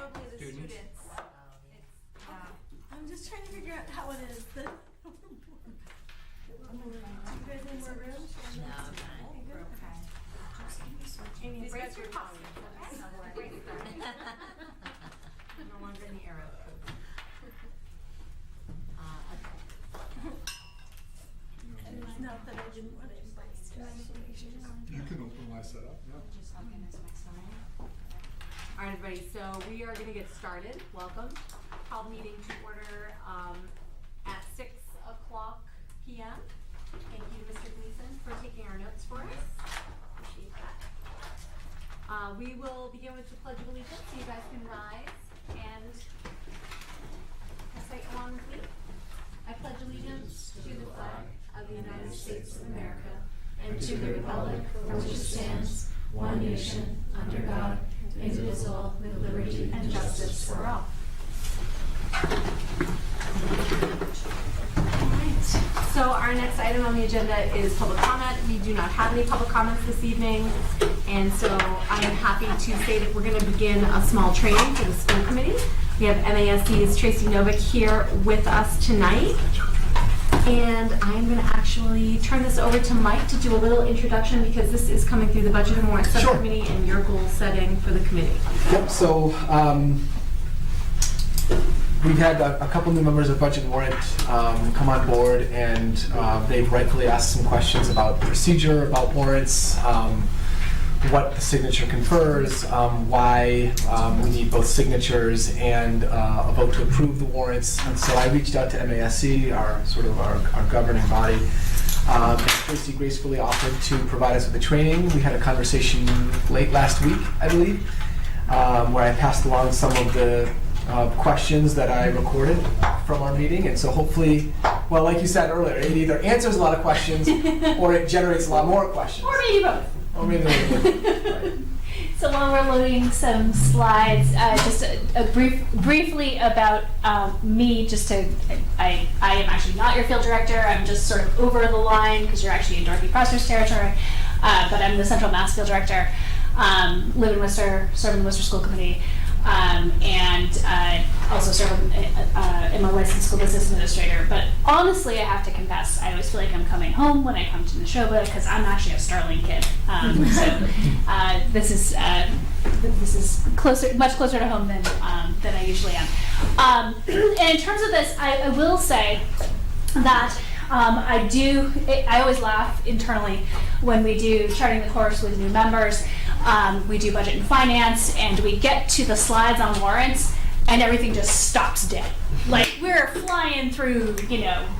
probably the students. I'm just trying to figure out how it is. Do you guys need more room? No, I'm fine. We're okay. Amy, These brace guys your are posture. Brace them. I'm no longer in the era of COVID. It's not that I didn't want to embrace imagination. You can open my setup, yeah. All right, everybody, so we are gonna get started. Welcome. Call the meeting to order at 6 o'clock PM. Thank you, Mr. Gleason, for taking our notes for us. Appreciate that. We will begin with the Pledge of Allegiance. So you guys can rise and recite along with me. I pledge allegiance to the flag of the United States of America and to the republic for which it stands, one nation, under God, indivisible, with liberty and justice for all. Alright, so our next item on the agenda is public comment. We do not have any public comments this evening, and so I am happy to say that we're going to begin a small training for the school committee. We have MASC's Tracy Novick here with us tonight. And I'm going to actually turn this over to Mike to do a little introduction because this is coming through the Budget and Warrant Subcommittee and your goal setting for the committee. Yep, so we've had a couple new members of Budget and Warrant come on board, and they've rightfully asked some questions about procedure, about warrants, what the signature confers, why we need both signatures and a vote to approve the warrants. And so I reached out to MASC, our governing body. Tracy gracefully offered to provide us with the training. We had a conversation late last week, I believe, where I passed along some of the questions that I recorded from our meeting. And so hopefully, well, like you said earlier, it either answers a lot of questions or it generates a lot more questions. Or maybe both. Or maybe right. So while we're loading some slides, just briefly about me, I am actually not your field director. I'm just sort of over the line because you're actually in Dorothy Prosser's territory, but I'm the Central Mass field director, live in Worcester, serve in the Worcester School Committee, and also serve in my licensed school business administrator. But honestly, I have to confess, I always feel like I'm coming home when I come to Nashoba because I'm actually a Starling kid. So this is much closer to home than I usually am. And in terms of this, I will say that I always laugh internally when we do charting the course with new members. We do budget and finance, and we get to the slides on warrants, and everything just stops dead. Like, we're flying through,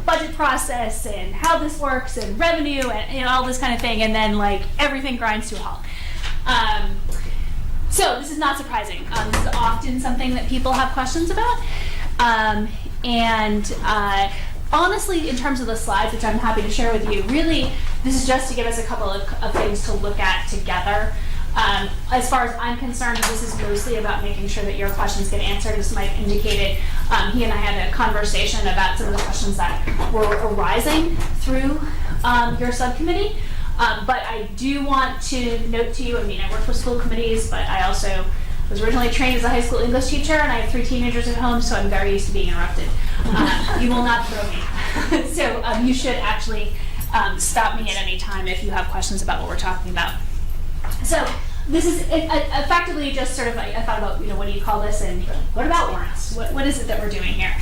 budget process and how this works and revenue and all this kind of thing, and then like everything grinds to a halt. So this is not surprising. This is often something that people have questions about, honestly, in terms of the slides, which I'm happy to share with you, really, this is just to give us a couple of things to look at together. As far as I'm concerned, this is mostly about making sure that your questions get answered. As Mike indicated, he and I had a conversation about some of the questions that were arising through your subcommittee. But I do want to note to you, I work with school committees, but I also was originally trained as a high school English teacher, and I have 3 teenagers at home, so I'm very used to being interrupted. You will not throw me. So you should actually stop me at any time if you have questions about what we're talking about. So this is effectively just sort of, I thought about, what do you call this, and what about warrants? What is it that we're doing here?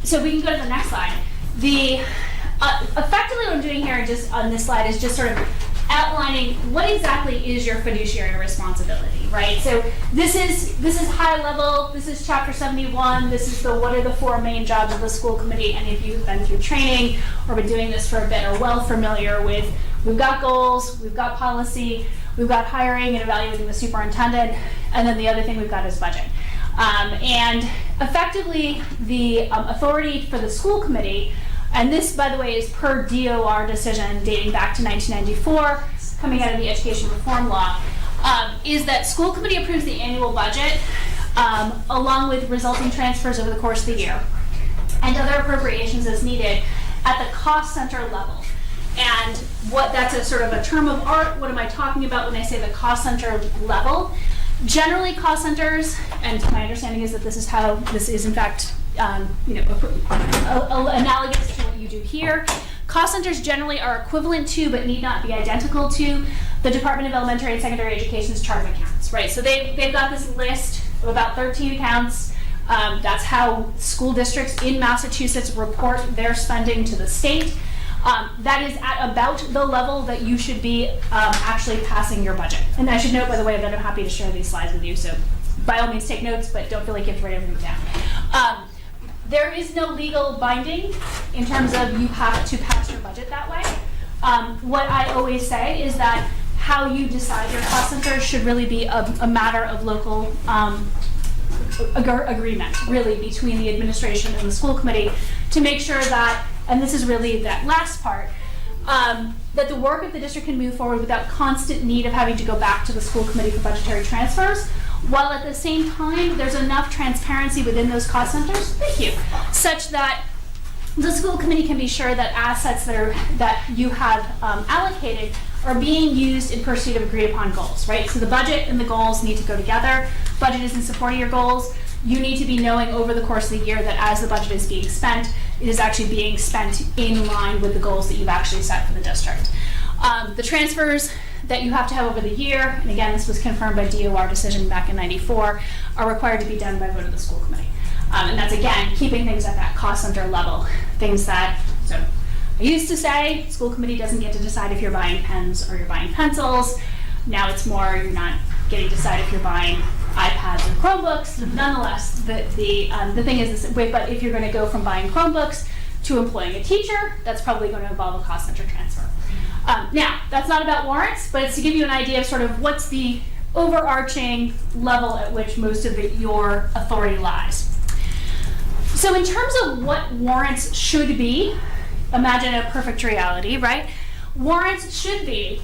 So we can go to the next slide. Effectively what I'm doing here just on this slide is just sort of outlining what exactly is your fiduciary responsibility, right? So this is high level, this is chapter 71, this is what are the 4 main jobs of the school committee. Any of you who've been through training or been doing this for a bit are well familiar with, we've got goals, we've got policy, we've got hiring and evaluating the superintendent, and then the other thing we've got is budget. And effectively the authority for the school committee, and this, by the way, is per DOR decision dating back to 1994, coming out of the education reform law, is that school committee approves the annual budget along with resulting transfers over the course of the year and other appropriations as needed at the cost center level. And what that's a sort of a term of art. What am I talking about when I say the cost center level? Generally, cost centers, and my understanding is that this is in fact, analogous to what you do here. Cost centers generally are equivalent to, but need not be identical to, the Department of Elementary and Secondary Education's chart of accounts, right? So they've got this list of about 13 accounts. That's how school districts in Massachusetts report their spending to the state. That is at about the level that you should be actually passing your budget. And I should note, by the way, that I'm happy to share these slides with you, so by all means take notes, but don't feel like you have to write everything down. There is no legal binding in terms of you have to pass your budget that way. What I always say is that how you decide your cost center should really be a matter of local agreement, really, between the administration and the school committee to make sure that, and this is really that last part, that the work of the district can move forward without constant need of having to go back to the school committee for budgetary transfers, while at the same time there's enough transparency within those cost centers, such that the school committee can be sure that assets that you have allocated are being used in pursuit of agreed upon goals, right? So the budget and the goals need to go together. Budget is in support of your goals. You need to be knowing over the course of the year that as the budget is being spent, it is actually being spent in line with the goals that you've actually set for the district. The transfers that you have to have over the year, and again, this was confirmed by DOR decision back in '94, are required to be done by vote of the school committee. And that's, again, keeping things at that cost center level. Things that, so I used to say, school committee doesn't get to decide if you're buying pens or you're buying pencils. Now it's more, you're not getting to decide if you're buying iPads or Chromebooks. Nonetheless, the thing is this, but if you're going to go from buying Chromebooks to employing a teacher, that's probably going to involve a cost center transfer. Now, that's not about warrants, but it's to give you an idea of sort of what's the overarching level at which most of your authority lies. So in terms of what warrants should be, imagine a perfect reality, right? Warrants should be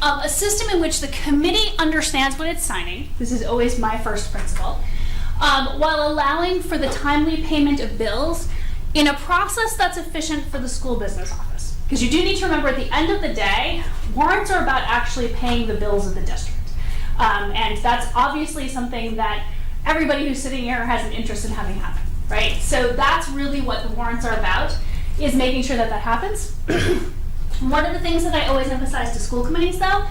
a system in which the committee understands what it's signing. This is always my first principle, while allowing for the timely payment of bills in a process that's efficient for the school business office. Because you do need to remember, at the end of the day, warrants are about actually paying the bills of the district. And that's obviously something that everybody who's sitting here has an interest in having happen, right? So that's really what the warrants are about, is making sure that that happens. One of the things that I always emphasize to school committees, though,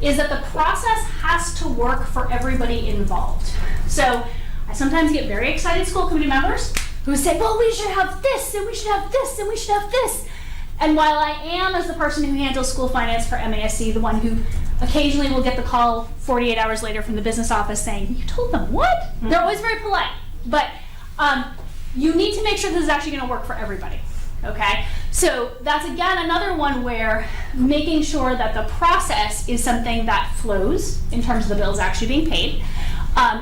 is that the process has to work for everybody involved. So I sometimes get very excited school committee members who say, well, we should have this, and we should have this, and we should have this. And while I am, as the person who handles school finance for MASC, the one who occasionally will get the call 48 hours later from the business office saying, you told them what? Mm-hmm. They're always very polite. But you need to make sure this is actually going to work for everybody. Okay? So that's, again, another one where making sure that the process is something that flows in terms of the bills actually being paid,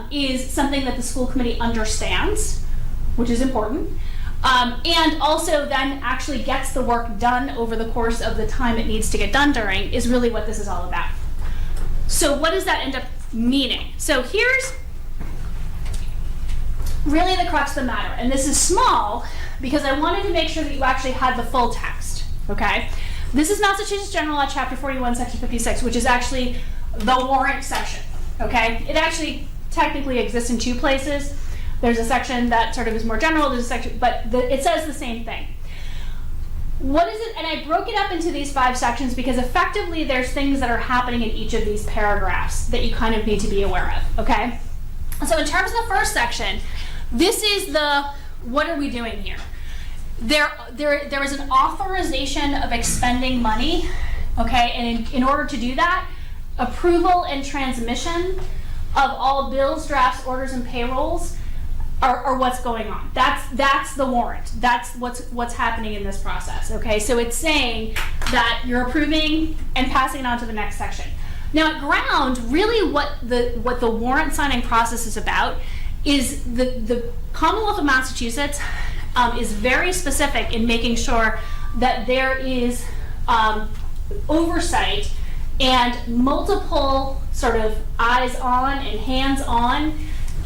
is something that the school committee understands, which is important, and also then actually gets the work done over the course of the time it needs to get done during, is really what this is all about. So what does that end up meaning? So here's really the crux of the matter, and this is small because I wanted to make sure that you actually had the full text, okay? This is Massachusetts General Law, Chapter 41, Section 56, which is actually the warrant section, okay? It actually technically exists in two places. There's a section that sort of is more general, there's a section, but it says the same thing. What is it? And I broke it up into these 5 sections because effectively there's things that are happening in each of these paragraphs that you kind of need to be aware of, okay? So in terms of the first section, this is the, what are we doing here? There is an authorization of expending money, okay? And in order to do that, approval and transmission of all bills, drafts, orders, and payrolls are what's going on. That's the warrant. That's what's happening in this process, okay? So it's saying that you're approving and passing it on to the next section. Now at ground, really what the warrant signing process is about is the Commonwealth of Massachusetts is very specific in making sure that there is oversight and multiple sort of eyes on and hands on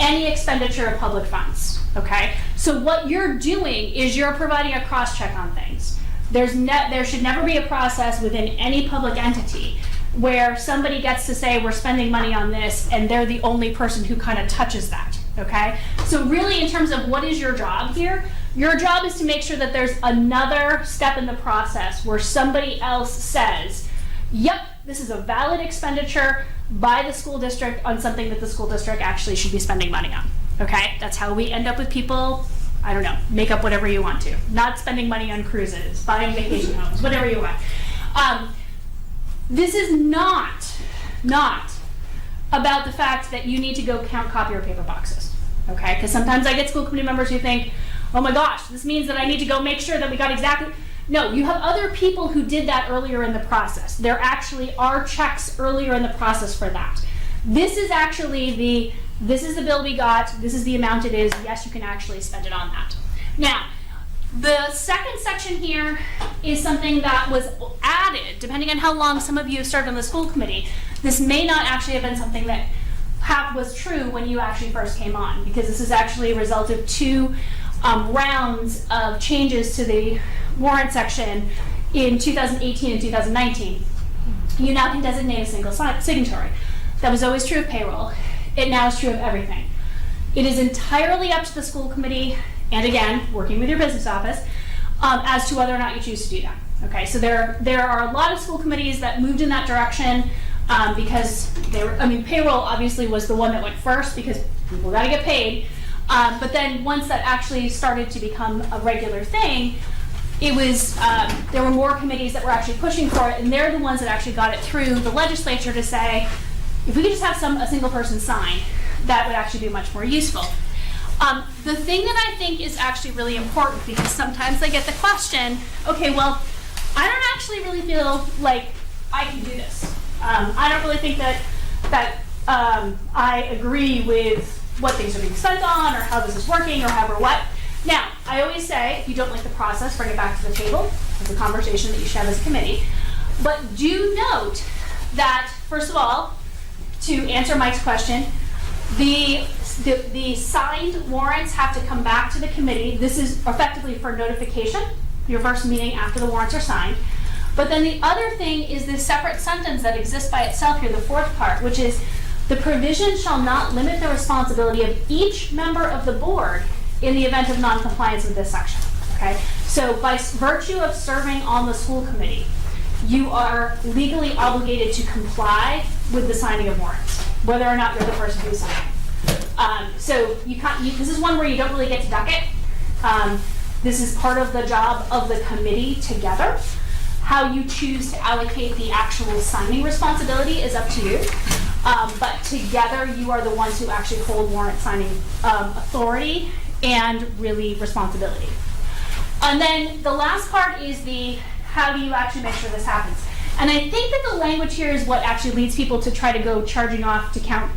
any expenditure of public funds, okay? So what you're doing is you're providing a cross-check on things. There should never be a process within any public entity where somebody gets to say we're spending money on this and they're the only person who kind of touches that, okay? So really in terms of what is your job here, your job is to make sure that there's another step in the process where somebody else says, yep, this is a valid expenditure by the school district on something that the school district actually should be spending money on, okay? That's how we end up with people, I don't know, make up whatever you want to. Not spending money on cruises, buying vacation homes, whatever you want. This is not about the fact that you need to go count copier paper boxes, okay? Because sometimes I get school committee members who think, oh my gosh, this means that I need to go make sure that we got exactly. No, you have other people who did that earlier in the process. There actually are checks earlier in the process for that. This is actually this is the bill we got, this is the amount it is, yes, you can actually spend it on that. Now, the second section here is something that was added, depending on how long some of you have served on the school committee. This may not actually have been something that was true when you actually first came on, because this is actually a result of two rounds of changes to the warrant section in 2018 and 2019. You now can designate a single signatory. That was always true of payroll. It now is true of everything. It is entirely up to the school committee, and again, working with your business office, as to whether or not you choose to do that. Okay, so there are a lot of school committees that moved in that direction because payroll obviously was the one that went first because people got to get paid. But then once that actually started to become a regular thing, it was there were more committees that were actually pushing for it, and they're the ones that actually got it through the legislature to say, if we could just have a single person sign, that would actually be much more useful. The thing that I think is actually really important, because sometimes I get the question, okay, well, I don't actually really feel like I can do this. I don't really think that I agree with what things are being spent on or how this is working or however what. Now, I always say, if you don't like the process, bring it back to the table. It's a conversation that you should have as a committee. But do note that, first of all, to answer Mike's question, the signed warrants have to come back to the committee. This is effectively for notification, your first meeting after the warrants are signed. But then the other thing is this separate sentence that exists by itself here, the fourth part, which is, the provision shall not limit the responsibility of each member of the board in the event of non-compliance with this section, okay? So by virtue of serving on the school committee, you are legally obligated to comply with the signing of warrants, whether or not you're the person who's signing. So this is one where you don't really get to duck it. This is part of the job of the committee together. How you choose to allocate the actual signing responsibility is up to you. But together you are the ones who actually hold warrant signing authority and really responsibility. And then the last part is how do you actually make sure this happens? And I think that the language here is what actually leads people to try to go charging off to count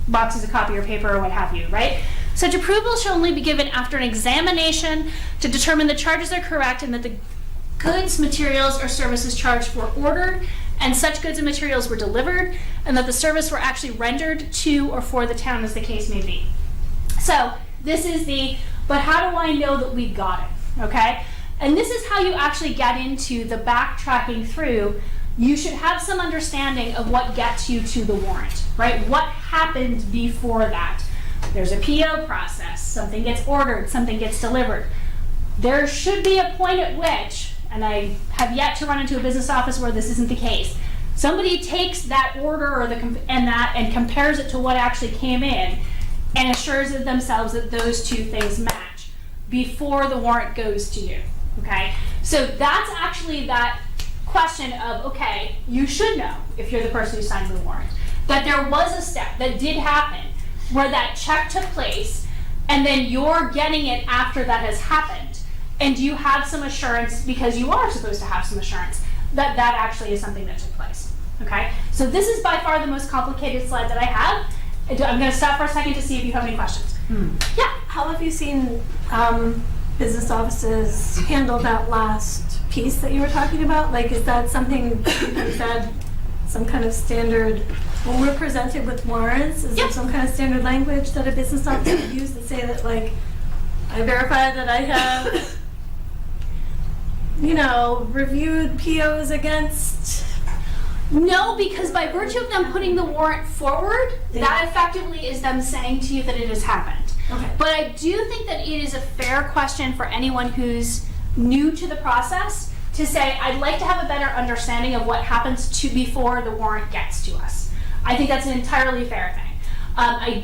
boxes of copier paper or what have you, right? Such approval shall only be given after an examination to determine the charges are correct and that the goods, materials, or services charged were ordered and such goods and materials were delivered and that the service were actually rendered to or for the town as the case may be. So this is but how do I know that we got it, okay? And this is how you actually get into the backtracking through. You should have some understanding of what gets you to the warrant, right? What happened before that? There's a PO process, something gets ordered, something gets delivered. There should be a point at which, and I have yet to run into a business office where this isn't the case, somebody takes that order or and compares it to what actually came in and assures themselves that those two things match before the warrant goes to you, okay? So that's actually that question of, okay, you should know, if you're the person who signed the warrant, that there was a step that did happen where that check took place and then you're getting it after that has happened. And you have some assurance, because you are supposed to have some assurance, that that actually is something that took place, okay? So this is by far the most complicated slide that I have. I'm gonna stop for a second to see if you have any questions. Yeah? How have you seen business offices handle that last piece that you were talking about? Like, is that something you said, some kind of standard, when we're presented with warrants, is there some kind of standard language that a business office would use to say that, like, I verify that I have, reviewed POs against No, because by virtue of them putting the warrant forward, that effectively is them saying to you that it has happened. Okay. But I do think that it is a fair question for anyone who's new to the process to say, I'd like to have a better understanding of what happens to before the warrant gets to us. I think that's an entirely fair thing. I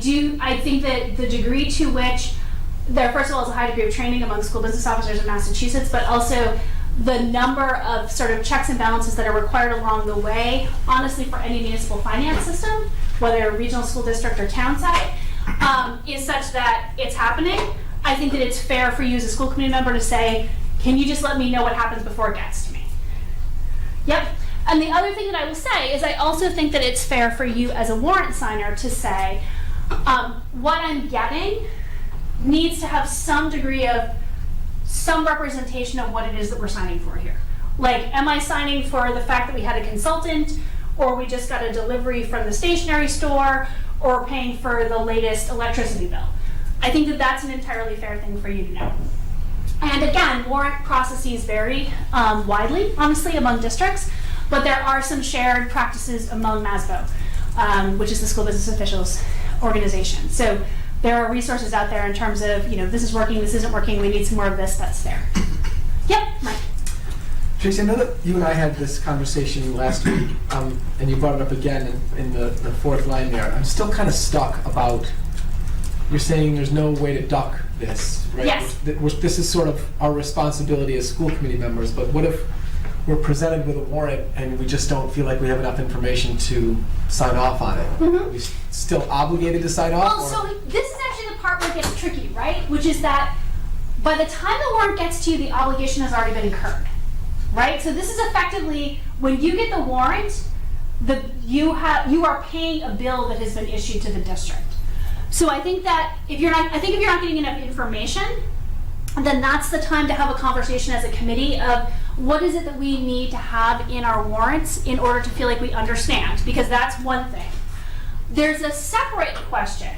think that the degree to which there, first of all, is a high degree of training among school business officers in Massachusetts, but also the number of sort of checks and balances that are required along the way, honestly, for any municipal finance system, whether regional school district or town side, is such that it's happening. I think that it's fair for you as a school committee member to say, can you just let me know what happens before it gets to me? Yep. And the other thing that I will say is I also think that it's fair for you as a warrant signer to say, what I'm getting needs to have some degree of some representation of what it is that we're signing for here. Like, am I signing for the fact that we had a consultant, or we just got a delivery from the stationery store, or paying for the latest electricity bill? I think that that's an entirely fair thing for you to know. And again, warrant processes vary widely, honestly, among districts, but there are some shared practices among MASBO, which is the School Business Officials Organization. So there are resources out there in terms of, this is working, this isn't working, we need some more of this, that's there. Yep, Mike. Tracy, I know that you and I had this conversation last week, and you brought it up again in the fourth line there. I'm still kind of stuck about, you're saying there's no way to duck this, right? Yes. This is sort of our responsibility as school committee members, but what if we're presented with a warrant and we just don't feel like we have enough information to sign off on it? Are we still obligated to sign off? Well, so this is actually the part where it gets tricky, right? Which is that by the time the warrant gets to you, the obligation has already been incurred, right? So this is effectively, when you get the warrant, you are paying a bill that has been issued to the district. So I think that if you're not getting enough information, then that's the time to have a conversation as a committee of what is it that we need to have in our warrants in order to feel like we understand, because that's one thing. There's a separate question,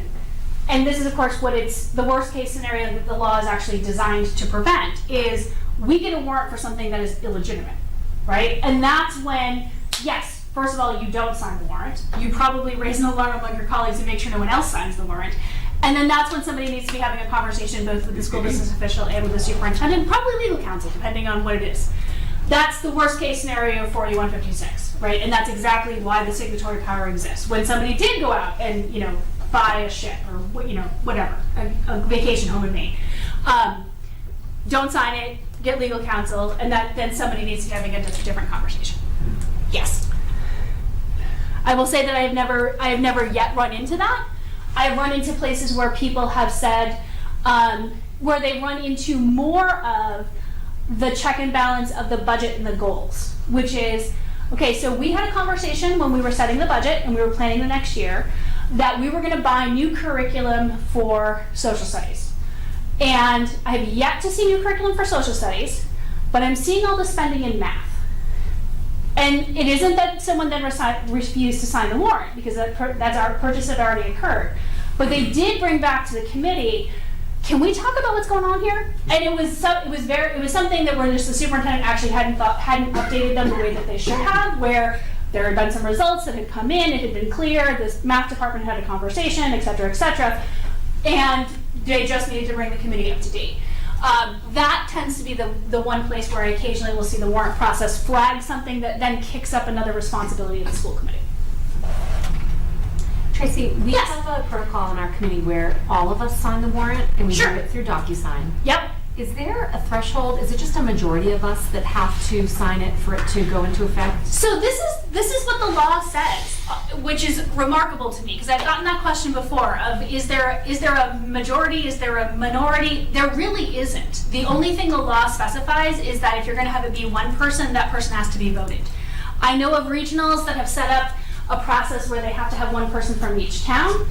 and this is of course what it's the worst case scenario that the law is actually designed to prevent, is we get a warrant for something that is illegitimate, right? And that's when, yes, first of all, you don't sign the warrant. You probably raise an alarm among your colleagues and make sure no one else signs the warrant. And then that's when somebody needs to be having a conversation both with the school business official and with the superintendent, probably legal counsel, depending on what it is. That's the worst case scenario for 4156, right? And that's exactly why the signatory power exists. When somebody did go out and, buy a ship or, whatever, a vacation home in Maine, don't sign it, get legal counsel, and then somebody needs to be having a different conversation. Yes. I will say that I have never yet run into that. I have run into places where people have said, where they run into more of the check and balance of the budget and the goals, which is, okay, so we had a conversation when we were setting the budget and we were planning the next year that we were going to buy new curriculum for social studies. And I have yet to see new curriculum for social studies, but I'm seeing all the spending in math. And it isn't that someone then refused to sign the warrant, because that's our purchase had already occurred. But they did bring back to the committee, can we talk about what's going on here? And it was something that where just the superintendent actually hadn't updated them the way that they should have, where there had been some results that had come in, it had been clear, the math department had a conversation, et cetera, and they just needed to bring the committee up to date. That tends to be the one place where I occasionally will see the warrant process flag something that then kicks up another responsibility of the school committee. Tracy, we Yes. have a protocol in our committee where all of us sign the warrant and we Sure. do it through DocuSign. Yep. Is there a threshold? Is it just a majority of us that have to sign it for it to go into effect? So this is what the law says, which is remarkable to me, because I've gotten that question before of is there a majority, is there a minority? There really isn't. The only thing the law specifies is that if you're going to have it be one person, that person has to be voted. I know of regionals that have set up a process where they have to have one person from each town.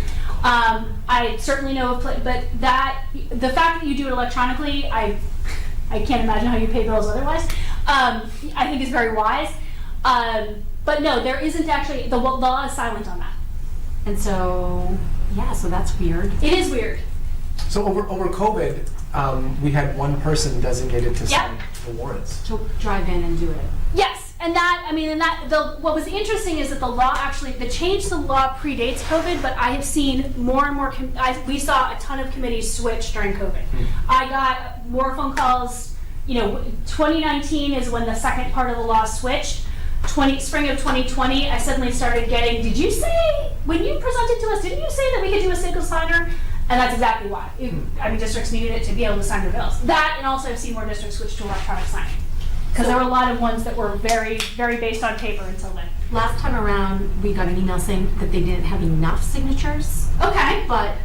I certainly know of, but the fact that you do it electronically, I can't imagine how you pay bills otherwise. I think is very wise. But no, there isn't actually, the law is silent on that. And so, so that's weird. It is weird. So over COVID, we had one person designated to sign the warrants. To drive in and do it. Yes, and what was interesting is that the law actually, the change to the law predates COVID, but I have seen more and more, we saw a ton of committees switch during COVID. I got more phone calls, 2019 is when the second part of the law switched. Spring of 2020, I suddenly started getting, did you say, when you presented to us, didn't you say that we could do a single signer? And that's exactly why. Districts needed it to be able to sign their bills. That, and also I've seen more districts switch to electronic signing. Because there were a lot of ones that were very, very based on paper until then. Last time around, we got an email saying that they didn't have enough signatures. Okay. But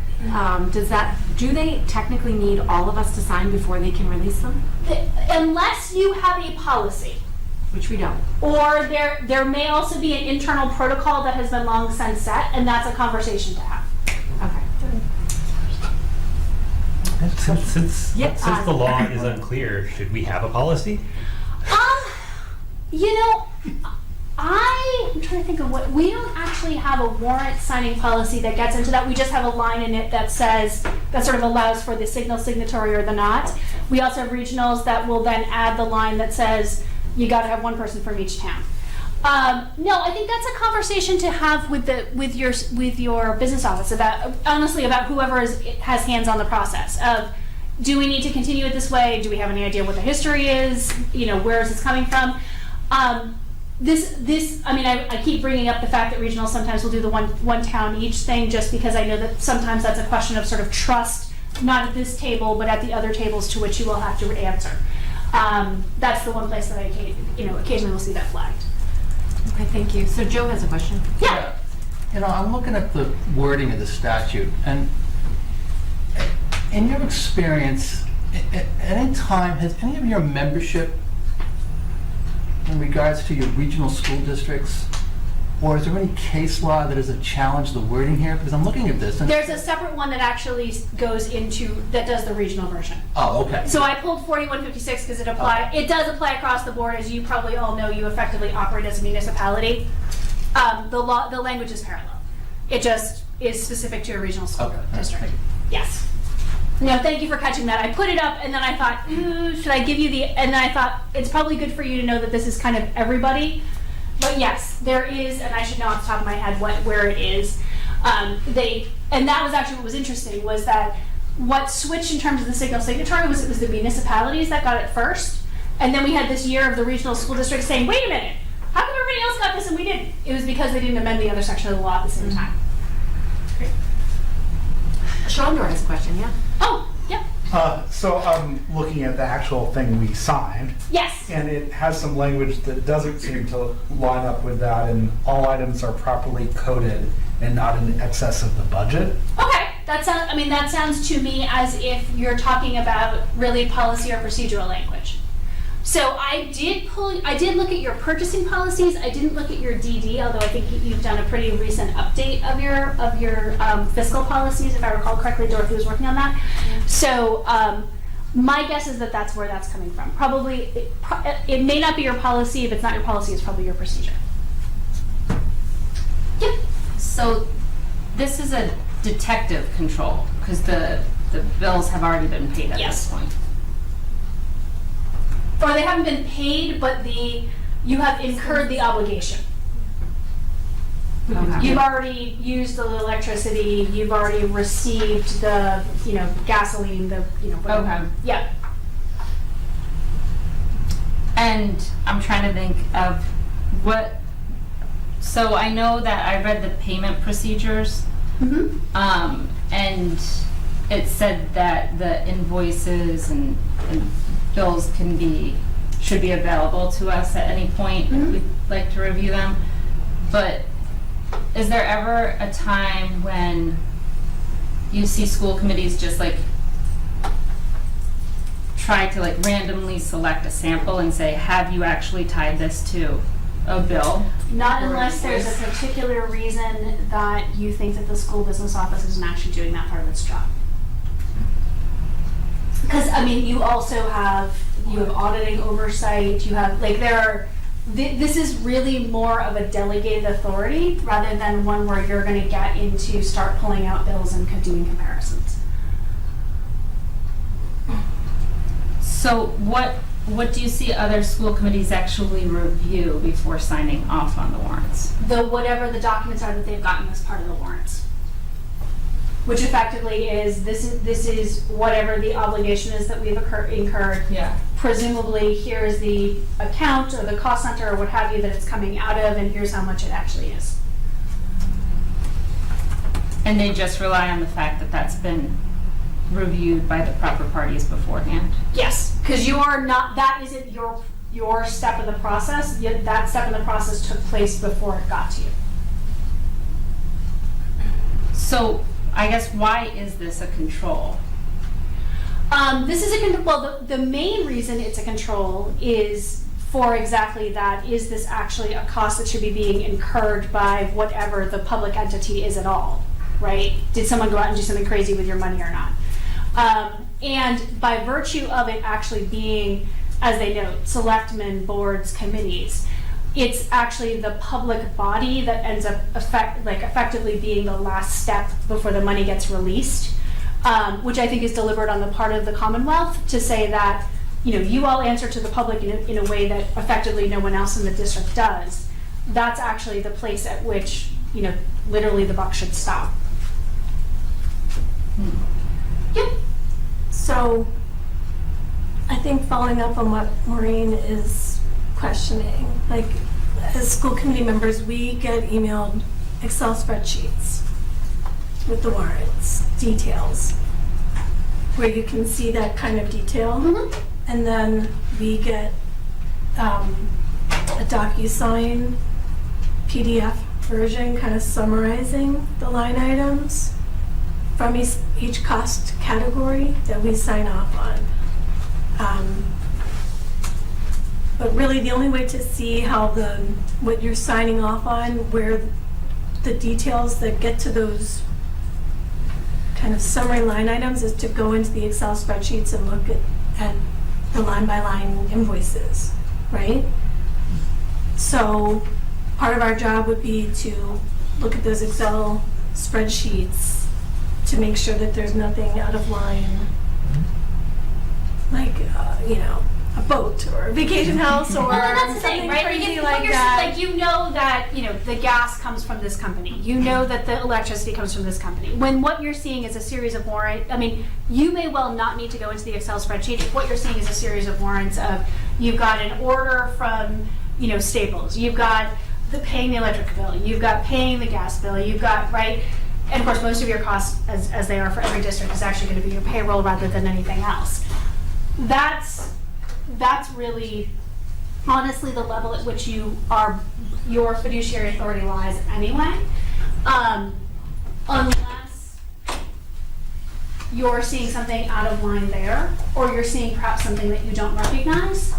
do they technically need all of us to sign before they can release them? Unless you have a policy. Which we don't. Or there may also be an internal protocol that has been long since set, and that's a conversation to have. Okay. Since Yep. the law is unclear, should we have a policy? I'm trying to think of what, we don't actually have a warrant signing policy that gets into that. We just have a line in it that says, that sort of allows for the signatory or the not. We also have regionals that will then add the line that says, you gotta have one person from each town. No, I think that's a conversation to have with your business office about whoever has hands on the process of, do we need to continue it this way? Do we have any idea what the history is? Where is this coming from? I keep bringing up the fact that regionals sometimes will do the one town each thing, just because I know that sometimes that's a question of sort of trust, not at this table, but at the other tables to which you will have to answer. That's the one place that I occasionally will see that flagged. Okay, thank you. So Joe has a question. Yeah. I'm looking at the wording of the statute, and in your experience, at any time, has any of your membership in regards to your regional school districts, or is there any case law that has challenged the wording here? Because I'm looking at this and... There's a separate one that actually that does the regional version. Oh, okay. So I pulled 4156 because it does apply across the board. As you probably all know, you effectively operate as a municipality. The language is parallel. It just is specific to a regional school district. Yes. Thank you for catching that. I put it up and then I thought, should I give you and then I thought it's probably good for you to know that this is kind of everybody. But yes, there is, and I should know off the top of my head where it is. And that was actually what was interesting, was that what switched in terms of the signatory was it was the municipalities that got it first. And then we had this year of the regional school district saying, wait a minute, how come everybody else got this and we didn't? It was because they didn't amend the other section of the law at the same time. Great. Shondor has a question, yeah? Oh, yep. So I'm looking at the actual thing we signed, Yes. and it has some language that doesn't seem to line up with that, and all items are properly coded and not in excess of the budget. Okay. That sounds to me as if you're talking about really policy or procedural language. So I did look at your purchasing policies. I didn't look at your DD, although I think you've done a pretty recent update of your fiscal policies. If I recall correctly, Dorothy was working on that. So my guess is that that's where that's coming from. Probably, it may not be your policy. If it's not your policy, it's probably your procedure. Yep. So this is a detective control because the bills have already been paid at this point. Or they haven't been paid, but you have incurred the obligation. Okay. You've already used the electricity, you've already received the, gasoline, whatever. Okay. Yeah. And I'm trying to think of so I know that I read the payment procedures, and it said that the invoices and bills should be available to us at any point if we'd like to review them. But is there ever a time when you see school committees just try to randomly select a sample and say, have you actually tied this to a bill? Not Or unless there's a invoice? particular reason that you think that the school business office isn't actually doing that part of its job. Because, you also have auditing oversight, you have, this is really more of a delegated authority rather than one where you're going to get into start pulling out bills and doing comparisons. So What do you see other school committees actually review before signing off on the warrants? Whatever the documents are that they've gotten as part of the warrants. Which effectively is, this is whatever the obligation is that we've incurred. Yeah. Presumably, here is the account or the cost center or what have you that it's coming out of, and here's how much it actually is. And they just rely on the fact that that's been reviewed by the proper parties beforehand? Yes, because you are not, that isn't your step of the process, yet that step in the process took place before it got to you. So I guess why is this a control? This is the main reason it's a control is for exactly that. Is this actually a cost that should be being incurred by whatever the public entity is at all, right? Did someone go out and do something crazy with your money or not? And by virtue of it actually being, as they note, selectmen, boards, committees, it's actually the public body that ends up effectively being the last step before the money gets released, which I think is deliberate on the part of the Commonwealth to say that, you know, you all answer to the public in a way that effectively no one else in the district does. That's actually the place at which, you know, literally the buck should stop. Yep. So I think following up on what Maureen is questioning, like as school committee members, we get emailed Excel spreadsheets with the warrants, details, where you can see that kind of detail. Mm-hmm. And then we get a DocuSign PDF version kind of summarizing the line items from each cost category that we sign off on. But really the only way to see how what you're signing off on, where the details that get to those kind of summary line items is to go into the Excel spreadsheets and look at the line by line invoices, right? So part of our job would be to look at those Excel spreadsheets to make sure that there's nothing out of line, like, you know, a boat or a vacation house or Well, and that's the something thing, right? crazy You like that. Like, you know that, you know, the gas comes from this company. You know that the electricity comes from this company. When what you're seeing is a series of warrants, I mean, you may well not need to go into the Excel spreadsheet if what you're seeing is a series of warrants of, you've got an order from, you know, Staples, you've got paying the electric bill, you've got paying the gas bill, you've got, right? And of course, most of your costs, as they are for every district, is actually going to be your payroll rather than anything else. That's really, honestly, the level at which your fiduciary authority lies anyway. Unless you're seeing something out of line there, or you're seeing perhaps something that you don't recognize,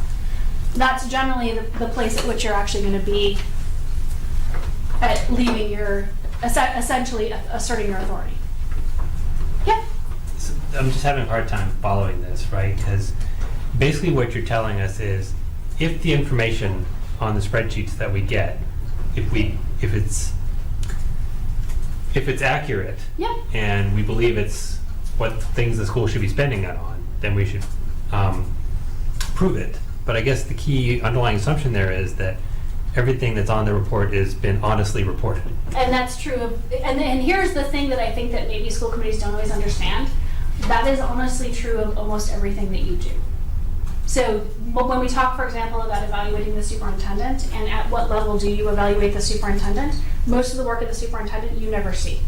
that's generally the place at which you're actually going to be at leaving essentially asserting your authority. Yep. So I'm just having a hard time following this, right? Because basically what you're telling us is if the information on the spreadsheets that we get, if it's accurate, Yep. and we believe it's what things the school should be spending that on, then we should prove it. But I guess the key underlying assumption there is that everything that's on the report has been honestly reported. And that's true of, and here's the thing that I think that maybe school committees don't always understand. That is honestly true of almost everything that you do. So when we talk, for example, about evaluating the superintendent and at what level do you evaluate the superintendent, most of the work of the superintendent you never see,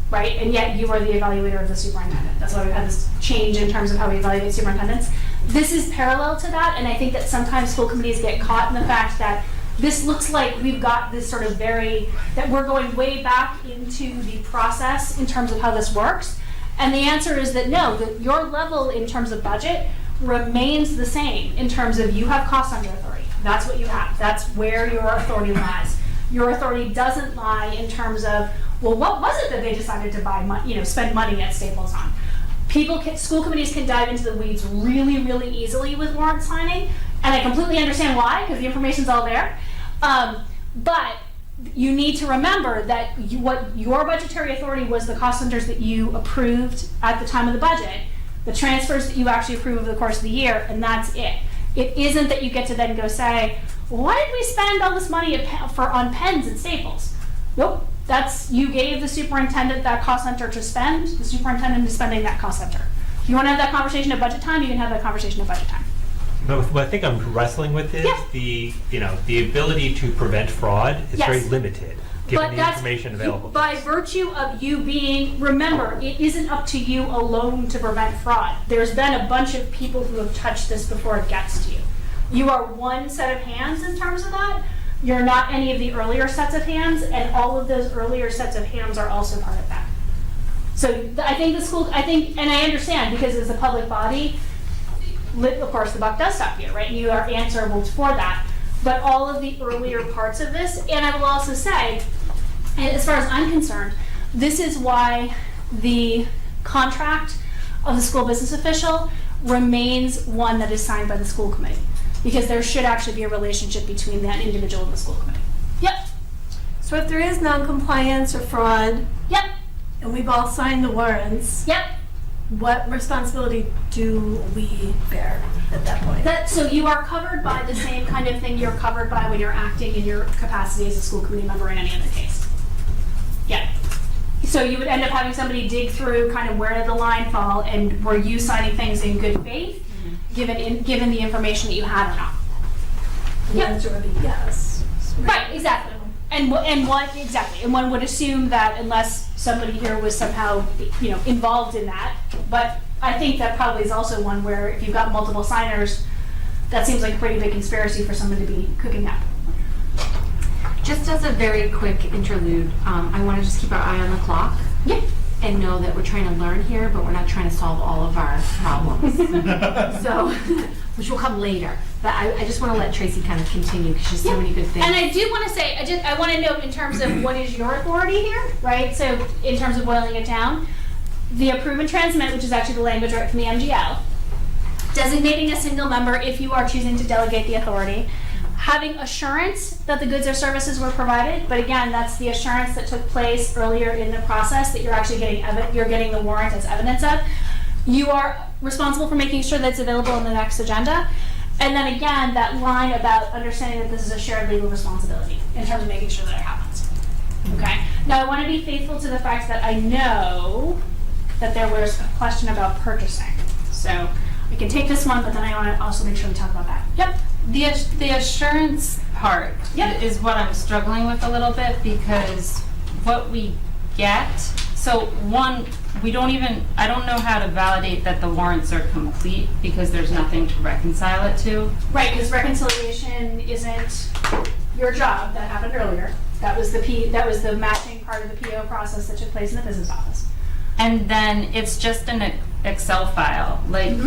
right? And yet you are the evaluator of the superintendent. That's why we've had this change in terms of how we evaluate superintendents. This is parallel to that, and I think that sometimes school committees get caught in the fact that this looks like we've got this sort of that we're going way back into the process in terms of how this works. And the answer is that no, that your level in terms of budget remains the same in terms of you have cost under authority. That's what you have. That's where your authority lies. Your authority doesn't lie in terms of, well, what was it that they decided to buy, spend money at Staples on? School committees can dive into the weeds really, really easily with warrant signing, and I completely understand why, because the information's all there. But you need to remember that what your budgetary authority was the cost centers that you approved at the time of the budget, the transfers that you actually approve over the course of the year, and that's it. It isn't that you get to then go say, well, why did we spend all this money on pens and staples? Nope, you gave the superintendent that cost center to spend, the superintendent is spending that cost center. If you want to have that conversation at budget time, you can have that conversation at budget time. But what I think I'm wrestling with is Yeah. the ability to prevent fraud is Yes. very limited, given the information available. By virtue of you being, remember, it isn't up to you alone to prevent fraud. There's been a bunch of people who have touched this before it gets to you. You are one set of hands in terms of that. You're not any of the earlier sets of hands, and all of those earlier sets of hands are also part of that. So I think and I understand, because as a public body, of course, the buck does stop you, right? You are answerable for that. But all of the earlier parts of this, and I will also say, and as far as I'm concerned, this is why the contract of the school business official remains one that is signed by the school committee, because there should actually be a relationship between that individual and the school committee. Yep, So if there is non-compliance or fraud, yep, and we've all signed the warrants, yep. what responsibility do we bear at that point? So you are covered by the same kind of thing you're covered by when you're acting in your capacity as a school committee member in any other case. Yeah. So you would end up having somebody dig through kind of where did the line fall, and were you signing things in good faith, given the information that you had or not? The answer would be yes. Right, exactly. And one would assume that unless somebody here was somehow, involved in that. But I think that probably is also one where if you've got multiple signers, that seems like a pretty big conspiracy for someone to be cooking up. Just as a very quick interlude, I want to just keep our eye on the clock. Yep. And know that we're trying to learn here, but we're not trying to solve all of our problems. So, which will come later. But I just want to let Tracy kind of continue, because she's so many good things. And I do want to say, I want to note in terms of what is your authority here, right? So in terms of boiling it down, the approve and transmit, which is actually the language right from the M.G.L, designating a single member if you are choosing to delegate the authority, having assurance that the goods or services were provided, but again, that's the assurance that took place earlier in the process that you're actually getting the warrant as evidence of. You are responsible for making sure that it's available on the next agenda. And then again, that line about understanding that this is a shared legal responsibility in terms of making sure that it happens. Okay? Now, I want to be faithful to the fact that I know that there was a question about purchasing. So I can take this one, but then I want to also make sure we talk about that. Yep. The assurance part Yep. is what I'm struggling with a little bit, because what we get, so one, I don't know how to validate that the warrants are complete, because there's nothing to reconcile it to. Right, because reconciliation isn't your job. That happened earlier. That was the matching part of the PO process that took place in the business office. And then it's just an Excel file. Like,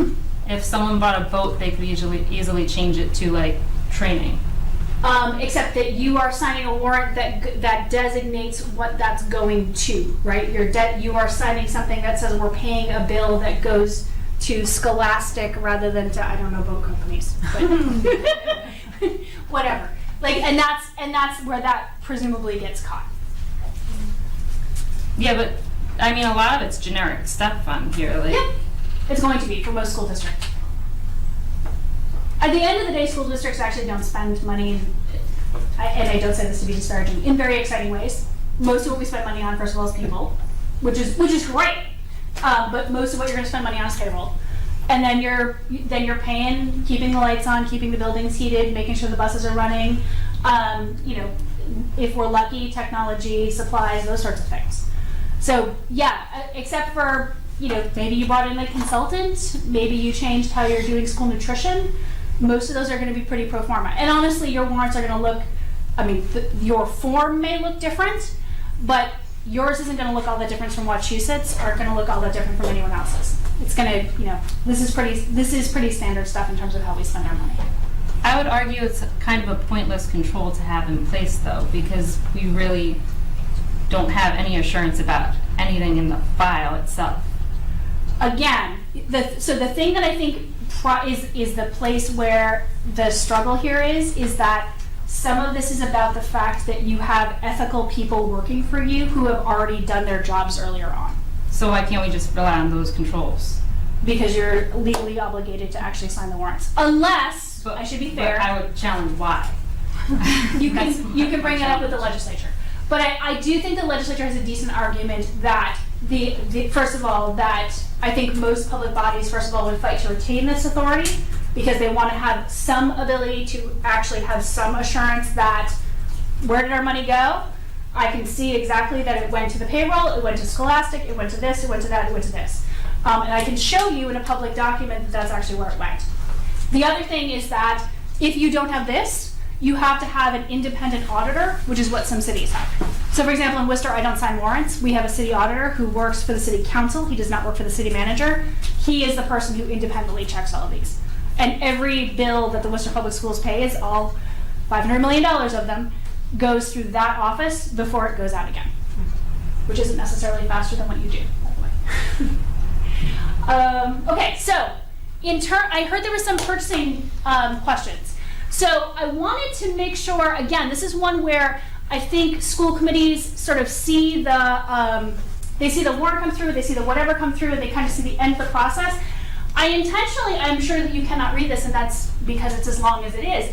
if someone bought a boat, they could easily change it to like training. Except that you are signing a warrant that designates what that's going to, right? You are signing something that says we're paying a bill that goes to Scholastic rather than to, I don't know, boat companies, but whatever. Like, and that's where that presumably gets caught. Yeah, but I mean, a lot of it's generic step fund here. Like, Yeah, it's going to be for most school districts. At the end of the day, school districts actually don't spend money, and I don't say this to be disparaging, in very exciting ways. Most of what we spend money on, first of all, is people, which is great. But most of what you're going to spend money on is payroll, and then you're paying, keeping the lights on, keeping the buildings heated, making sure the buses are running. If we're lucky, technology, supplies, those sorts of things. So yeah, except for maybe you brought in a consultant, maybe you changed how you're doing school nutrition. Most of those are going to be pretty pro forma. And honestly, your warrants are going to look, your form may look different, but yours isn't going to look all that different from Wachusett's, or going to look all that different from anyone else's. It's going to, this is pretty standard stuff in terms of how we spend our money. I would argue it's kind of a pointless control to have in place, though, because we really don't have any assurance about anything in the file itself. Again, the thing that I think is the place where the struggle here is that some of this is about the fact that you have ethical people working for you who have already done their jobs earlier on. So why can't we just rely on those controls? Because you're legally obligated to actually sign the warrants. Unless warrants. I should be But fair. I would challenge why. You That's can bring it up with the legislature. But I do think the legislature has a decent argument that first of all, that I think most public bodies, first of all, would fight to retain this authority because they want to have some ability to actually have some assurance that where did our money go? I can see exactly that it went to the payroll, it went to Scholastic, it went to this, it went to that, it went to this. And I can show you in a public document that that's actually where it went. The other thing is that if you don't have this, you have to have an independent auditor, which is what some cities have. So for example, in Worcester, I don't sign warrants. We have a city auditor who works for the city council. He does not work for the city manager. He is the person who independently checks all of these. And every bill that the Worcester Public Schools pays, all $500 million of them, goes through that office before it goes out again, which isn't necessarily faster than what you do, by the way. Okay, so I heard there were some purchasing questions. So I wanted to make sure, again, this is one where I think school committees sort of see they see the warrant come through, they see the whatever come through, and they kind of see the end of the process. I'm sure that you cannot read this, and that's because it's as long as it is.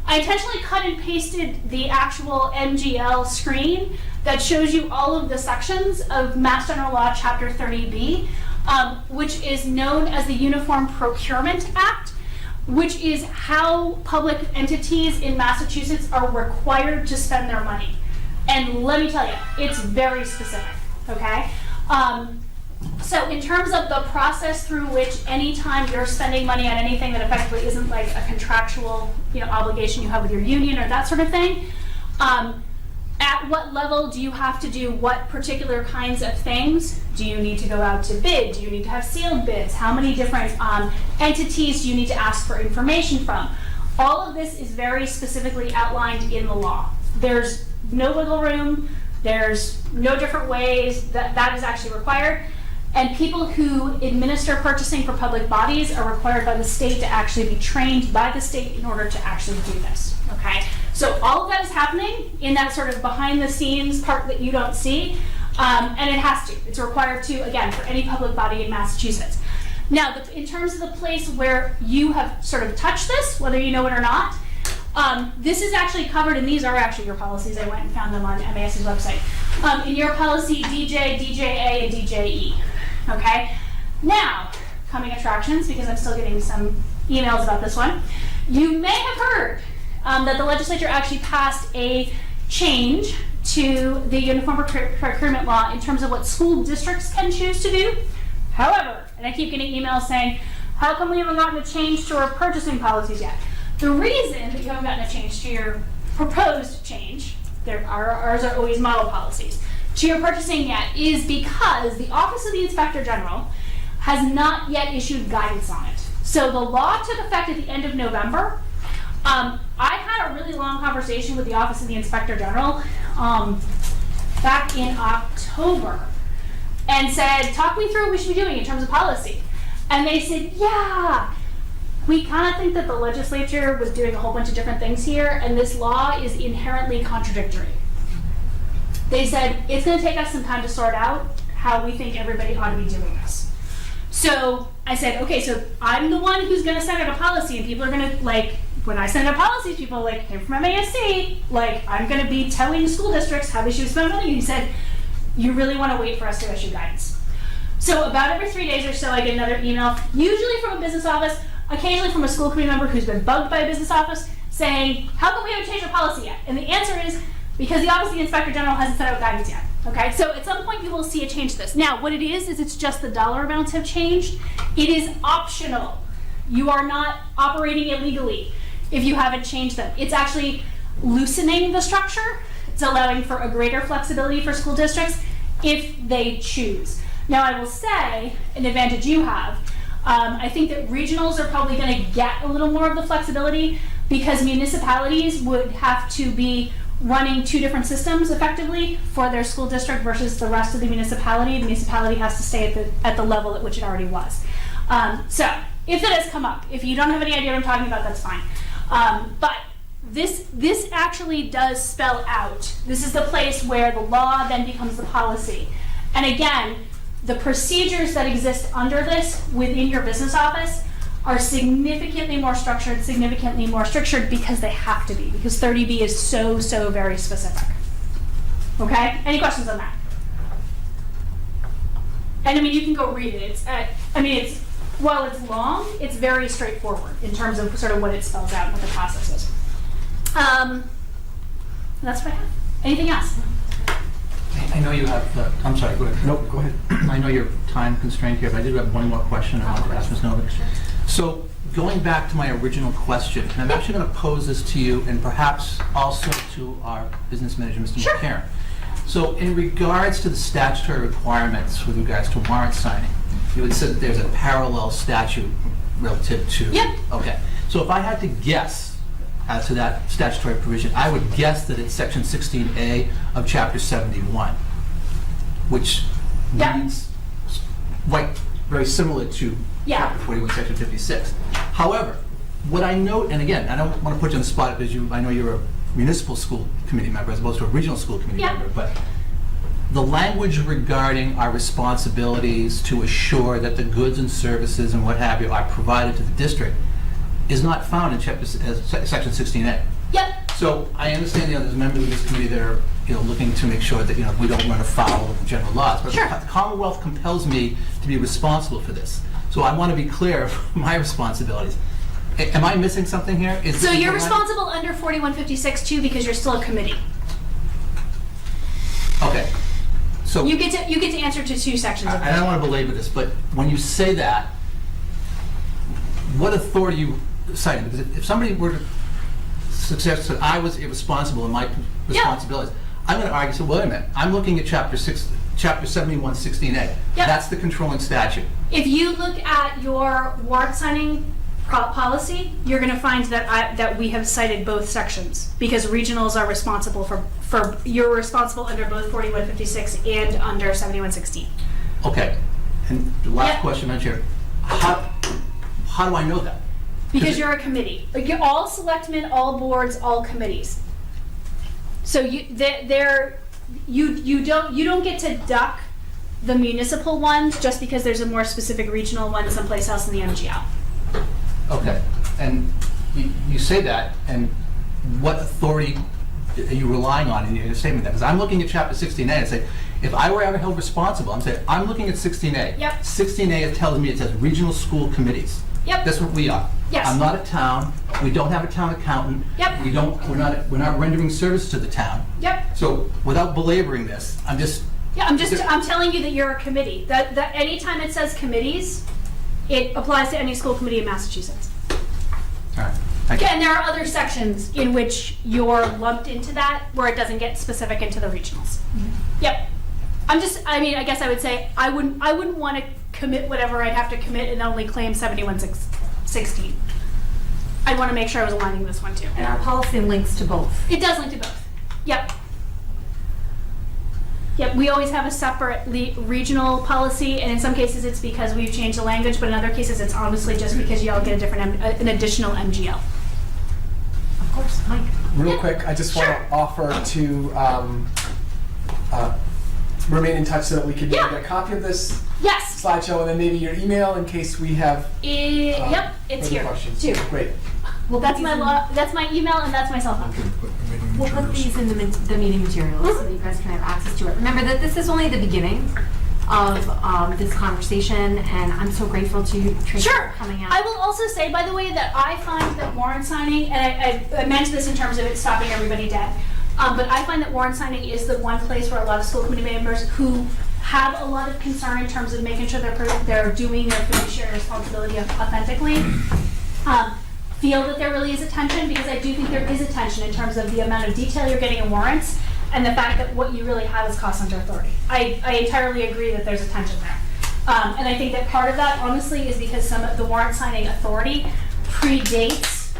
I intentionally cut and pasted the actual M.G.L screen that shows you all of the sections of Mass General Law Chapter 30B, which is known as the Uniform Procurement Act, which is how public entities in Massachusetts are required to spend their money. And let me tell you, it's very specific, okay? So in terms of the process through which anytime you're spending money on anything that effectively isn't like a contractual, obligation you have with your union or that sort of thing, at what level do you have to do what particular kinds of things? Do you need to go out to bid? Do you need to have sealed bids? How many different entities do you need to ask for information from? All of this is very specifically outlined in the law. There's no wiggle room. There's no different ways that is actually required. And people who administer purchasing for public bodies are required by the state to actually be trained by the state in order to actually do this, okay? So all of that is happening in that sort of behind the scenes part that you don't see, and it has to. It's required to, again, for any public body in Massachusetts. Now, in terms of the place where you have sort of touched this, whether you know it or not, this is actually covered, and these are actually your policies. I went and found them on MAS's website. In your policy DJ, DJA, and DJE. Okay? Now, coming attractions, because I'm still getting some emails about this one. You may have heard that the legislature actually passed a change to the Uniform Procurement Law in terms of what school districts can choose to do. However, and I keep getting emails saying, how come we haven't gotten a change to our purchasing policies yet? The reason that you haven't gotten a change to your proposed change, ours are always model policies, to your purchasing yet is because the Office of the Inspector General has not yet issued guidance on it. So the law took effect at the end of November. I had a really long conversation with the Office of the Inspector General back in October and said, talk me through what we should be doing in terms of policy. And they said, yeah, we kind of think that the legislature was doing a whole bunch of different things here, and this law is inherently contradictory. They said, it's going to take us some time to sort out how we think everybody ought to be doing this. So I said, okay, so I'm the one who's going to send out a policy, and people are going to, when I send out policies, people came from MASC, I'm going to be telling school districts how they should spend money. And he said, you really want to wait for us to issue guidance. So about every 3 days or so, I get another email, usually from a business office, occasionally from a school committee member who's been bugged by a business office, saying, how come we haven't changed our policy yet? And the answer is, because the Office of the Inspector General hasn't sent out guidance yet. Okay, so at some point you will see a change to this. Now, what it is it's just the dollar amounts have changed. It is optional. You are not operating illegally if you haven't changed them. It's actually loosening the structure. It's allowing for a greater flexibility for school districts if they choose. Now, I will say, an advantage you have, I think that regionals are probably going to get a little more of the flexibility because municipalities would have to be running two different systems effectively for their school district versus the rest of the municipality. The municipality has to stay at the level at which it already was. So if that has come up, if you don't have any idea what I'm talking about, that's fine. But this actually does spell out, this is the place where the law then becomes the policy. And again, the procedures that exist under this within your business office are significantly more structured because they have to be, because 30B is so, so very specific. Okay? Any questions on that? And I mean, you can go read it. While it's long, it's very straightforward in terms of sort of what it spells out and what the process is. That's what I have. Anything else? I know you have, I'm sorry, go ahead. Nope, go ahead. I know you're time constrained here, but I did have one more question I wanted to ask Ms. Novak. So going back to my original question, and I'm actually going to pose this to you and perhaps also to our business manager, Mr. Sure. McCarron. So in regards to the statutory requirements with regards to warrant signing, you had said that there's a parallel statute relative to... Yep. Okay. So if I had to guess as to that statutory provision, I would guess that it's section 16A of chapter 71, which Yep. reads very similar to Yeah. chapter 41, section 56. However, what I note, and again, I don't want to put you on the spot because I know you're a municipal school committee member as opposed to a regional school committee Yeah. member, but the language regarding our responsibilities to assure that the goods and services and what have you are provided to the district is not found in section 16A. Yep. So I understand, there's members of this committee that are, looking to make sure that, we don't run afoul of the general laws. But Sure. the Commonwealth compels me to be responsible for this. So I want to be clear of my responsibilities. Am I missing something here? So you're responsible under 4156 too because you're still a committee. Okay. So You get to answer to two sections of I don't it. want to belabor this, but when you say that, what authority are you citing? Because if somebody were to suggest that I was irresponsible in my responsibilities, I'm going to argue, so wait a minute, I'm looking at chapter 71, 16A. Yep. That's the controlling statute. If you look at your warrant signing policy, you're going to find that we have cited both sections because regionals are responsible for you're responsible under both 4156 and under 7116. Okay. And the last Yep. question, Madam Chair, how do I know that? Because you're a committee. Like, you're all selectmen, all boards, all committees. So you don't get to duck the municipal ones just because there's a more specific regional one someplace else in the M.G.L. Okay. And you say that, and what authority are you relying on in your statement? Because I'm looking at chapter 16A and say, if I were ever held responsible, I'm saying, I'm looking at 16A. Yep. 16A tells me it says regional school committees. Yep. That's what we are. Yes. I'm not a town. We don't have a town accountant. Yep. We're not rendering service to the town. Yep. So without belaboring this, I'm just. Yeah, I'm telling you that you're a committee. That anytime it says committees, it applies to any school committee in Massachusetts. All right. Thank you. Yeah, and there are other sections in which you're lumped into that where it doesn't get specific into the regionals. Yep. I guess I would say I wouldn't want to commit whatever I'd have to commit and only claim 7116. I'd want to make sure I was aligning this one too. And our policy links to both. It does link to both. Yep. Yep, we always have a separate regional policy, and in some cases it's because we've changed the language, but in other cases it's honestly just because y'all get an additional M.G.L. Of course, Mike. Real quick, I just want to offer to remain in touch so that we can Yeah. get a copy of this Yes. slideshow and then maybe your email in case we have Yep, it's further here questions. too. Great. That's my email and that's my cell phone. We'll put these in the meeting materials so that you guys can have access to it. Remember that this is only the beginning of this conversation, and I'm so grateful to you, Tracy, Sure. for coming out. I will also say, by the way, that I find that warrant signing, and I meant this in terms of it stopping everybody dead, but I find that warrant signing is the one place where a lot of school committee members who have a lot of concern in terms of making sure they're doing their fiduciary responsibility authentically, feel that there really is a tension, because I do think there is a tension in terms of the amount of detail you're getting in warrants and the fact that what you really have is cost under authority. I entirely agree that there's a tension there. And I think that part of that, honestly, is because some of the warrant signing authority predates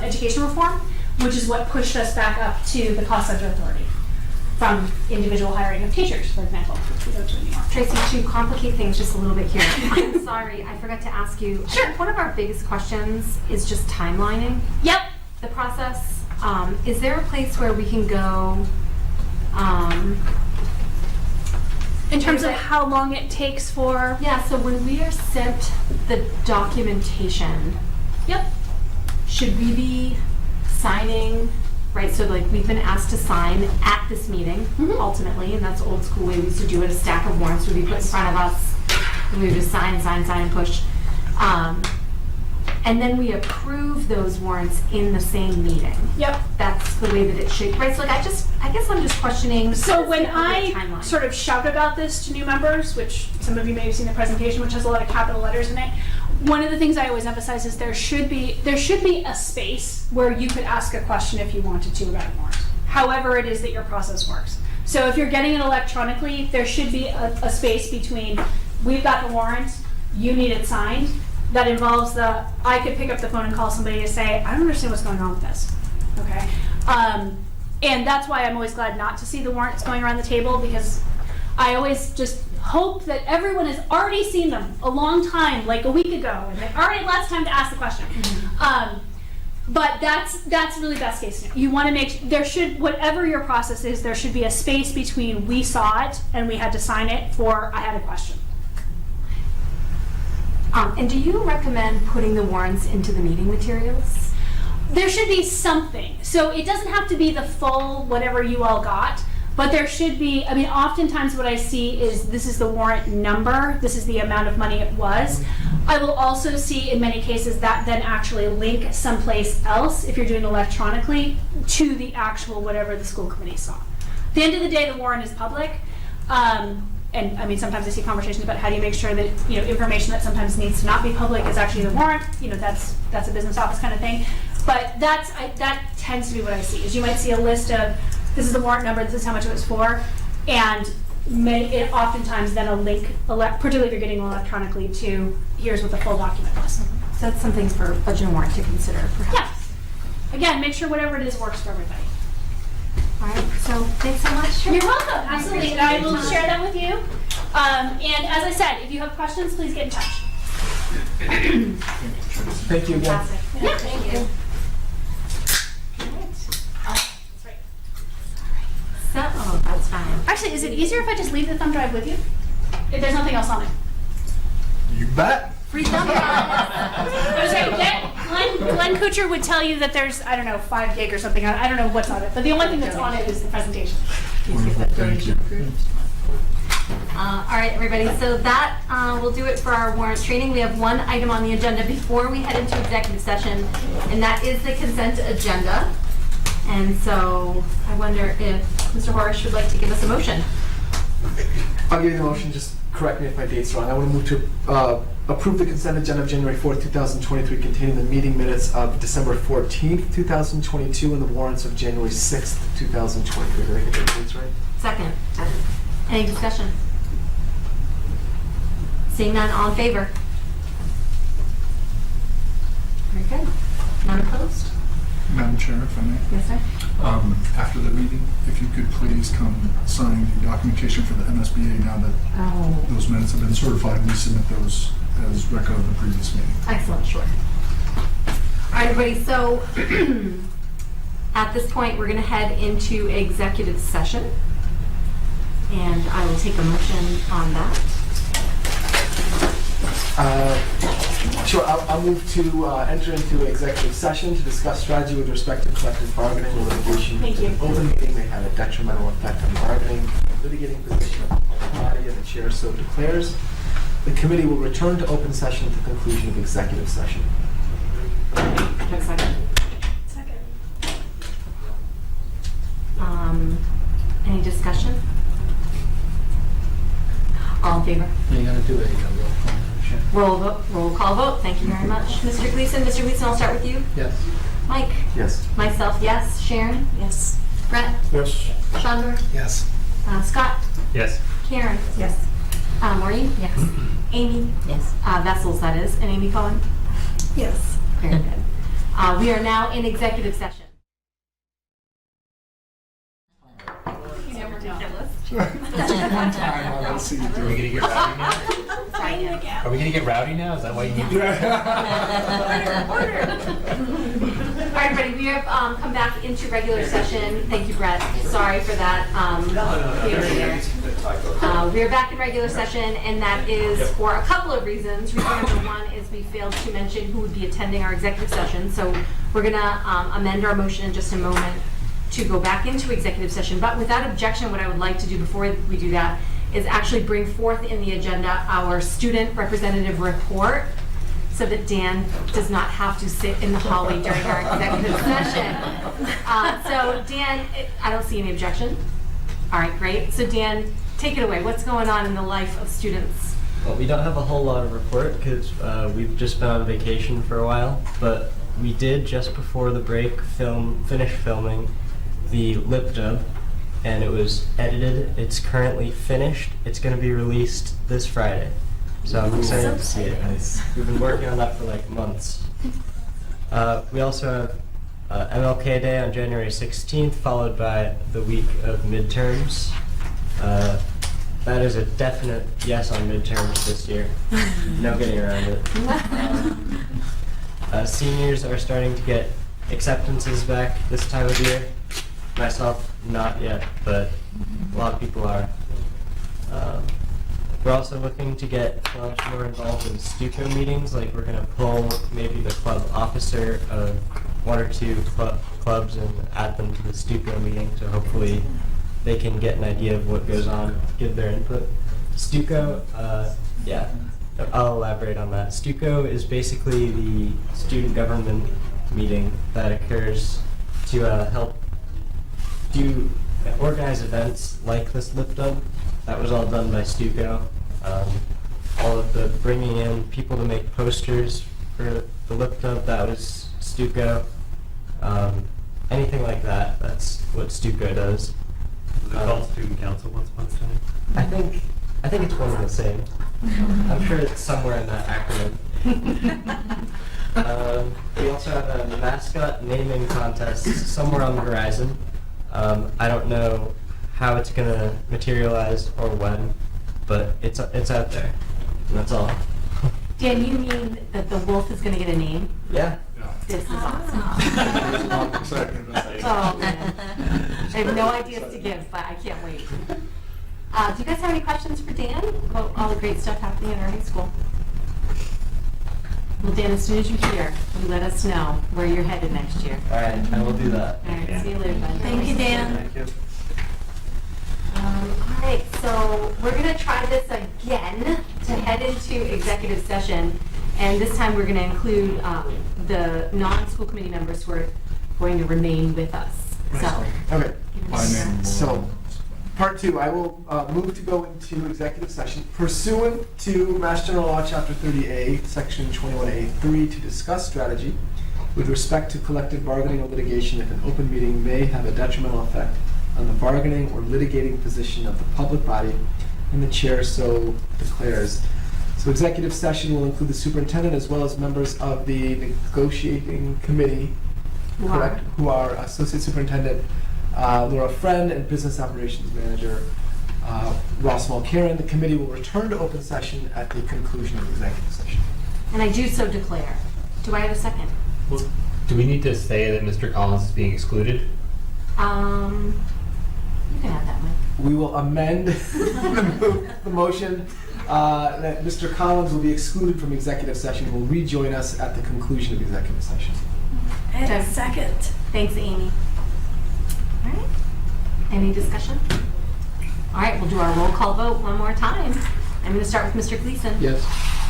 education reform, which is what pushed us back up to the cost under authority from individual hiring of teachers, for example, which we go to anymore. Tracy, to complicate things just a little bit here, I'm sorry, I forgot to ask you. Sure. I think one of our biggest questions is just timelining Yep. the process. Is there a place where we can go, In terms of how long it takes for, Yeah, so when we are sent the documentation, yep, should we be signing, right, so like we've been asked to sign at this meeting Mhm. ultimately, and that's old school way we used to do it, a stack of warrants would be put in front of us, and we would just sign, and push. And then we approve those warrants in the same meeting. yep. That's the way that it should, right, so like I guess I'm just questioning. So what when is the I timeline? sort of shout about this to new members, which some of you may have seen the presentation, which has a lot of capital letters in it, one of the things I always emphasize is there should be a space where you could ask a question if you wanted to about a warrant, however it is that your process works. So if you're getting it electronically, there should be a space between, we've got the warrant, you need it signed, that involves I could pick up the phone and call somebody to say, I don't understand what's going on with this, okay? And that's why I'm always glad not to see the warrants going around the table, because I always just hope that everyone has already seen them a long time, like a week ago, and they already had lots of time to ask the question. But that's really best case scenario. You want to make whatever your process is, there should be a space between we saw it and we had to sign it for I had a question. And do you recommend putting the warrants into the meeting materials? There should be something. So it doesn't have to be the full whatever you all got, but there should be, I mean, oftentimes what I see is this is the warrant number, this is the amount of money it was. I will also see in many cases that then actually link someplace else, if you're doing electronically, to the actual whatever the school committee saw. At the end of the day, the warrant is public. And I mean, sometimes I see conversations about how do you make sure that, you know, information that sometimes needs to not be public is actually the warrant. You know, that's a business office kind of thing. But that tends to be what I see, is you might see a list of, this is the warrant number, this is how much it was for, and it oftentimes then a link, particularly if you're getting electronically, to here's what the full document was. So that's something for budget and warrant to consider, perhaps. Yeah. Again, make sure whatever it is works for everybody. All right, so thanks so much. You're welcome, absolutely, and I will share that with you. And as I said, if you have questions, please get in touch. Thank you again. Fantastic. Yeah. Thank you. That's right. So, oh, that's fine. Actually, is it easier if I just leave the thumb drive with you? If there's nothing else on it? You bet. Free thumb drive. I was saying, Glenn Kuchar would tell you that there's, I don't know, 5 gig or something. I don't know what's on it, but the only thing that's on it is the presentation. Thank you. All right, everybody, so that will do it for our warrant training. We have one item on the agenda before we head into executive session, and that is the consent agenda. And so I wonder if Mr. Horace would like to give us a motion. I'll give you the motion, just correct me if my date's wrong. I want to move to approve the consent agenda of January 4th, 2023, containing the meeting minutes of December 14th, 2022, and the warrants of January 6th, 2023. Did I get those dates right? Second. Any discussion? Seeing none, all in favor? Very good. None opposed? Madam Chair, if I may. Yes, sir. After the meeting, if you could please come sign the documentation for the MSBA now that Oh, those minutes have been certified, and we submit those as record of the previous meeting. excellent, sure. All right, everybody, so at this point, we're going to head into executive session. And I will take a motion on that. Sure, I'll move to enter into executive session to discuss strategy with respect to collective bargaining or litigation. Thank you. An open meeting may have a detrimental effect on bargaining, litigating position of the public body, and the chair so declares. The committee will return to open session at the conclusion of executive session. One second. Second. Any discussion? All in favor? You gotta do a roll call. Roll call vote. Thank you very much. Mr. Gleason, I'll start with you. Yes. Mike? Yes. Myself, yes. Sharon? Yes. Brett? Yes. Chandra? Yes. Scott? Yes. Karen? Yes. Maureen? Yes. Amy? Yes. Vessels, that is. And Amy Cohen? Yes. Very good. We are now in executive session. You never know. That's just one time, I will see you do Are we it. gonna get rowdy now? Are we gonna get rowdy now? Is that why you need to? All right, everybody, we have come back into regular session. Thank you, Brett. Sorry for that. No. We are back in regular session, and that is for a couple of reasons. Reason number one is we failed to mention who would be attending our executive session, so we're gonna amend our motion in just a moment to go back into executive session. But without objection, what I would like to do before we do that is actually bring forth in the agenda our student representative report, so that Dan does not have to sit in the hallway during our executive session. So Dan, I don't see any objection. All right, great. So Dan, take it away. What's going on in the life of students? Well, we don't have a whole lot of report because we've just been on vacation for a while, but we did just before the break finish filming the lip dub, and it was edited. It's currently finished. It's going to be released this Friday. So I'm excited to see it. We've been working on that for like months. We also have MLK Day on January 16th, followed by the week of midterms. That is a definite yes on midterms this year. No getting around it. Seniors are starting to get acceptances back this time of year. Myself, not yet, but a lot of people are. We're also looking to get clubs more involved in Stuco meetings. Like, we're going to pull maybe the club officer of one or two clubs and add them to the Stuco meeting, so hopefully they can get an idea of what goes on, give their input. Stuco, yeah, I'll elaborate on that. Stuco is basically the student government meeting that occurs to help organize events like this lip dub. That was all done by Stuco. All of the bringing in people to make posters for the lip dub, that was Stuco. Anything like that, that's what Stuco does. Was it called student council once upon a time? I think it's one and the same. I'm sure it's somewhere in that acronym. We also have a mascot naming contest somewhere on the horizon. I don't know how it's going to materialize or when, but it's out there, and that's all. Dan, you mean that the wolf is going to get a name? Yeah. This is awesome. I'm excited about that. Oh, man. I have no ideas to give, but I can't wait. Do you guys have any questions for Dan about all the great stuff happening in our high school? Well, Dan, as soon as you hear, you let us know where you're headed next year. All right, I will do that. All right, see you later, bud. Thank you, Dan. Thank you. All right, so we're going to try this again to head into executive session. And this time we're going to include the non-school committee members who are going to remain with us. So, Okay, By name. so, part two, I will move to go into executive session pursuant to Mass General Law, Chapter 30A, Section 21A3, to discuss strategy with respect to collective bargaining or litigation if an open meeting may have a detrimental effect on the bargaining or litigating position of the public body, and the chair so declares. So executive session will include the superintendent as well as members of the negotiating committee, correct, who are Associate Superintendent Laura Friend and Business Operations Manager Ross Mulcairn. The committee will return to open session at the conclusion of executive session. and I do so declare. Do I have a second? Well, do we need to say that Mr. Collins is being excluded? You can have that one. We will amend the motion that Mr. Collins will be excluded from executive session. Will rejoin us at the conclusion of executive session. And a second. Thanks, Amy. All right. Any discussion? All right, we'll do our roll call vote one more time. I'm going to start with Mr. Gleason. Yes.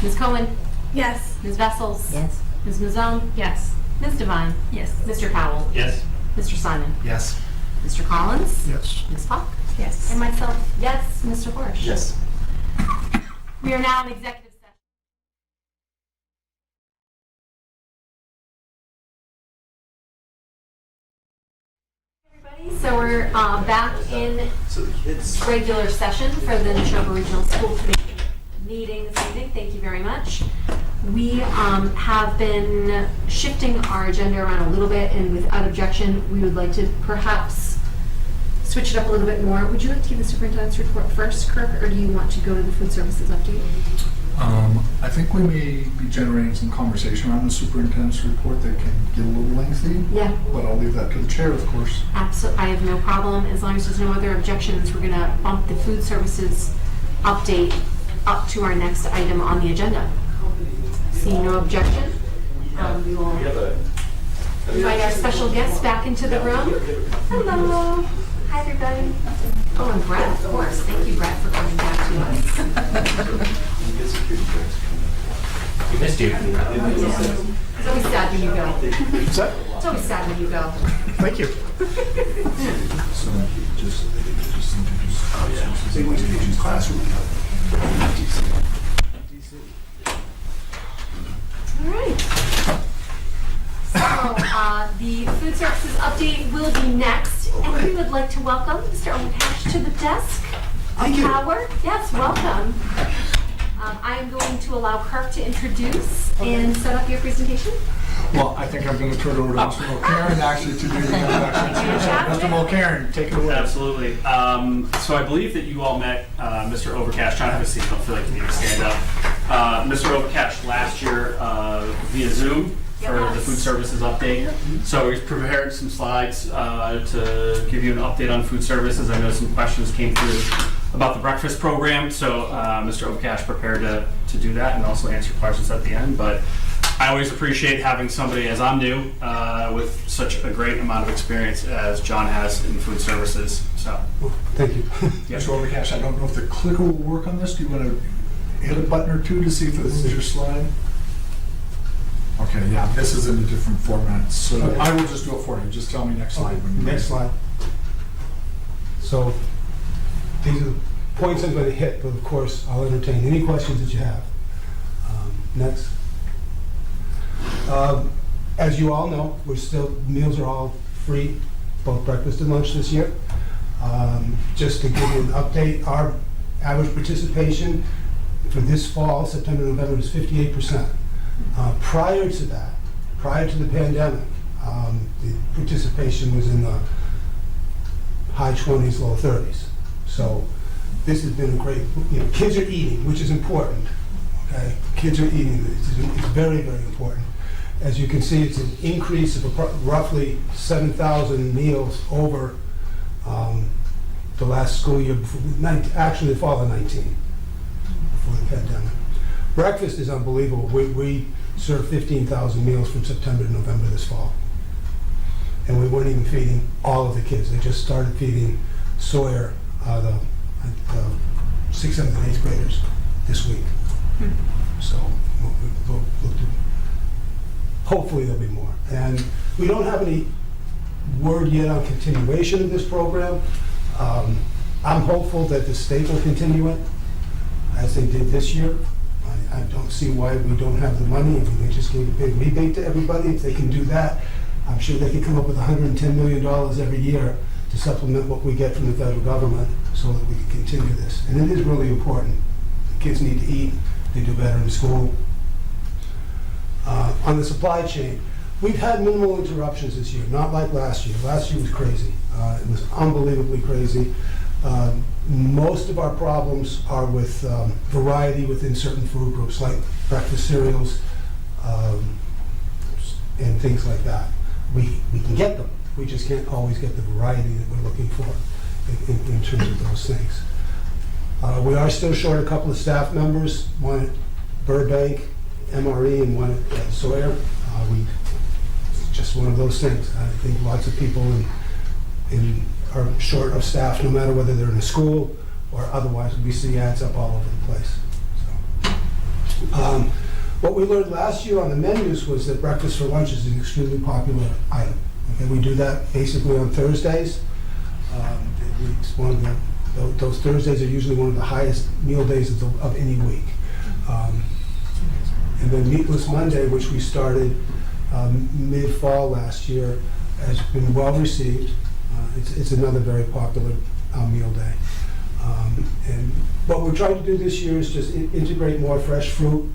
Ms. Cohen. Yes. Ms. Vessels. Yes. Ms. Mazzone. Yes. Ms. Devine. Yes. Mr. Powell. Yes. Mr. Simon. Yes. Mr. Collins. Yes. Ms. Falk. Yes. And myself, yes. Mr. Horsch. Yes. We are now in executive session. Everybody, so we're back in regular session for the Nashoba Regional School Committee meeting this evening. Thank you very much. We have been shifting our agenda around a little bit, and without objection, we would like to perhaps switch it up a little bit more. Would you like to give the superintendent's report first, Kirk, or do you want to go to the food services update? I think we may be generating some conversation around the superintendent's report that can get a little lengthy, Yeah, but I'll leave that to the chair, of course. absolutely. I have no problem. As long as there's no other objections, we're gonna bump the food services update up to our next item on the agenda. Seeing no objection, we will invite our special guests back into the room. Hello. Hi, everybody. Oh, and Brett, of course. Thank you, Brett, for coming back to us. We missed you. It's always sad when you go. Is that? It's always sad when you go. Thank you. All right. So, the food services update will be next, and we would like to welcome Mr. Overcash to the desk. Thank you. Howard, yes, welcome. I am going to allow Kirk to introduce and set up your presentation. Well, I think I'm going to turn it over to Mr. Mulcairn actually to do the introduction. Mr. Mulcairn, take it away. Absolutely. So I believe that you all met Mr. Overcash. Trying to have a seat. Don't feel like you need to stand up. Mr. Overcash last year via Zoom for the food services update. So we've prepared some slides to give you an update on food services. I know some questions came through about the breakfast program. So Mr. Overcash prepared to do that and also answer questions at the end. But I always appreciate having somebody, as I'm new, with such a great amount of experience as John has in food services. So, Thank you. Mr. Overcash, I don't know if the clicker will work on this. Do you want to hit a button or two to see if this is your slide? Okay, yeah, this is in a different format, so I will just do it for you. Just tell me next slide. when you're Next ready. slide. So these are the points I'm going to hit, but of course, I'll entertain any questions that you have. Next. As you all know, meals are all free, both breakfast and lunch this year. Just to give you an update, our average participation for this fall, September, November, was 58%. Prior to that, prior to the pandemic, the participation was in the high 20s, low 30s. So this has been a great, kids are eating, which is important. Okay, kids are eating. It's very, very important. As you can see, it's an increase of roughly 7,000 meals over the last school year, actually the fall of 19, before the pandemic. Breakfast is unbelievable. We served 15,000 meals from September to November this fall. And we weren't even feeding all of the kids. They just started feeding Sawyer, the 6th, 7th, and 8th graders this week. So we'll do. Hopefully there'll be more. And we don't have any word yet on continuation of this program. I'm hopeful that the state will continue it as they did this year. I don't see why we don't have the money. If they just gave a big rebate to everybody, if they can do that, I'm sure they could come up with $110 million every year to supplement what we get from the federal government so that we can continue this. And it is really important. The kids need to eat. They do better in school. On the supply chain, we've had minimal interruptions this year, not like last year. Last year was crazy. It was unbelievably crazy. Most of our problems are with variety within certain food groups, like breakfast cereals and things like that. We can get them. We just can't always get the variety that we're looking for in terms of those things. We are still short a couple of staff members, one at Burbank, MRE, and one at Sawyer. It's just one of those things. I think lots of people are short of staff, no matter whether they're in a school or otherwise. We see ads up all over the place. So, what we learned last year on the menus was that breakfast for lunch is an extremely popular item. Okay, we do that basically on Thursdays. It's one of those Thursdays are usually one of the highest meal days of any week. And then Meatless Monday, which we started mid-fall last year, has been well received. It's another very popular meal day. And what we're trying to do this year is just integrate more fresh fruit.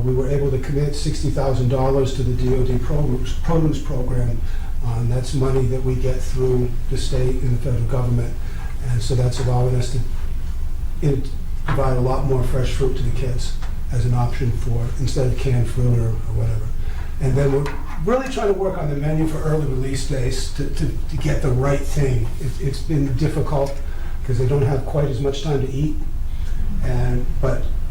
We were able to commit $60,000 to the DoD produce program. That's money that we get through the state and the federal government. And so that's allowing us to provide a lot more fresh fruit to the kids. as an option for, instead of canned fruit or whatever. And then we're really trying to work on the menu for early release days to get the right thing. It's been difficult because they don't have quite as much time to eat, and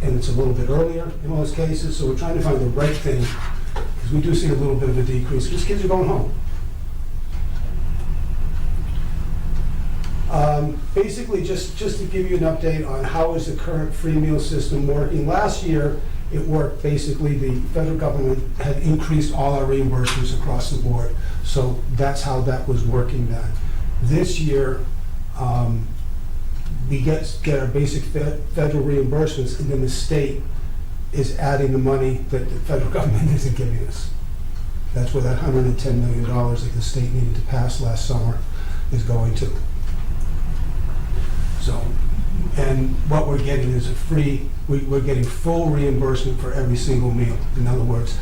it's a little bit earlier in most cases, so we're trying to find the right thing, because we do see a little bit of a decrease because kids are going home. Basically, just to give you an update on how is the current free meal system working. Last year, it worked basically, the federal government had increased all our reimbursements across the board. So that's how that was working then. This year, we get our basic federal reimbursements, and then the state is adding the money that the federal government isn't giving us. That's where that $110 million that the state needed to pass last summer is going to. So, and what we're getting is we're getting full reimbursement for every single meal. In other words,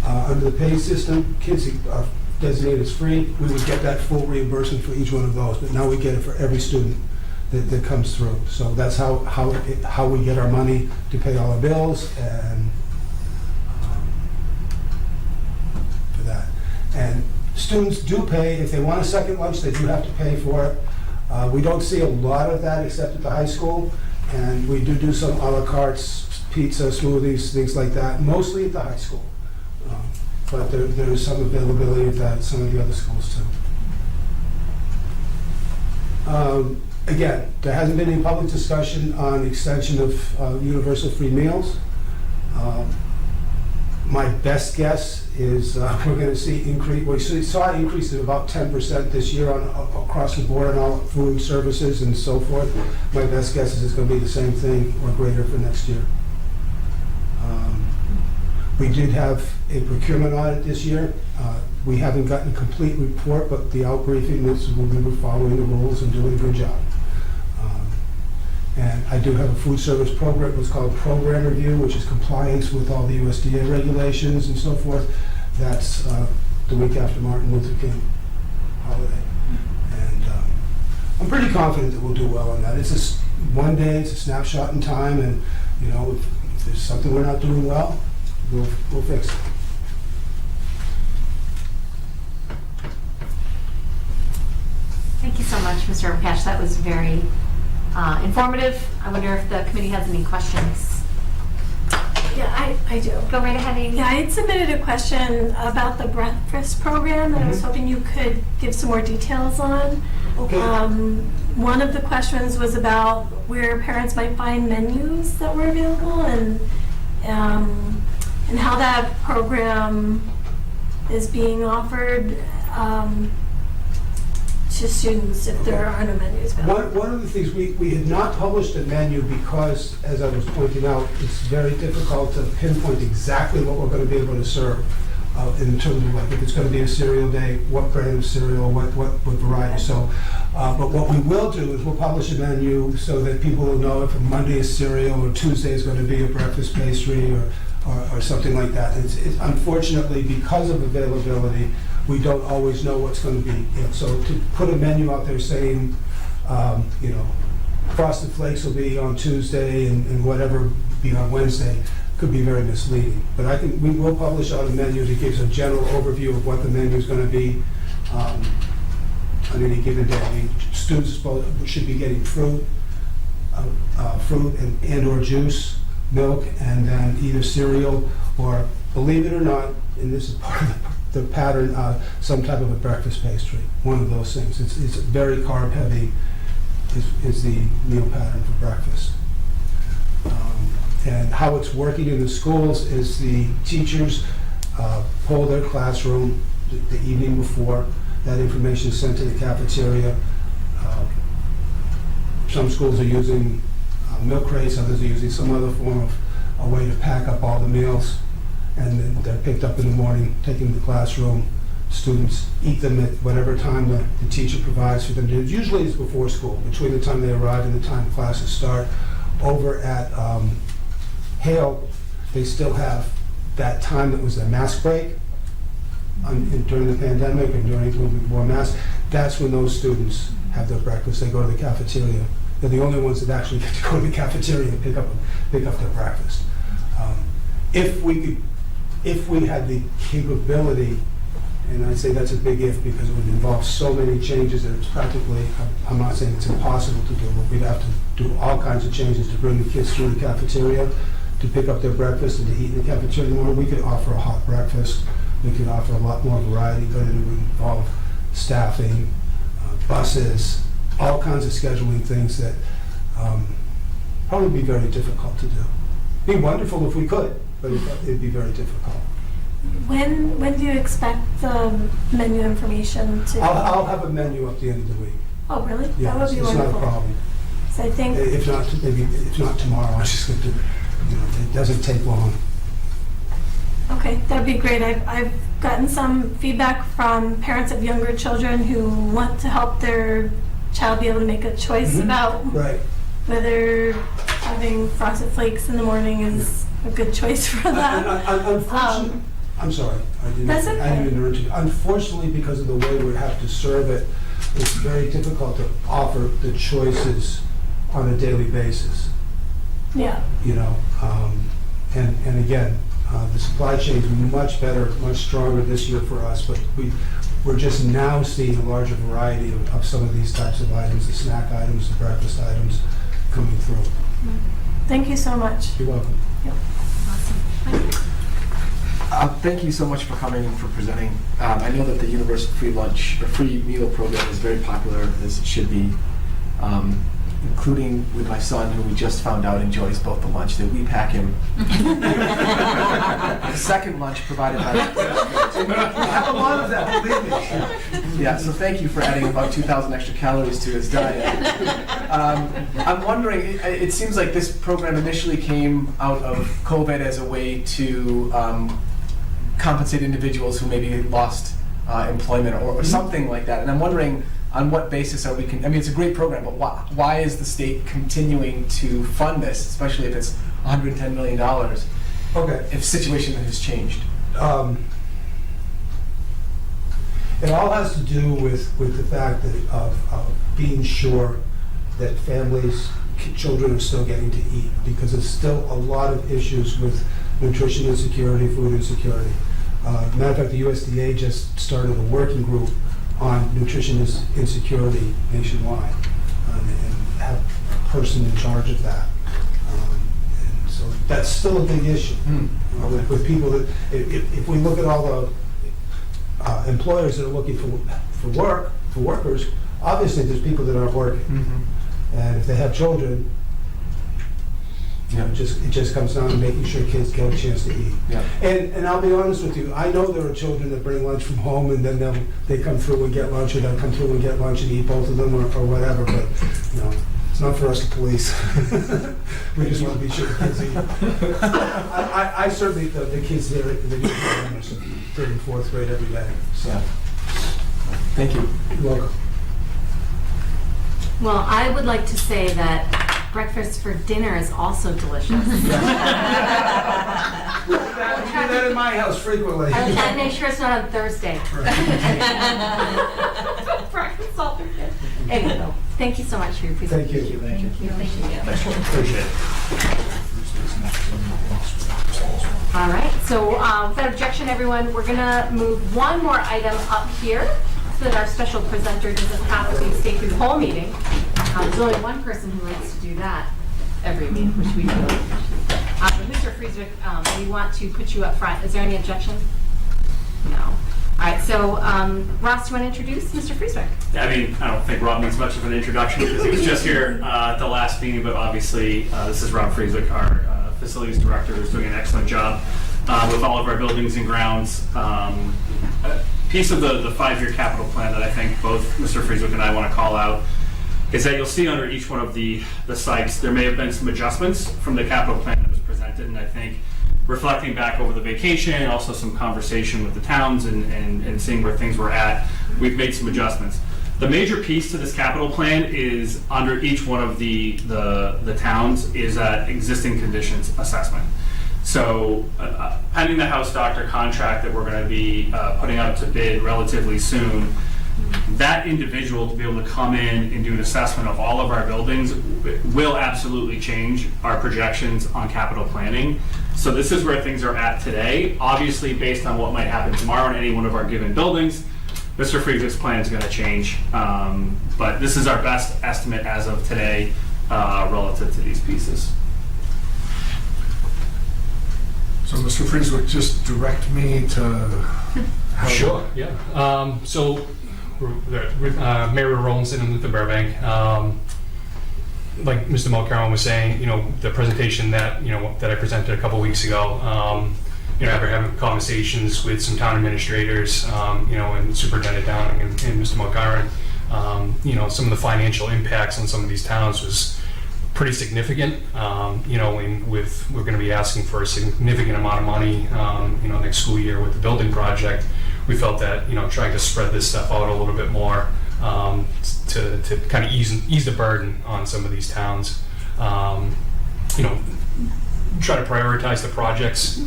under the pay system, kids are designated as free, we would get that full reimbursement for each one of those, but now we get it for every student that comes through. So that's how we get our money to pay all our bills and for that. And students do pay, if they want a second lunch, they do have to pay for it. We don't see a lot of that except at the high school, and we do some a la carte, pizza, smoothies, things like that, mostly at the high school. But there's some availability of that at some of the other schools too. Again, there hasn't been any public discussion on extension of universal free meals. My best guess is we're going to see increase. We saw an increase of about 10% this year across the board on all food services and so forth. My best guess is it's going to be the same thing or greater for next year. We did have a procurement audit this year. We haven't gotten a complete report, but the outbriefing is we were following the rules and doing a good job. And I do have a food service program, what's called program review, which is compliance with all the USDA regulations and so forth. That's the week after Martin Luther King holiday. And I'm pretty confident that we'll do well on that. It's just one day, it's a snapshot in time, and you know, if there's something we're not doing well, we'll fix it. Thank you so much, Mr. Overcash. That was very informative. I wonder if the committee has any questions. Yeah, I do. Go right ahead, Amy. Yeah, I had submitted a question about the breakfast program that I was hoping you could give some more details on. Okay. One of the questions was about where parents might find menus that were available, and how that program is being offered to students if there are no menus available. One of the things, we had not published a menu because, as I was pointing out, it's very difficult to pinpoint exactly what we're going to be able to serve in terms of, like, if it's going to be a cereal day, what brand of cereal, what variety. So, but what we will do is we'll publish a menu so that people will know if Monday is cereal or Tuesday is going to be a breakfast pastry or something like that. It's unfortunately, because of availability, we don't always know what's going to be. You know, so to put a menu out there saying, you know, Frosted Flakes will be on Tuesday and whatever be on Wednesday could be very misleading. But we will publish out a menu that gives a general overview of what the menu is going to be on any given day. Students should be getting fruit and or juice, milk, and then either cereal or, believe it or not, and this is part of the pattern, some type of a breakfast pastry, one of those things. It's very carb heavy is the meal pattern for breakfast. And how it's working in the schools is the teachers poll their classroom the evening before. That information is sent to the cafeteria. Some schools are using milk crates, others are using some other form of a way to pack up all the meals, and then they're picked up in the morning, taken to the classroom. Students eat them at whatever time the teacher provides for them. Usually it's before school, between the time they arrive and the time classes start. Over at Hale, they still have that time that was a mask break during the pandemic and during when we wore masks. That's when those students have their breakfast. They go to the cafeteria. They're the only ones that actually get to go to the cafeteria and pick up their breakfast. If we had the capability, and I say that's a big if because it would involve so many changes that it's practically, I'm not saying it's impossible to do, but we'd have to do all kinds of changes to bring the kids through the cafeteria, to pick up their breakfast and to eat in the cafeteria more. We could offer a hot breakfast. We could offer a lot more variety, but it would involve staffing, buses, all kinds of scheduling things that probably be very difficult to do. Be wonderful if we could, but it'd be very difficult. When do you expect the menu information to? I'll have a menu up the end of the week. Oh, really? Yeah, That would be it's wonderful. not a problem. So I think, If not tomorrow, I was just going to, it doesn't take long. okay, that'd be great. I've gotten some feedback from parents of younger children who want to help their child be able to make a choice Mhm. about Right. whether having Frosted Flakes in the morning is a good choice for them. Unfortunately, I'm sorry. That's I okay. didn't interrupt you. Unfortunately, because of the way we have to serve it, it's very difficult to offer the choices on a daily basis, Yeah. you know? And again, the supply chain's much better, much stronger this year for us, but we're just now seeing a larger variety of some of these types of items, the snack items, the breakfast items coming through. Thank you so much. You're welcome. Thank you so much for coming and for presenting. I know that the universal free lunch or free meal program is very popular, as it should be, including with my son, who we just found out enjoys both the lunch that we pack him. The second lunch provided by. We have a lot of that, believe me. Yeah, so thank you for adding about 2,000 extra calories to his diet. I'm wondering, it seems like this program initially came out of COVID as a way to compensate individuals who maybe lost employment or something like that. And I'm wondering, on what basis are we, I mean, it's a great program, but why is the state continuing to fund this, especially if it's $110 million, Okay. if situation has changed? It all has to do with the fact that of being sure that families, children are still getting to eat, because there's still a lot of issues with nutrition insecurity, food insecurity. Matter of fact, the USDA just started a working group on nutrition insecurity nationwide, and have a person in charge of that. And so that's still a big issue with people that, if we look at all the employers that are looking for workers, obviously there's people that aren't working. And if they have children, you know, it just comes down to making sure kids get a chance to eat. Yeah. And I'll be honest with you, I know there are children that bring lunch from home and then they come through and get lunch, or they'll come through and get lunch and eat both of them or whatever, but, you know, it's not for us to police. We just want to be sure the kids eat. I certainly, the kids there, they get Emerson, 3rd and 4th grade every day, so. Yeah. Thank you. You're welcome. Well, I would like to say that breakfast for dinner is also delicious. We do that in my house frequently. I will make sure it's not on Thursday. Breakfast all Thursday. Anyway, though, thank you so much for your presentation. Thank you. Thank you. Appreciate it. All right, so without objection, everyone, we're gonna move one more item up here so that our special presenter doesn't have to stay through the whole meeting. There's only one person who likes to do that every meeting, which we do. But Mr. Frieswick, we want to put you up front. Is there any objection? No. All right, so Ross, do you want to introduce Mr. Frieswick? Yeah, I mean, I don't think Rob needs much of an introduction because he was just here at the last meeting, but obviously this is Rob Frieswick, our facilities director, who's doing an excellent job with all of our buildings and grounds. A piece of the 5-year capital plan that I think both Mr. Frieswick and I want to call out is that you'll see under each one of the sites, there may have been some adjustments from the capital plan that was presented, and I think reflecting back over the vacation, also some conversation with the towns and seeing where things were at, we've made some adjustments. The major piece to this capital plan is under each one of the towns is that existing conditions assessment. So pending the house doctor contract that we're going to be putting out to bid relatively soon, that individual to be able to come in and do an assessment of all of our buildings will absolutely change our projections on capital planning. So this is where things are at today. Obviously, based on what might happen tomorrow in any one of our given buildings, Mr. Friedrich's plan is going to change. But this is our best estimate as of today relative to these pieces. So Mr. Frieswick, just direct me to how. Sure, yeah. So, Mary Rollinson and Luther Burbank, like Mr. Mulcairn was saying, the presentation that, that I presented a couple weeks ago, after having conversations with some town administrators, and Superintendent Downing and Mr. Mulcairn, some of the financial impacts on some of these towns was pretty significant. We're going to be asking for a significant amount of money, next school year with the building project. We felt that, trying to spread this stuff out a little bit more to kind of ease the burden on some of these towns. Try to prioritize the projects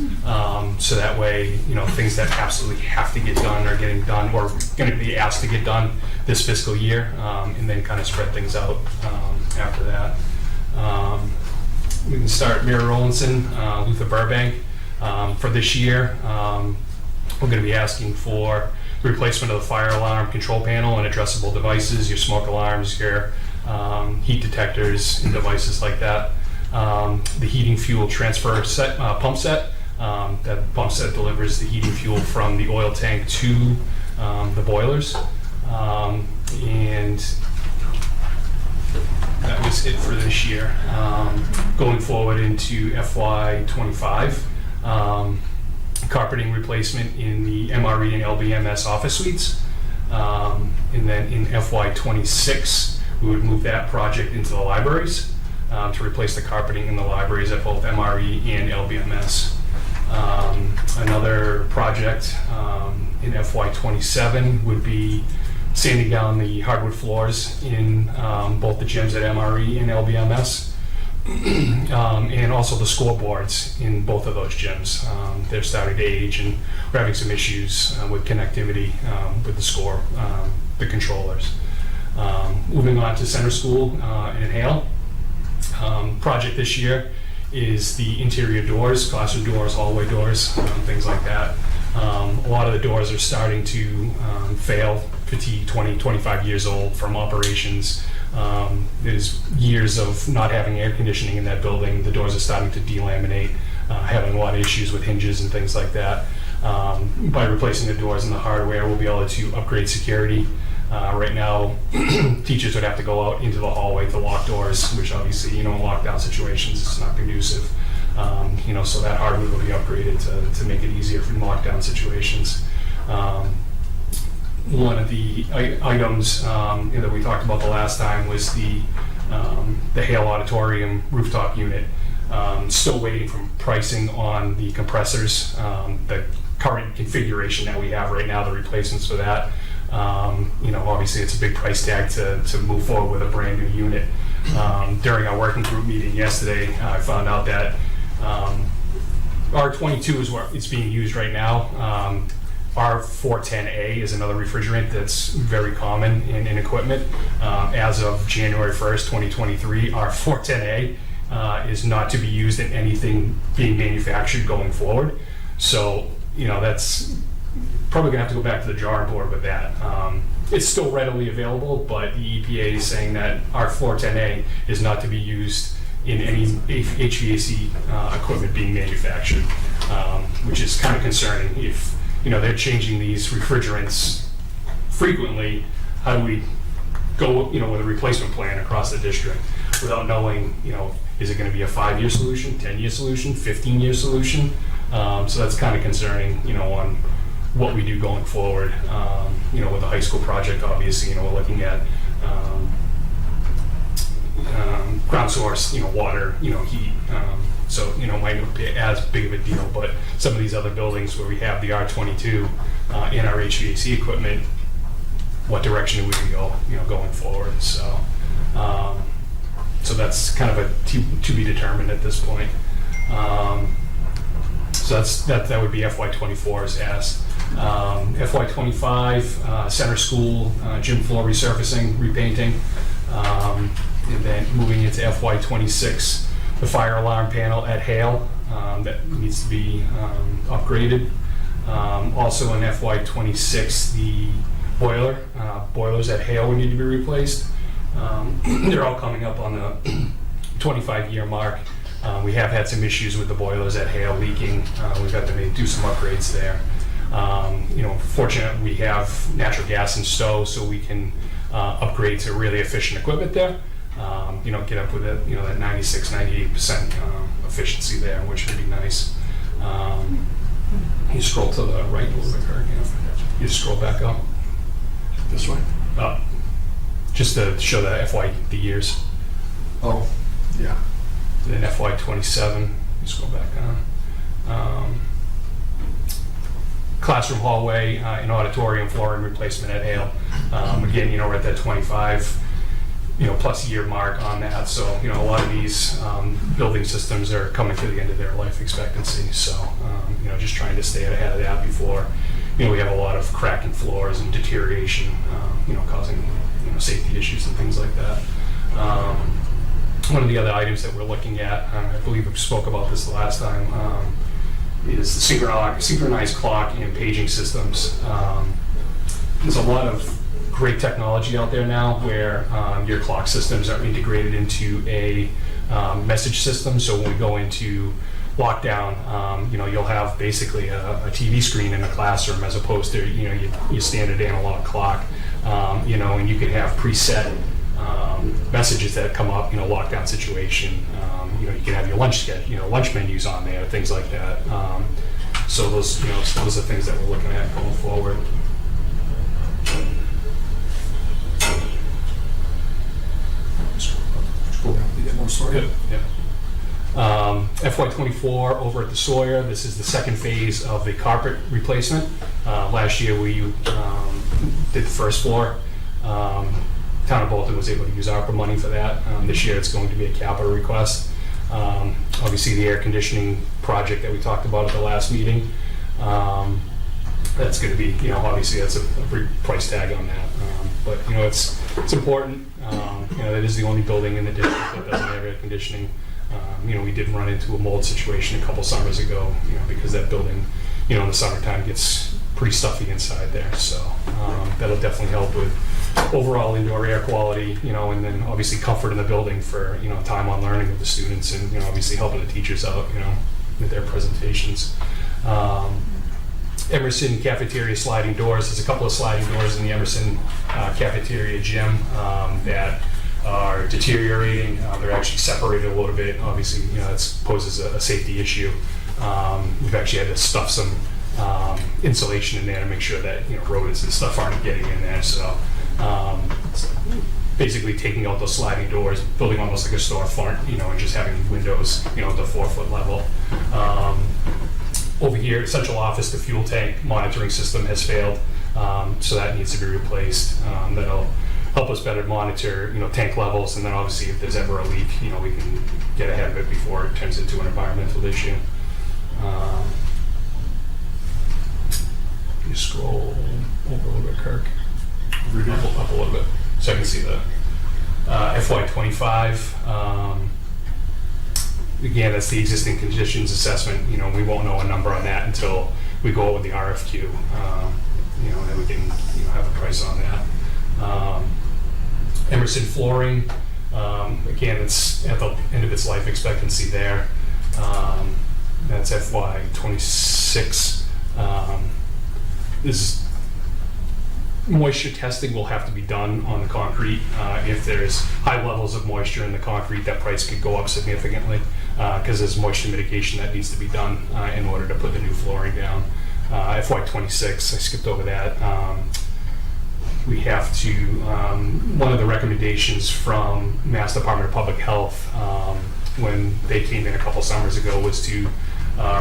so that way, things that absolutely have to get done are getting done or going to be asked to get done this fiscal year, and then kind of spread things out after that. We can start Mary Rollinson, Luther Burbank. For this year, we're going to be asking for the replacement of the fire alarm control panel and addressable devices, your smoke alarms, your heat detectors, and devices like that. The heating fuel transfer set, pump set. That pump set delivers the heating fuel from the oil tank to the boilers. And that was it for this year. Going forward into FY25, carpeting replacement in the MRE and LBMS office suites. And then in FY26, we would move that project into the libraries to replace the carpeting in the libraries at both MRE and LBMS. Another project in FY27 would be sanding down the hardwood floors in both the gyms at MRE and LBMS, and also the scoreboards in both of those gyms. They're starting to age, and we're having some issues with connectivity with the controllers. Moving on to Center School in Hale. Project this year is the interior doors, classroom doors, hallway doors, things like that. A lot of the doors are starting to fail, fatigue, 20, 25 years old from operations. There's years of not having air conditioning in that building. The doors are starting to delaminate, having a lot of issues with hinges and things like that. By replacing the doors and the hardware, we'll be able to upgrade security. Right now, teachers would have to go out into the hallway to lock doors, which obviously, in lockdown situations, it's not conducive. So that hardware will be upgraded to make it easier for lockdown situations. One of the items that we talked about the last time was the Hale Auditorium rooftop unit. Still waiting for pricing on the compressors, the current configuration that we have right now, the replacements for that. Obviously it's a big price tag to move forward with a brand new unit. During our working group meeting yesterday, I found out that R22 is what it's being used right now. R410A is another refrigerant that's very common in equipment. As of January 1st, 2023, R410A is not to be used in anything being manufactured going forward. So, that's probably gonna have to go back to the drawing board with that. It's still readily available, but the EPA is saying that R410A is not to be used in any HVAC equipment being manufactured, which is kind of concerning. If they're changing these refrigerants frequently, how do we go with a replacement plan across the district without knowing, is it going to be a 5-year solution, 10-year solution, 15-year solution? So that's kind of concerning, on what we do going forward. With the high school project, obviously, we're looking at ground source, water, heat. So, might not be as big of a deal, but some of these other buildings where we have the R22 in our HVAC equipment, what direction do we go, going forward? So, so that's kind of a to be determined at this point. So that would be FY24's ask. FY25, Center School, gym floor resurfacing, repainting. And then moving into FY26, the fire alarm panel at Hale, that needs to be upgraded. Also in FY26, the boilers at Hale would need to be replaced. They're all coming up on the 25-year mark. We have had some issues with the boilers at Hale leaking. We've got to do some upgrades there. Fortunately, we have natural gas and stove, so we can upgrade to really efficient equipment there. Get up with that 96, 98% efficiency there, which would be nice. You scroll to the right a little bit, Kirk. You scroll back up. This way? Up. Just to show the years. Oh, yeah. Then FY27, you scroll back down. Classroom hallway and auditorium flooring replacement at Hale. Again, we're at that 25 plus year mark on that. So, a lot of these building systems are coming to the end of their life expectancy. So, just trying to stay ahead of that before, we have a lot of cracking floors and deterioration, causing, safety issues and things like that. One of the other items that we're looking at, I believe we spoke about this the last time, is the synchronized clock and paging systems. There's a lot of great technology out there now where your clock systems are integrated into a message system. So when we go into lockdown, you'll have basically a TV screen in a classroom as opposed to your standard analog clock. And you can have preset messages that come up, lockdown situation. You can have your lunch schedule, lunch menus on there, things like that. So those are things that we're looking at going forward. FY24 over at the Sawyer, this is the second phase of the carpet replacement. Last year we did the first floor. Town of Bolton was able to use ARPA money for that. This year it's going to be a capital request. Obviously the air conditioning project that we talked about at the last meeting, that's going to be, obviously that's a big price tag on that. But it's important. That is the only building in the district that doesn't have air conditioning. We did run into a mold situation a couple summers ago, because that building, in the summertime gets pretty stuffy inside there. So that'll definitely help with overall indoor air quality, and then obviously comfort in the building for, time on learning with the students and, obviously helping the teachers out, with their presentations. Emerson cafeteria sliding doors. There's a couple of sliding doors in the Emerson cafeteria gym that are deteriorating. They're actually separated a little bit. Obviously, it poses a safety issue. We've actually had to stuff some insulation in there to make sure that rodents and stuff aren't getting in there. So basically taking out those sliding doors, building almost like a storefront, and just having windows, at the 4-foot level. Over here, central office, the fuel tank monitoring system has failed, so that needs to be replaced. That'll help us better monitor, tank levels, and then obviously if there's ever a leak, we can get ahead of it before it turns into an environmental issue. You scroll over a little bit, Kirk. Up a little bit, so I can see the FY25. Again, that's the existing conditions assessment. We won't know a number on that until we go out with the RFQ. And then we can have a price on that. Emerson flooring, again, it's at the end of its life expectancy there. That's FY26. This moisture testing will have to be done on the concrete. If there's high levels of moisture in the concrete, that price could go up significantly because there's moisture mitigation that needs to be done in order to put the new flooring down. FY26, I skipped over that. We have to, one of the recommendations from Mass Department of Public Health when they came in a couple summers ago was to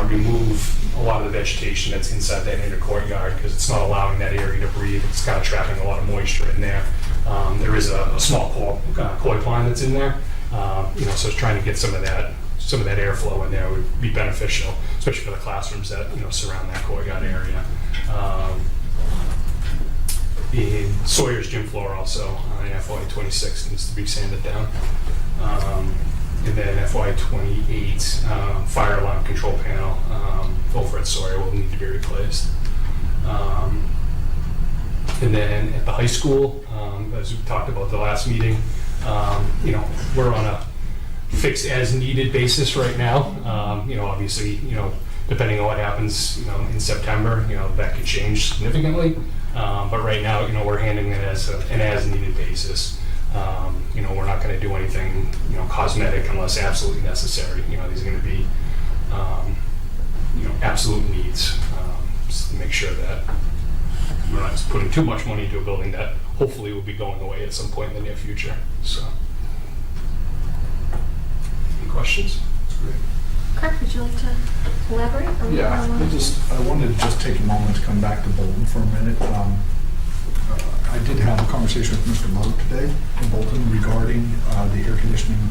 remove a lot of the vegetation that's inside that inner courtyard because it's not allowing that area to breathe. It's kind of trapping a lot of moisture in there. There is a small koi pond that's in there, so it's trying to get some of that airflow in there would be beneficial, especially for the classrooms that surround that courtyard area. The Sawyer's gym floor also in FY26 needs to be sanded down. And then FY '28, fire alarm control panel over at Sawyer will need to be replaced. And then at the high school, as we talked about the last meeting, we're on a fixed as needed basis right now. Obviously, depending on what happens, in September, that could change significantly. But right now, we're handling it as an as needed basis. We're not going to do anything, cosmetic unless absolutely necessary. These are going to be, absolute needs, just to make sure that we're not just putting too much money into a building that hopefully will be going away at some point in the near future. So, any questions? That's great. Kirk, would you like to elaborate? Or Yeah, I wanted to just take a moment to come back to Bolton for a minute. I did have a conversation with Mr. Lowe today in Bolton regarding the air conditioning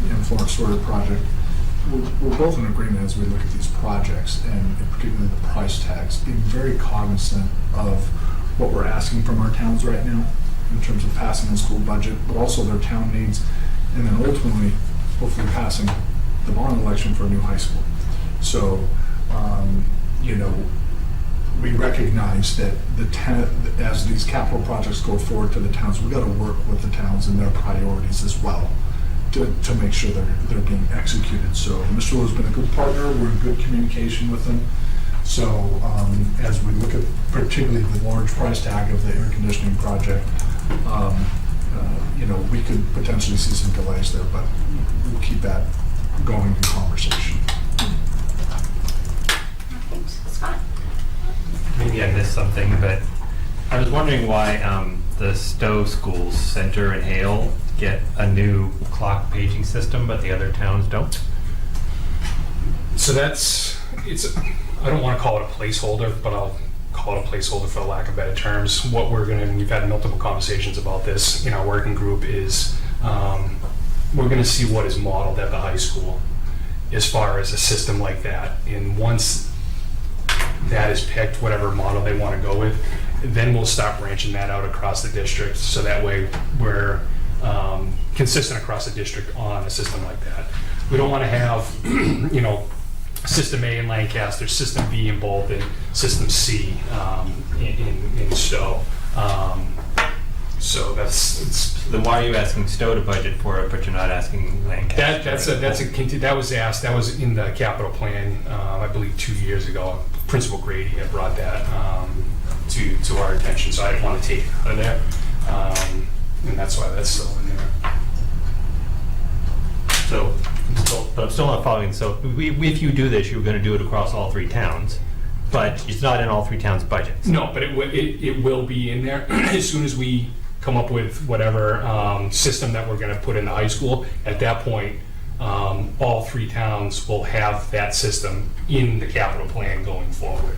and Florence Sawyer project. We're both in agreement as we look at these projects, and particularly the price tags, being very cognizant of what we're asking from our towns right now in terms of passing the school budget, but also their town needs, and then ultimately, hopefully passing the bond election for a new high school. So, we recognize that as these capital projects go forward to the towns, we've got to work with the towns and their priorities as well to make sure they're being executed. So Mr. Lowe's been a good partner. We're in good communication with them. So as we look at particularly the large price tag of the air conditioning project, we could potentially see some delays there, but we'll keep that going in conversation. Scott? Maybe I missed something, but I was wondering why the Stowe Schools, Center and Hale, get a new clock paging system, but the other towns don't? So I don't want to call it a placeholder, but I'll call it a placeholder for lack of better terms. We've had multiple conversations about this in our working group, is we're going to see what is modeled at the high school as far as a system like that. And once that is picked, whatever model they want to go with, then we'll start branching that out across the district, so that way we're consistent across the district on a system like that. We don't want to have, System A in Lancaster, System B in Bolton, System C in Stowe. So Then why are you asking Stowe to budget for it, but you're not asking Lancaster? that was asked. That was in the capital plan, I believe 2 years ago. Principal Grady had brought that to our attention, so I didn't want to take it out of there, and that's why that's still in there. But I'm still not following. So if you do this, you're going to do it across all three towns, but it's not in all three towns' budgets. No, but it will be in there as soon as we come up with whatever system that we're going to put in the high school. At that point, all three towns will have that system in the capital plan going forward.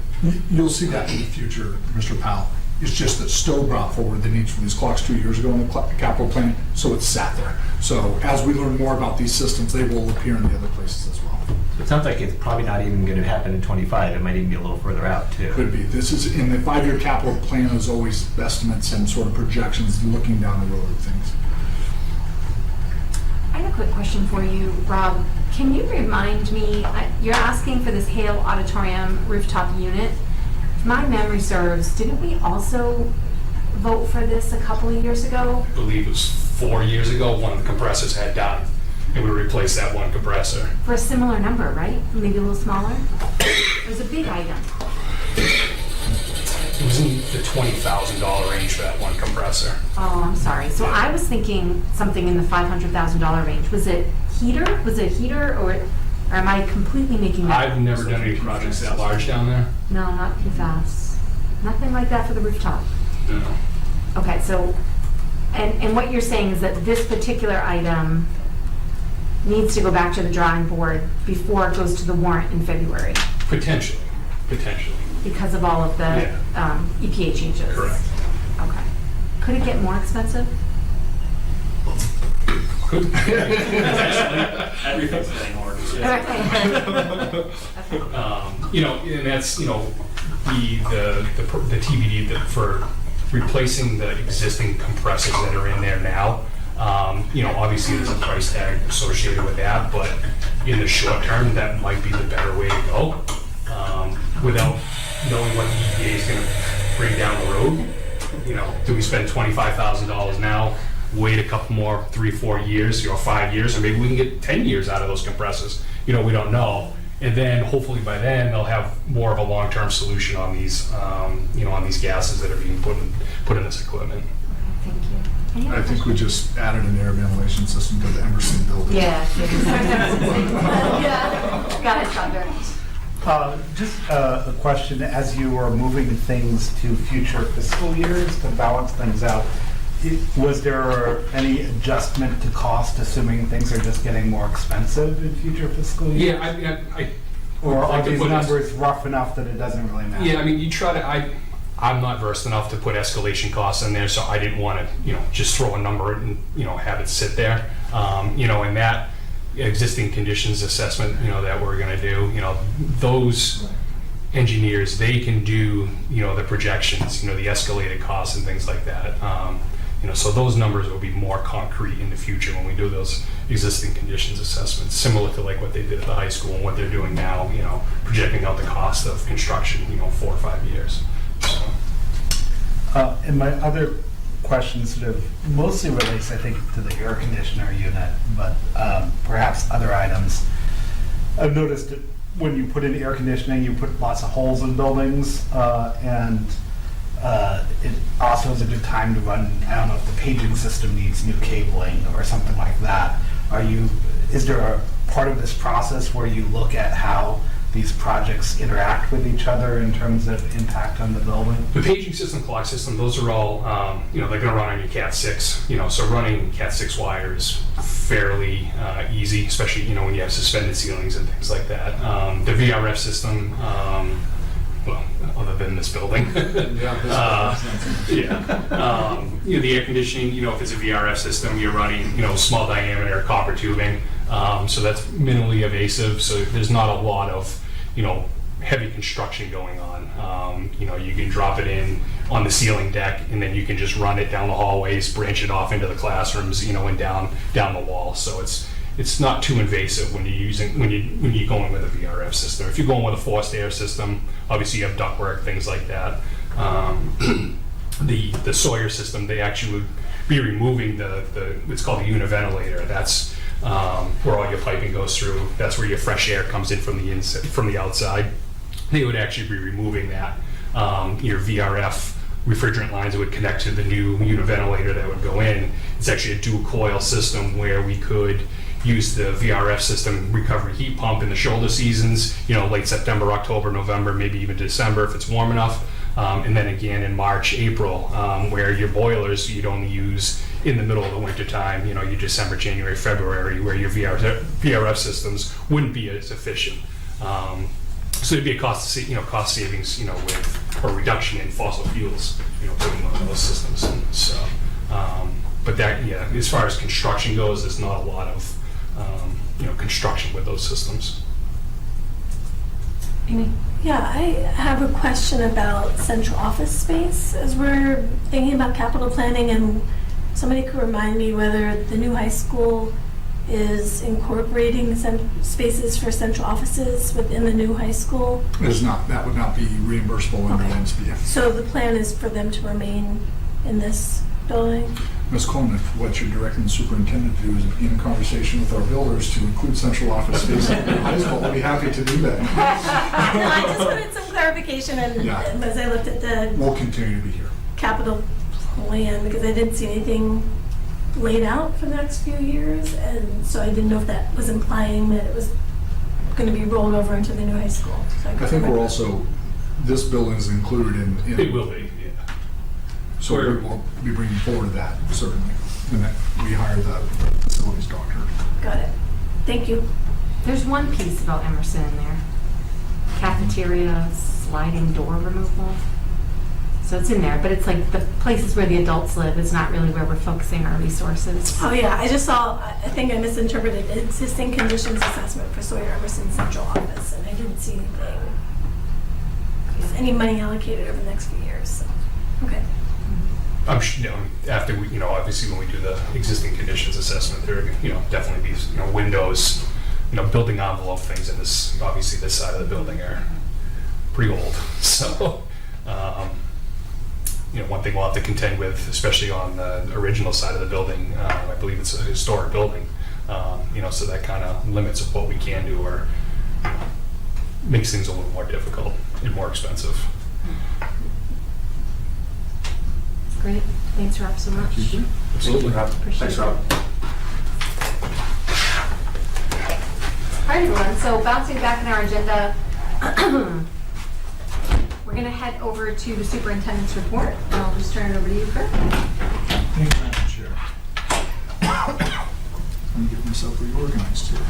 You'll see that in the future, Mr. Powell. It's just that Stowe brought forward the needs for these clocks 2 years ago in the capital plan, so it's sat there. So as we learn more about these systems, they will appear in the other places as well. It sounds like it's probably not even going to happen in '25. It might even be a little further out, too. Could be. This is, in the 5-year capital plan, is always estimates and sort of projections looking down the road of things. I have a quick question for you, Rob. Can you remind me, you're asking for this Hale Auditorium rooftop unit. If my memory serves, didn't we also vote for this a couple of years ago? I believe it was 4 years ago, one of the compressors had died, and we replaced that one compressor. For a similar number, right? Maybe a little smaller? It was a big item. It was in the $20,000 range for that one compressor. Oh, I'm sorry. So I was thinking something in the $500,000 range. Was it heater? Was it heater, or am I completely making that? I've never done any projects that large down there. No, not PFAS. Nothing like that for the rooftop. No. Okay, so, and what you're saying is that this particular item needs to go back to the drawing board before it goes to the warrant in February Potentially. because of all of the EPA changes? Correct. Okay. Could it get more expensive? Could. Everything's getting more expensive. And that's, the TBD for replacing the existing compressors that are in there now. Obviously there's a price tag associated with that, but in the short term, that might be the better way to go, without knowing what the EPA is going to bring down the road. Do we spend $25,000 now, wait a couple more, 3-4 years, 5 years, or maybe we can get 10 years out of those compressors? We don't know. And then hopefully by then they'll have more of a long-term solution on these, on these gases that are being put in this equipment. Thank you. I think we just added an air ventilation system to the Emerson building. Yeah. Go ahead, Dr. Just a question, as you are moving things to future fiscal years to balance things out, was there any adjustment to cost, assuming things are just getting more expensive in future fiscal years? Yeah, Or are like to these put numbers rough enough that it doesn't really matter? Yeah, you try to, I'm not versed enough to put escalation costs in there, so I didn't want to, just throw a number and, have it sit there. And that existing conditions assessment, that we're going to do, those engineers, they can do, the projections, the escalated costs and things like that. So those numbers will be more concrete in the future when we do those existing conditions assessments, similar to like what they did at the high school and what they're doing now, projecting out the cost of construction, 4 or 5 years. So. And my other question sort of mostly relates, I think, to the air conditioner unit, but perhaps other items. I've noticed that when you put in air conditioning, you put lots of holes in buildings, and it also is a good time to run, I don't know if the paging system needs new cabling or something like that. Is there a part of this process where you look at how these projects interact with each other in terms of impact on the building? The paging system, clock system, those are all, they're going to run on your Cat 6. So running Cat 6 wire is fairly easy, especially, when you have suspended ceilings and things like that. The VRF system, well, other than this building. The air conditioning, if it's a VRF system, you're running, small diameter copper tubing. So that's minimally invasive. So there's not a lot of, heavy construction going on. You can drop it in on the ceiling deck, and then you can just run it down the hallways, branch it off into the classrooms, and down the wall. So it's not too invasive when you're going with a VRF system. If you're going with a forced air system, obviously you have ductwork, things like that. The Sawyer system, they actually would be removing the it's called a univentilator. That's where all your piping goes through. That's where your fresh air comes in from the outside. They would actually be removing that. Your VRF refrigerant lines would connect to the new univentilator that would go in. It's actually a dual coil system where we could use the VRF system recovery heat pump in the shoulder seasons, late September, October, November, maybe even December if it's warm enough. And then again in March, April, where your boilers you'd only use in the middle of the winter time, your December, January, February, where your VRF systems wouldn't be as efficient. So it'd be a cost savings, with a reduction in fossil fuels, putting on those systems. And so, but that, as far as construction goes, there's not a lot of, construction with those systems. Amy? Yeah, I have a question about central office space. As we're thinking about capital planning, and somebody could remind me whether the new high school is incorporating some spaces for central offices within the new high school. That would not be reimbursable under the NSBF. So the plan is for them to remain in this building? Ms. Coleman, if what you're directing the superintendent to do is begin a conversation with our builders to include central office space in the high school, we'll be happy to do that. No, I just wanted some clarification, and as I looked at the We'll continue to be here. capital plan, because I didn't see anything laid out for the next few years, and so I didn't know if that was implying that it was going to be rolled over into the new high school. So I think we're also, this building is included in. It will be, yeah. So we will be bringing forward that, certainly, when we hire the facilities doctor. Got it. Thank you. There's one piece about Emerson in there. Cafeteria, sliding door removal. So it's in there, but it's like the places where the adults live is not really where we're focusing our resources. Oh yeah, I just saw, I think I misinterpreted existing conditions assessment for Sawyer Emerson Central Office, and I didn't see any money allocated over the next few years, so, okay. after we, obviously when we do the existing conditions assessment, there are, definitely be, windows, building envelope things in this, obviously this side of the building are pretty old. So, one thing we'll have to contend with, especially on the original side of the building, I believe it's a historic building, so that kind of limits of what we can do or makes things a little more difficult and more expensive. Great. Thanks, Rob, so much. Absolutely. Appreciate Thanks, Rob. All right, everyone, so bouncing back in our agenda, we're going to head over to the superintendent's report. I'll just turn it over to you, Kurt. Thank you, Madam Chair. Let me get myself reorganized here.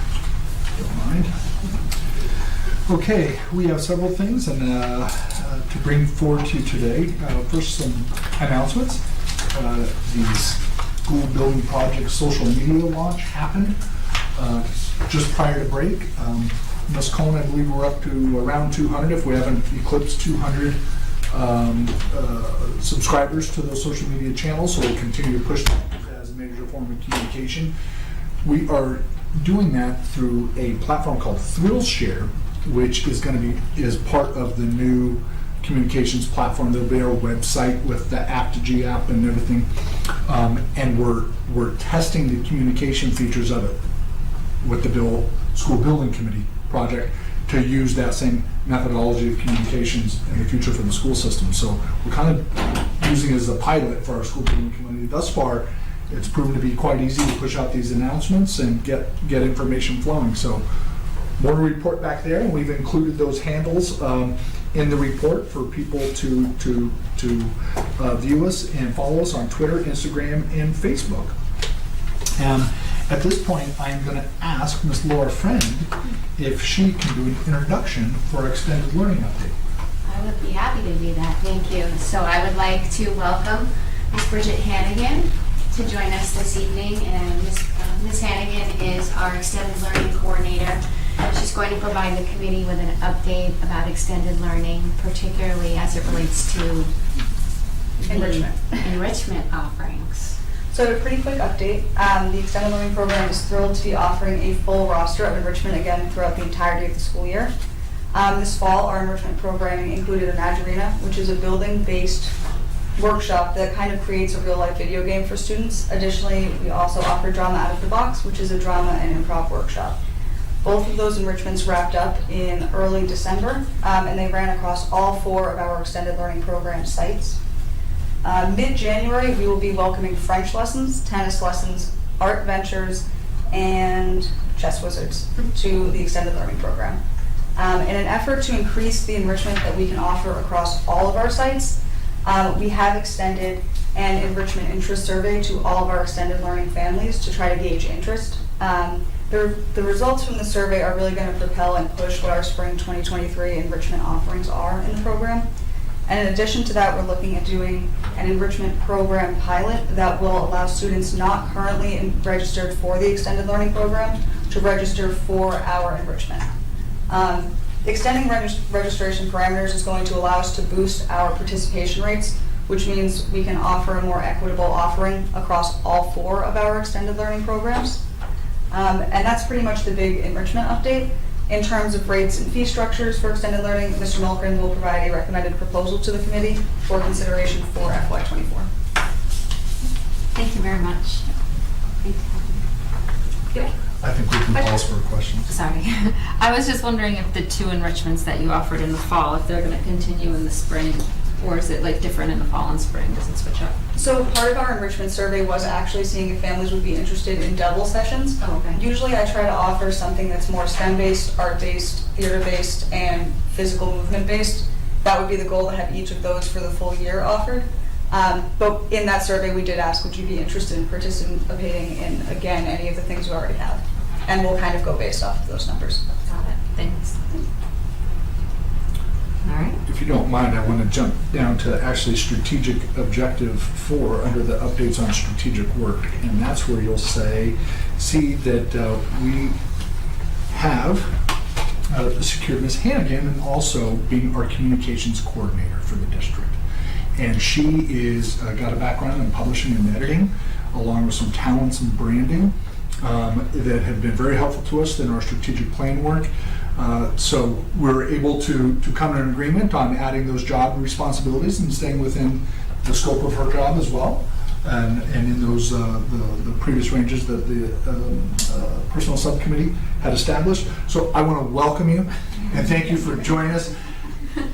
Don't mind. Okay, we have several things to bring forward to you today. First, some announcements. The school building project social media launch happened just prior to break. Ms. Cohen, I believe we're up to around 200, if we haven't eclipsed 200 subscribers to those social media channels, so we'll continue to push that as a major form of communication. We are doing that through a platform called ThrillShare, which is going to be part of the new communications platform. There'll be our website with the Aptigee app and everything, and we're testing the communication features of it with the school building committee project to use that same methodology of communications in the future for the school system. So we're kind of using it as a pilot for our school building committee. Thus far, it's proven to be quite easy to push out these announcements and get information flowing. So more to report back there, and we've included those handles in the report for people to view us and follow us on Twitter, Instagram, and Facebook. At this point, I'm going to ask Ms. Laura Friend if she can do an introduction for our extended learning update. I would be happy to do that, thank you. So I would like to welcome Ms. Bridget Hannigan to join us this evening, and Ms. Hannigan is our extended learning coordinator. She's going to provide the committee with an update about extended learning, particularly as it relates to enrichment offerings. So a pretty quick update. The Extended Learning Program is thrilled to be offering a full roster of enrichment again throughout the entirety of the school year. This fall, our enrichment programming included a Match Arena, which is a building-based workshop that kind of creates a real-life video game for students. Additionally, we also offer Drama Out of the Box, which is a drama and improv workshop. Both of those enrichments wrapped up in early December, and they ran across all 4 of our Extended Learning Program sites. Mid-January, we will be welcoming French lessons, tennis lessons, art ventures, and chess wizards to the Extended Learning Program. In an effort to increase the enrichment that we can offer across all of our sites, we have extended an enrichment interest survey to all of our extended learning families to try to gauge interest. The results from the survey are really going to propel and push what our spring 2023 enrichment offerings are in the program. And in addition to that, we're looking at doing an enrichment program pilot that will allow students not currently registered for the extended learning program to register for our enrichment. Extending registration parameters is going to allow us to boost our participation rates, which means we can offer a more equitable offering across all 4 of our extended learning programs. And that's pretty much the big enrichment update. In terms of rates and fee structures for extended learning, Mr. Milgren will provide a recommended proposal to the committee for consideration for FY24. Thank you very much. I think we can pause for questions. Sorry. I was just wondering if the 2 enrichments that you offered in the fall, if they're going to continue in the spring, or is it like different in the fall and spring? Does it switch up? So part of our enrichment survey was actually seeing if families would be interested in double sessions. Oh, okay. Usually I try to offer something that's more STEM-based, art-based, theater-based, and physical movement-based. That would be the goal, to have each of those for the full year offered. But in that survey, we did ask, would you be interested in participating in, again, any of the things we already have? And we'll kind of go based off of those numbers. Got it, thanks. All right. If you don't mind, I want to jump down to actually strategic objective 4 under the updates on strategic work. And that's where you'll see that we have secured Ms. Hannigan and also being our communications coordinator for the district. And she is got a background in publishing and editing, along with some talents in branding that have been very helpful to us in our strategic plan work. So we're able to come to an agreement on adding those job responsibilities and staying within the scope of her job as well, and in those the previous ranges that the personnel subcommittee had established. So I want to welcome you and thank you for joining us.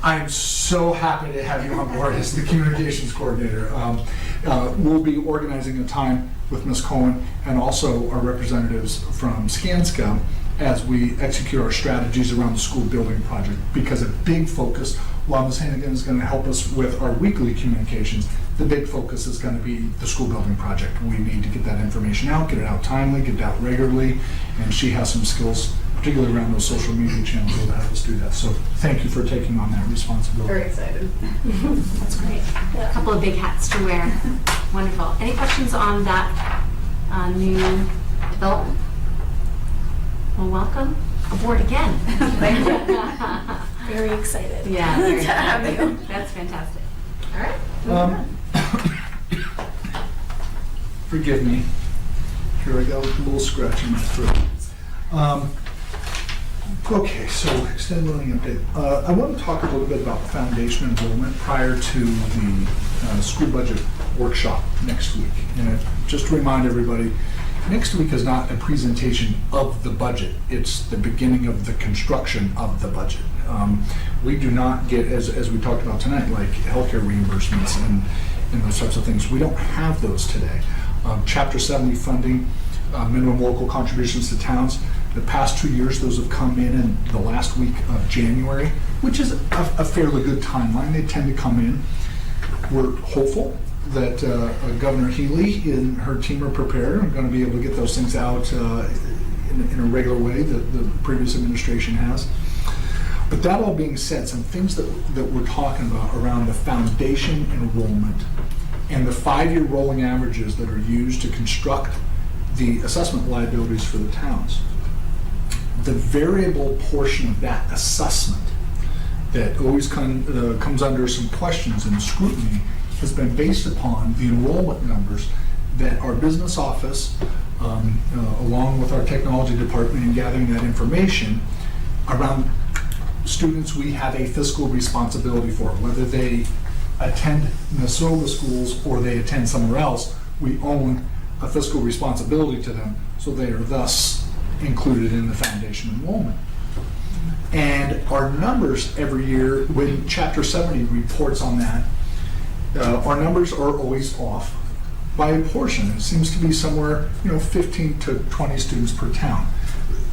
I'm so happy to have you on board as the communications coordinator. We'll be organizing a time with Ms. Cohen and also our representatives from Skanska as we execute our strategies around the school building project, because a big focus, while Ms. Hannigan is going to help us with our weekly communications, the big focus is going to be the school building project. We need to get that information out, get it out timely, get it out regularly, and she has some skills, particularly around those social media channels, that will help us do that. So thank you for taking on that responsibility. Very excited. That's great. A couple of big hats to wear. Wonderful. Any questions on that new development? Well, welcome aboard again. Thank you. Very excited. Yeah, very to have you. That's fantastic. All right. Forgive me. Here I go, a little scratch in my throat. Okay, so extended learning update. I want to talk a little bit about foundation enrollment prior to the school budget workshop next week. And just to remind everybody, next week is not a presentation of the budget. It's the beginning of the construction of the budget. We do not get, as we talked about tonight, like healthcare reimbursements and those types of things. We don't have those today. Chapter 70 funding, minimum local contributions to towns. The past 2 years, those have come in the last week of January, which is a fairly good timeline. They tend to come in. We're hopeful that Governor Healy and her team are prepared and going to be able to get those things out in a regular way that the previous administration has. But that all being said, some things that we're talking about around the foundation enrollment and the 5-year rolling averages that are used to construct the assessment liabilities for the towns. The variable portion of that assessment that always comes under some questions and scrutiny has been based upon the enrollment numbers that our business office, along with our technology department, in gathering that information around students we have a fiscal responsibility for. Whether they attend Nashoba schools or they attend somewhere else, we own a fiscal responsibility to them, so they are thus included in the foundation enrollment. And our numbers every year, when Chapter 70 reports on that, our numbers are always off by a portion. It seems to be somewhere, 15 to 20 students per town.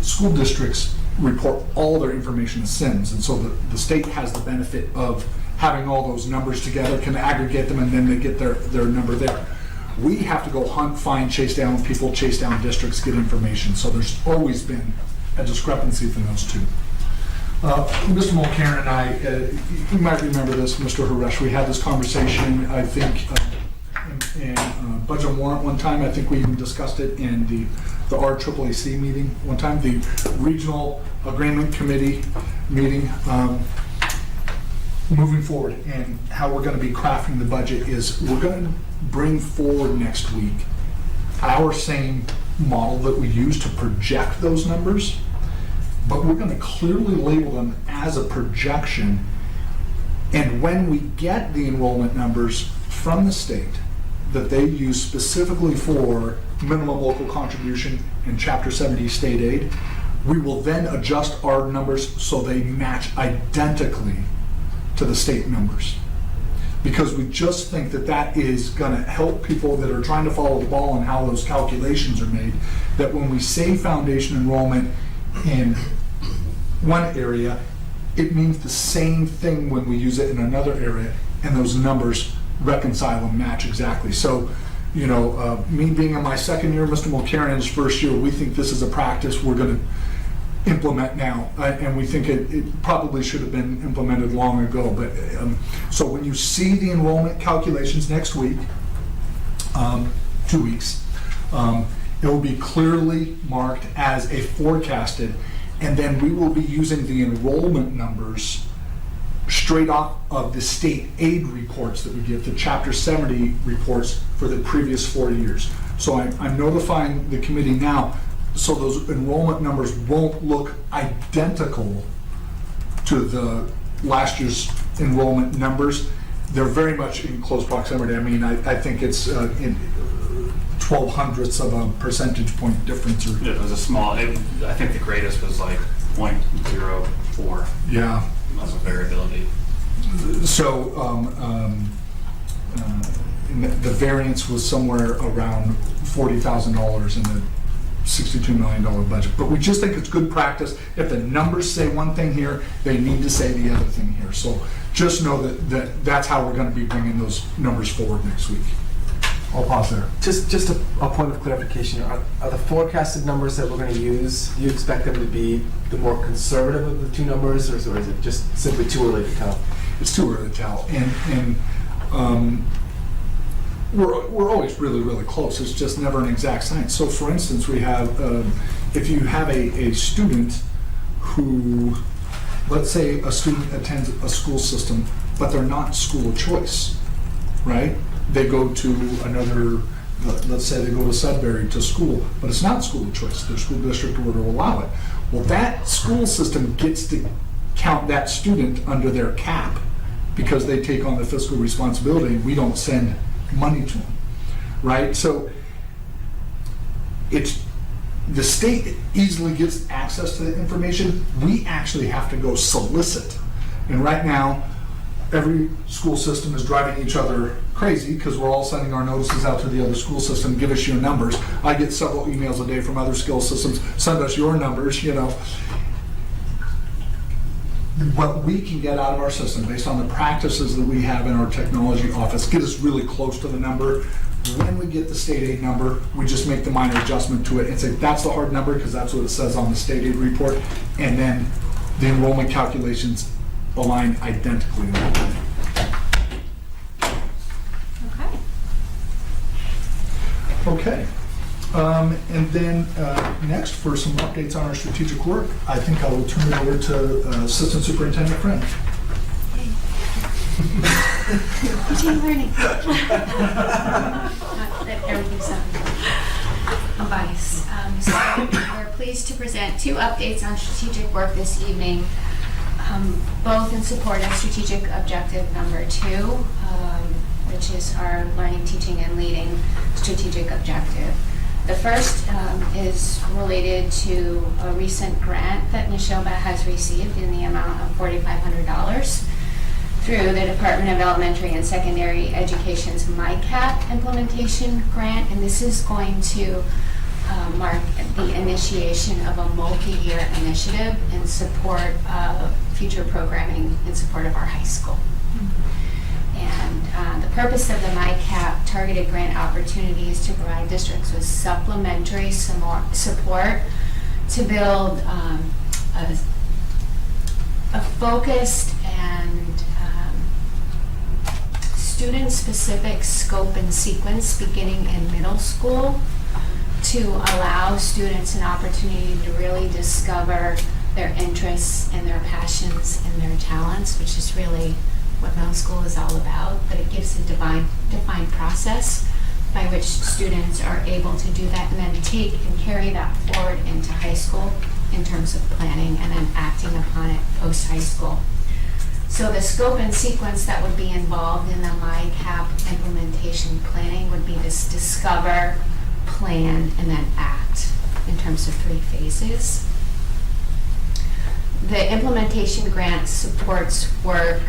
School districts report all their information as SIMS, and so the state has the benefit of having all those numbers together, can aggregate them, and then they get their number there. We have to go hunt, find, chase down people, chase down districts, get information. So there's always been a discrepancy from those two. Mr. Mulcairn and I, you might remember this, Mr. Haresh, we had this conversation, I think, in Budget and Warrant one time. I think we even discussed it in the RAAC meeting one time, the Regional Agreement Committee meeting. Moving forward and how we're going to be crafting the budget is we're going to bring forward next week our same model that we use to project those numbers, but we're going to clearly label them as a projection. And when we get the enrollment numbers from the state that they use specifically for minimum local contribution and Chapter 70 state aid, we will then adjust our numbers so they match identically to the state numbers. Because we just think that is going to help people that are trying to follow the ball on how those calculations are made, that when we say foundation enrollment in one area, it means the same thing when we use it in another area, and those numbers reconcile and match exactly. So, me being in my second year, Mr. Mulcairn in his first year, we think this is a practice we're going to implement now, and we think it probably should have been implemented long ago. But so when you see the enrollment calculations next week, 2 weeks, it will be clearly marked as a forecasted, and then we will be using the enrollment numbers straight off of the state aid reports that we give, the Chapter 70 reports for the previous 4 years. So I'm notifying the committee now, so those enrollment numbers won't look identical to the last year's enrollment numbers. They're very much in close proximity. I mean, I think it's in 0.12 of a percentage point difference. Or It was a small, I think the greatest was like 0.04 yeah. of variability. So the variance was somewhere around $40,000 in the $62 million budget. But we just think it's good practice. If the numbers say one thing here, they need to say the other thing here. So just know that's how we're going to be bringing those numbers forward next week. I'll pause there. Just a point of clarification. Are the forecasted numbers that we're going to use, do you expect them to be the more conservative of the two numbers, or is it just simply too early to tell? It's too early to tell. And we're always really, really close. It's just never an exact science. So for instance, we have, if you have a student who, let's say a student attends a school system, but they're not school of choice, right? They go to another, let's say they go to Sudbury to school, but it's not school of choice. Their school district order will allow it. Well, that school system gets to count that student under their cap because they take on the fiscal responsibility. We don't send money to them, right? So it's, the state easily gets access to the information. We actually have to go solicit. And right now, every school system is driving each other crazy because we're all sending our notices out to the other school system, give us your numbers. I get several emails a day from other school systems, send us your numbers, you know. What we can get out of our system based on the practices that we have in our technology office, get us really close to the number. When we get the state aid number, we just make the minor adjustment to it and say that's the hard number because that's what it says on the state aid report, and then the enrollment calculations align identically. Okay. Okay. And then next, for some updates on our strategic work, I think I will turn it over to Assistant Superintendent Friend. Teaching learning. Everything's advice. So we're pleased to present 2 updates on strategic work this evening, both in support of strategic objective number 2, which is our learning, teaching, and leading strategic objective. The first is related to a recent grant that Nashoba has received in the amount of $4,500 through the Department of Elementary and Secondary Education's MyCap implementation grant, and this is going to mark the initiation of a multi-year initiative in support of future programming in support of our high school. And the purpose of the MyCap targeted grant opportunity is to provide districts with supplementary support to build a focused and student-specific scope and sequence beginning in middle school to allow students an opportunity to really discover their interests and their passions and their talents, which is really what middle school is all about. But it gives a defined process by which students are able to do that and then take and carry that forward into high school in terms of planning and then acting upon it post-high school. So the scope and sequence that would be involved in the MyCap implementation planning would be this discover, plan, and then act in terms of 3 phases. The implementation grant supports work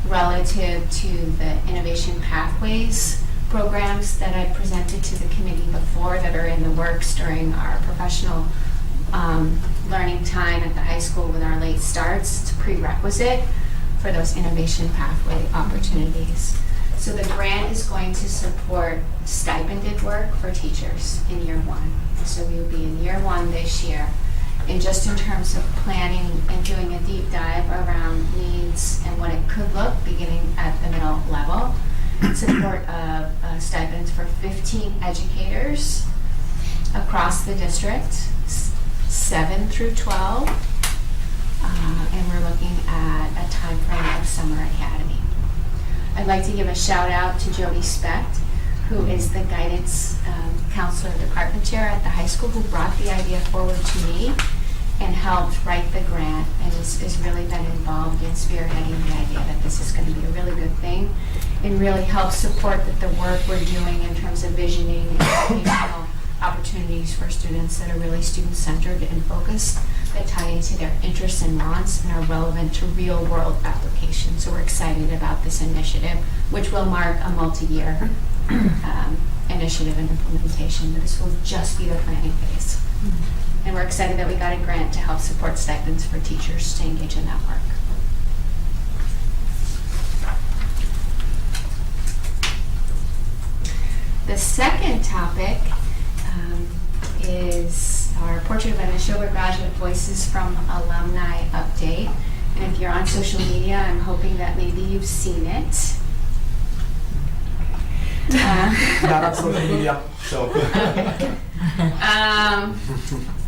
relative to the innovation pathways programs that I presented to the committee before that are in the works during our professional learning time at the high school with our late starts. It's a prerequisite for those innovation pathway opportunities. So the grant is going to support stipended work for teachers in year 1. So we will be in year 1 this year. And just in terms of planning and doing a deep dive around needs and what it could look beginning at the middle level, support of stipends for 15 educators across the district, 7 through 12, and we're looking at a time frame of Summer Academy. I'd like to give a shout out to Jody Specht, who is the guidance counselor department chair at the high school, who brought the idea forward to me and helped write the grant, and has really been involved in spearheading the idea that this is going to be a really good thing, and really help support that the work we're doing in terms of visioning and educational opportunities for students that are really student-centered and focused, that tie into their interests and wants and are relevant to real-world applications. So we're excited about this initiative, which will mark a multi-year initiative and implementation, but this will just be the planning phase. And we're excited that we got a grant to help support stipends for teachers to engage in that work. The second topic is our Portrait of a Nashoba Graduate Voices from Alumni update. And if you're on social media, I'm hoping that maybe you've seen it. Not on social media, so.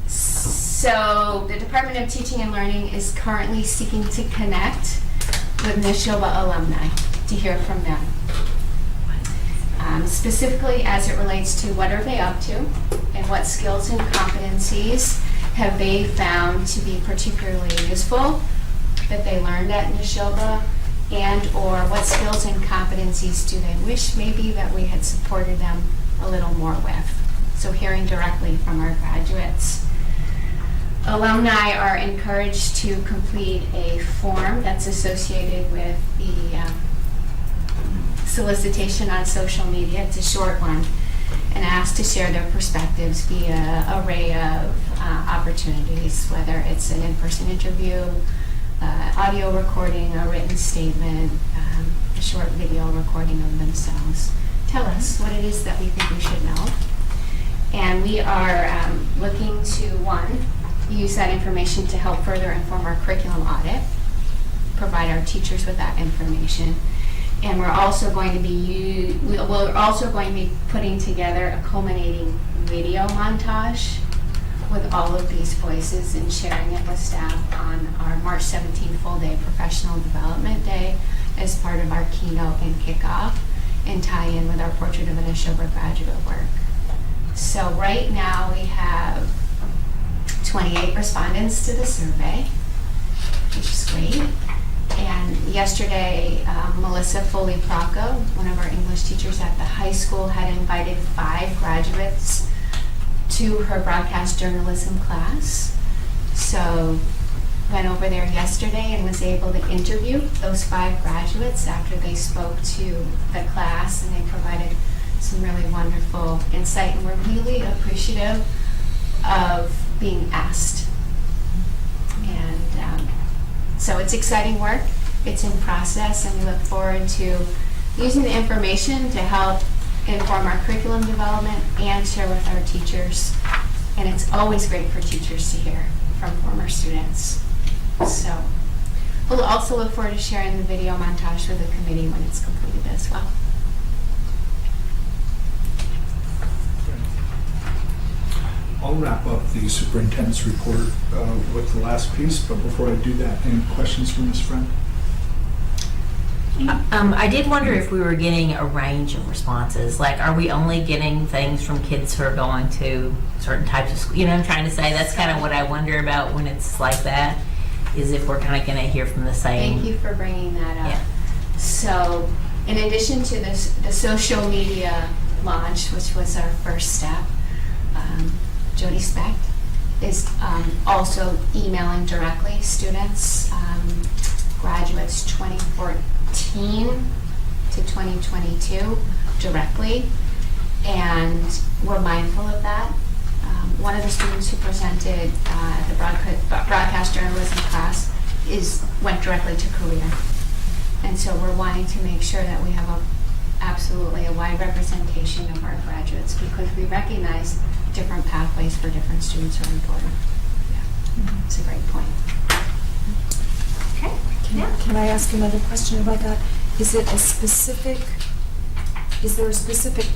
So the Department of Teaching and Learning is currently seeking to connect with Nashoba alumni to hear from them. Specifically as it relates to what are they up to and what skills and competencies have they found to be particularly useful that they learned at Nashoba, and or what skills and competencies do they wish maybe that we had supported them a little more with. So hearing directly from our graduates. Alumni are encouraged to complete a form that's associated with the solicitation on social media. It's a short one, and asked to share their perspectives via an array of opportunities, whether it's an in-person interview, audio recording, a written statement, a short video recording of themselves. Tell us what it is that we think we should know. And we are looking to, one, use that information to help further inform our curriculum audit, provide our teachers with that information. And we're also going to be putting together a culminating video montage with all of these voices and sharing it with staff on our March 17th full day professional development day as part of our keynote and kickoff, and tie in with our Portrait of a Nashoba graduate work. So right now we have 28 respondents to the survey, which is great. And yesterday, Melissa Foley-Procco, one of our English teachers at the high school, had invited 5 graduates to her broadcast journalism class. So went over there yesterday and was able to interview those 5 graduates after they spoke to the class, and they provided some really wonderful insight, and we're really appreciative of being asked. And so it's exciting work, it's in process, and we look forward to using the information to help inform our curriculum development and share with our teachers. And it's always great for teachers to hear from former students. So we'll also look forward to sharing the video montage with the committee when it's completed as well. I'll wrap up the superintendent's report with the last piece, but before I do that, any questions from Ms. Friend? I did wonder if we were getting a range of responses. Like, are we only getting things from kids who are going to certain types of school? You know what I'm trying to say? That's kind of what I wonder about when it's like that, is if we're kind of going to hear from the same. Thank you for bringing that up. Yeah. So in addition to this, the social media launch, which was our first step, Jody Specht is also emailing directly students, graduates 2014 to 2022 directly, and we're mindful of that. One of the students who presented at the broadcast journalism class went directly to career, and so we're wanting to make sure that we have absolutely a wide representation of our graduates, because we recognize different pathways for different students are important. Yeah, it's a great point. Okay. Can I ask another question about that? Is there a specific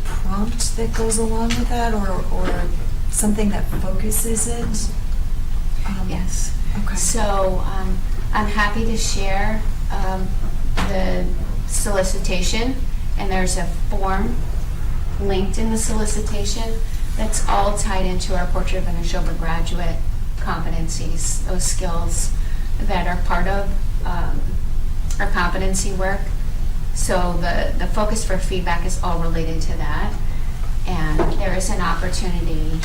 prompt that goes along with that, or something that focuses it? Yes. Okay. So I'm happy to share the solicitation, and there's a form linked in the solicitation that's all tied into our Portrait of a Nashoba graduate competencies, those skills that are part of our competency work. So the focus for feedback is all related to that, and there is an opportunity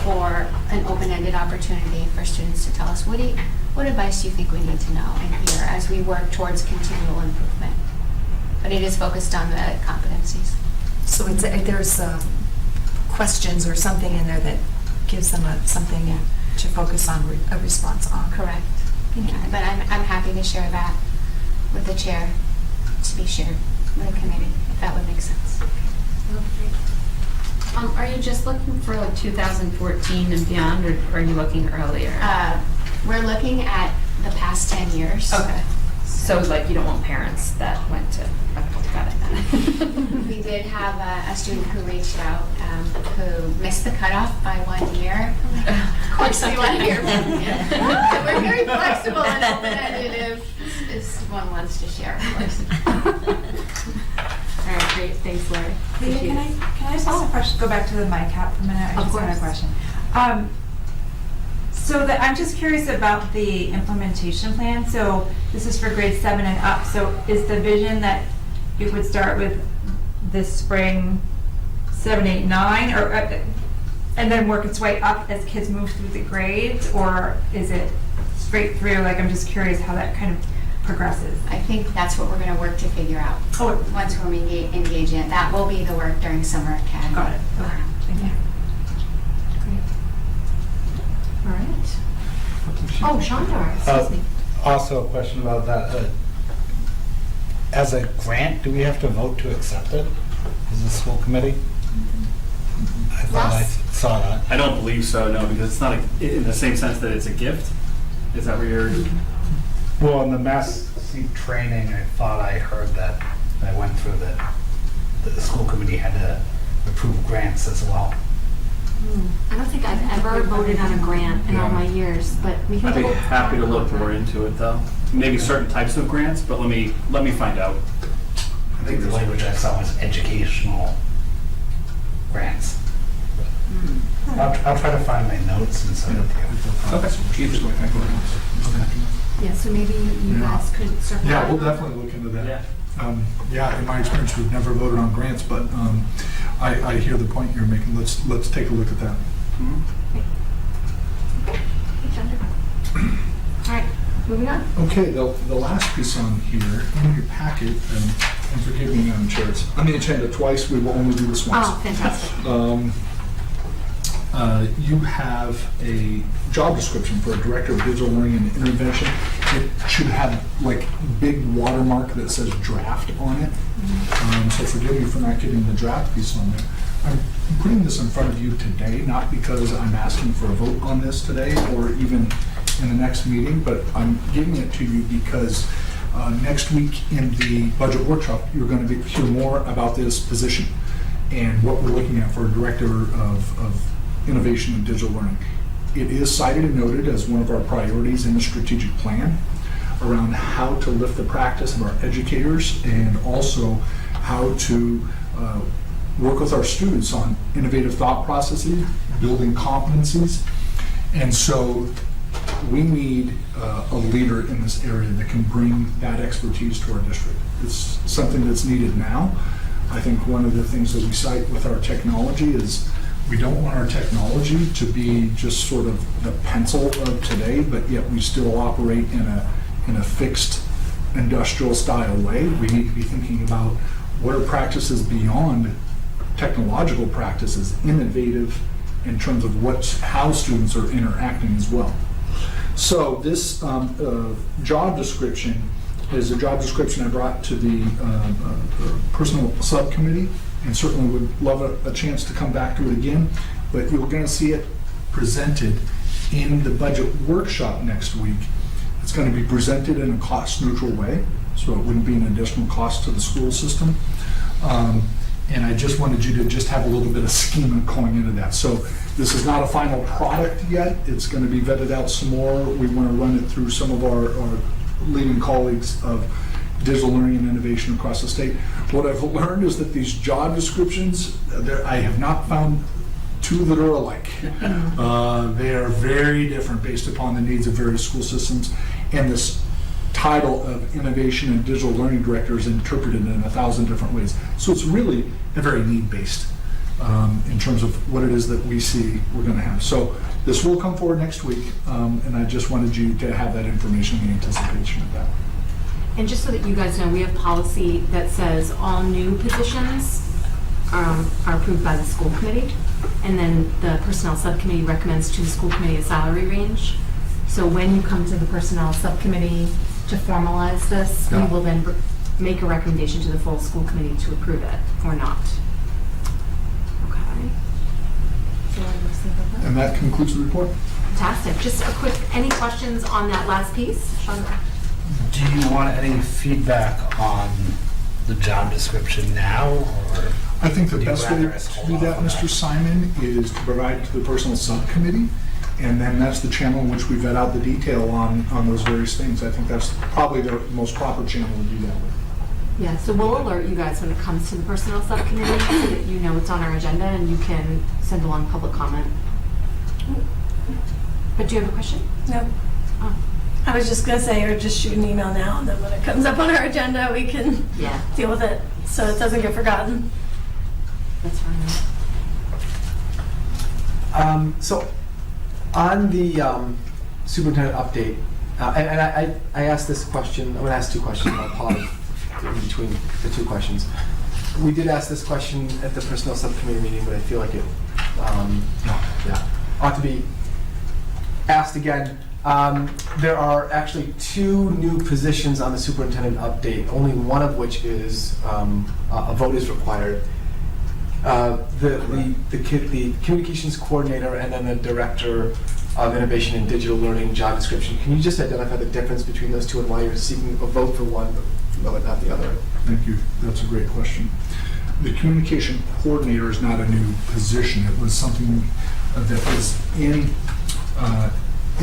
for an open-ended opportunity for students to tell us what advice do you think we need to know and hear as we work towards continual improvement. But it is focused on the competencies. So there's questions or something in there that gives them something to focus on, a response on. Correct. But I'm happy to share that with the chair to be shared with the committee, if that would make sense. Are you just looking for like 2014 and beyond, or are you looking earlier? We're looking at the past 10 years. Okay. So like you don't want parents that went to, got it. We did have a student who reached out who missed the cutoff by 1 year. Of course we want to hear from you. And we're very flexible and open-ended if one wants to share, of course. All right, great. Thanks, Lori. Leah, can I just ask a question? Go back to the MyCap for a minute. I just had a question. I'm just curious about the implementation plan. So this is for grade 7 and up. So is the vision that it would start with this spring 7, 8, 9, or and then work its way up as kids move through the grades, or is it straight through? Like, I'm just curious how that kind of progresses. I think that's what we're going to work to figure out. Once we're engaged in it. That will be the work during summer academy. Got it. Okay. Thank you. All right. Oh, Chandra, excuse me. Also, a question about that. As a grant, do we have to vote to accept it as a school committee? I thought I saw that. I don't believe so, no, because it's not in the same sense that it's a gift. Is that where you're? Well, in the Mass training, I thought I heard that I went through that the school committee had to approve grants as well. I don't think I've ever voted on a grant in all my years, but we can I'd be go happy to look more into it, though. Maybe certain types of grants, but let me find out. I think the language I saw was educational grants. I'll try to find my notes and send it to you. Okay. Yeah, so maybe you guys could circle Yeah, back. we'll definitely look into that. Yeah. Yeah, in my experience, we've never voted on grants, but I hear the point you're making. Let's take a look at that. All right, moving on. Okay, the last piece on here, in your packet, and forgive me, Madam Chair, it's on the agenda twice, we will only do this once. Oh, fantastic. You have a job description for a director of digital learning and intervention. It should have like big watermark that says draft on it. So forgive me for not getting the draft piece on there. I'm putting this in front of you today, not because I'm asking for a vote on this today or even in the next meeting, but I'm giving it to you because next week in the budget workshop, you're going to hear more about this position and what we're looking at for a director of innovation and digital learning. It is cited and noted as one of our priorities in the strategic plan around how to lift the practice of our educators and also how to work with our students on innovative thought processes, building competencies. And so we need a leader in this area that can bring that expertise to our district. It's something that's needed now. I think one of the things that we cite with our technology is we don't want our technology to be just sort of the pencil of today, but yet we still operate in a fixed industrial style way. We need to be thinking about what are practices beyond technological practices, innovative in terms of how students are interacting as well. So this job description is a job description I brought to the personal subcommittee, and certainly would love a chance to come back to it again, but you're going to see it presented in the budget workshop next week. It's going to be presented in a cost-neutral way, so it wouldn't be an additional cost to the school system. And I just wanted you to just have a little bit of schema going into that. So this is not a final product yet. It's going to be vetted out some more. We want to run it through some of our leading colleagues of digital learning and innovation across the state. What I've learned is that these job descriptions, I have not found two that are alike. They are very different based upon the needs of various school systems. And this title of Innovation and Digital Learning Director is interpreted in 1,000 different ways. So it's really a very need-based in terms of what it is that we see we're going to have. So this will come forward next week, and I just wanted you to have that information in anticipation of that. And just so that you guys know, we have policy that says all new positions are approved by the school committee, and then the personnel subcommittee recommends to the school committee a salary range. So when you come to the personnel subcommittee to formalize this, we will then make a recommendation to the full school committee to approve it or not. Okay. So what do you think of that? And that concludes the report. Fantastic. Just a quick, any questions on that last piece? Chandra? Do you want any feedback on the job description now, or? I think the would you best way rather us to hold do off that, on Mr. Simon, is to provide to the personal subcommittee, and then that's the channel in which we vet out the detail on those various things. I think that's probably the most proper channel to do that with. Yeah, so we'll alert you guys when it comes to the personnel subcommittee so that you know it's on our agenda and you can send along public comment. But do you have a question? No. Oh. I was just gonna say, or just shoot an email now, and then when it comes up on our agenda, we can Yeah. deal with it, so it doesn't get forgotten. That's fine. So on the superintendent update, and I asked this question, I'm going to ask two questions, I'll pause in between the two questions. We did ask this question at the personnel subcommittee meeting, but I feel like it ought to be asked again. There are actually two new positions on the superintendent update, only one of which is a vote is required. The communications coordinator and then the director of innovation and digital learning job description. Can you just identify the difference between those two and why you're seeking a vote for one but not the other? Thank you. That's a great question. The communication coordinator is not a new position. It was something that was in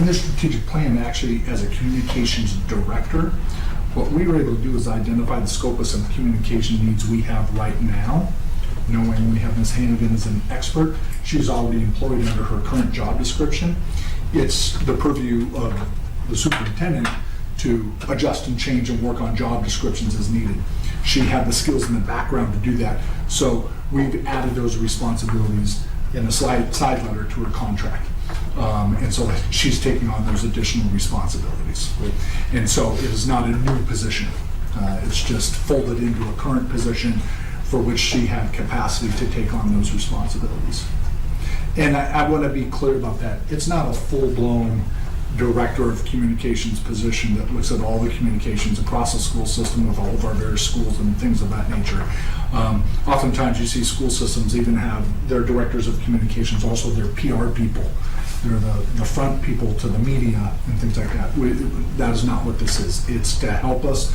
the strategic plan actually as a communications director. What we were able to do is identify the scope of some communication needs we have right now. Knowing we have Ms. Hannigan as an expert, she's already employed under her current job description. It's the purview of the superintendent to adjust and change and work on job descriptions as needed. She had the skills in the background to do that, so we've added those responsibilities in a side letter to her contract. And so she's taking on those additional responsibilities. And so it is not a new position. It's just folded into a current position for which she had capacity to take on those responsibilities. And I want to be clear about that. It's not a full-blown director of communications position that looks at all the communications across the school system with all of our various schools and things of that nature. Oftentimes you see school systems even have their directors of communications, also their PR people. They're the front people to the media and things like that. That is not what this is. It's to help us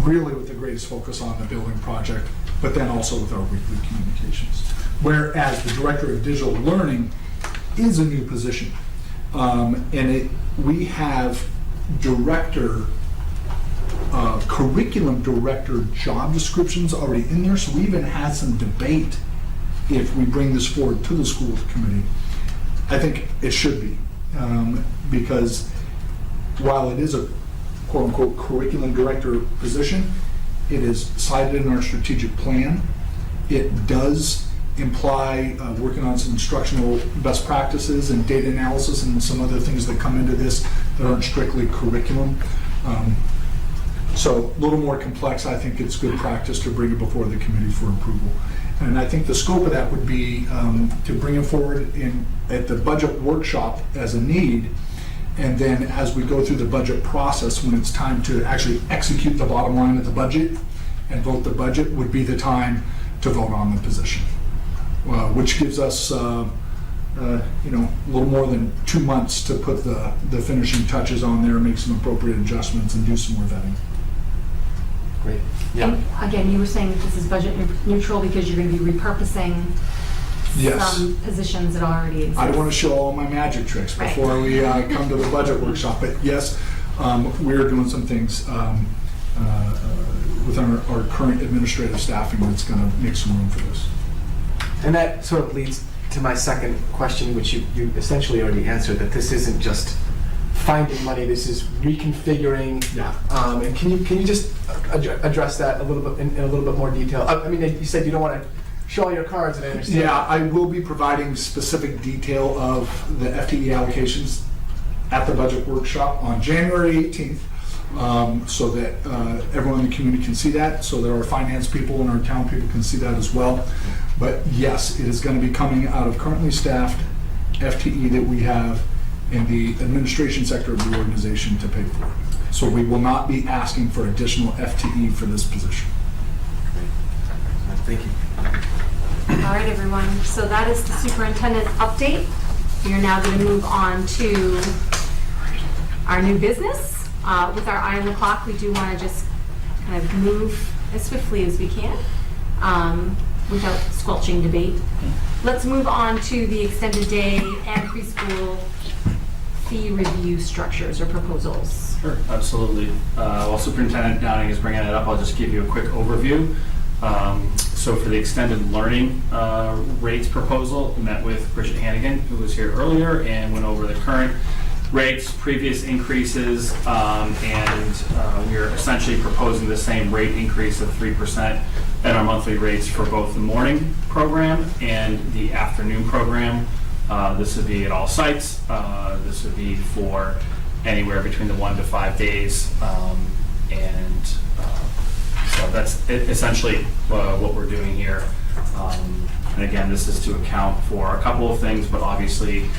really with the greatest focus on the building project, but then also with our weekly communications. Whereas the director of digital learning is a new position. We have curriculum director job descriptions already in there, so we even had some debate if we bring this forward to the school committee. I think it should be, because while it is a quote-unquote curriculum director position, it is cited in our strategic plan. It does imply working on some instructional best practices and data analysis and some other things that come into this that aren't strictly curriculum. So a little more complex. I think it's good practice to bring it before the committee for approval. And I think the scope of that would be to bring it forward at the budget workshop as a need. And then as we go through the budget process, when it's time to actually execute the bottom line of the budget and vote the budget, would be the time to vote on the position, which gives us a little more than 2 months to put the finishing touches on there, make some appropriate adjustments, and do some more vetting. Great. Yeah. And again, you were saying that this is budget neutral because you're going to be repurposing Yes. some positions that already exist. I don't want to show all my magic tricks Right. before we come to the budget workshop, but yes, we're doing some things with our current administrative staffing that's going to make some room for this. And that sort of leads to my second question, which you essentially already answered, that this isn't just finding money, this is reconfiguring. Yeah. And can you just address that a little bit in a little bit more detail? I mean, you said you don't want to show all your cards, and I understand. Yeah, I will be providing specific detail of the FTE allocations at the budget workshop on January 18th, so that everyone in the community can see that, so that our finance people and our town people can see that as well. But yes, it is going to be coming out of currently staffed FTE that we have in the administration sector of the organization to pay for. So we will not be asking for additional FTE for this position. Thank you. All right, everyone. So that is the superintendent update. We are now going to move on to our new business. With our eye on the clock, we do want to just kind of move as swiftly as we can without squelching debate. Let's move on to the extended day and preschool fee review structures or proposals. Sure, absolutely. While Superintendent Downing is bringing it up, I'll just give you a quick overview. So for the extended learning rates proposal, we met with Bridget Hannigan, who was here earlier, and went over the current rates, previous increases, and we're essentially proposing the same rate increase of 3% at our monthly rates for both the morning program and the afternoon program. This would be at all sites. This would be for anywhere between the 1 to 5 days, so that's essentially what we're doing here. And again, this is to account for a couple of things, but obviously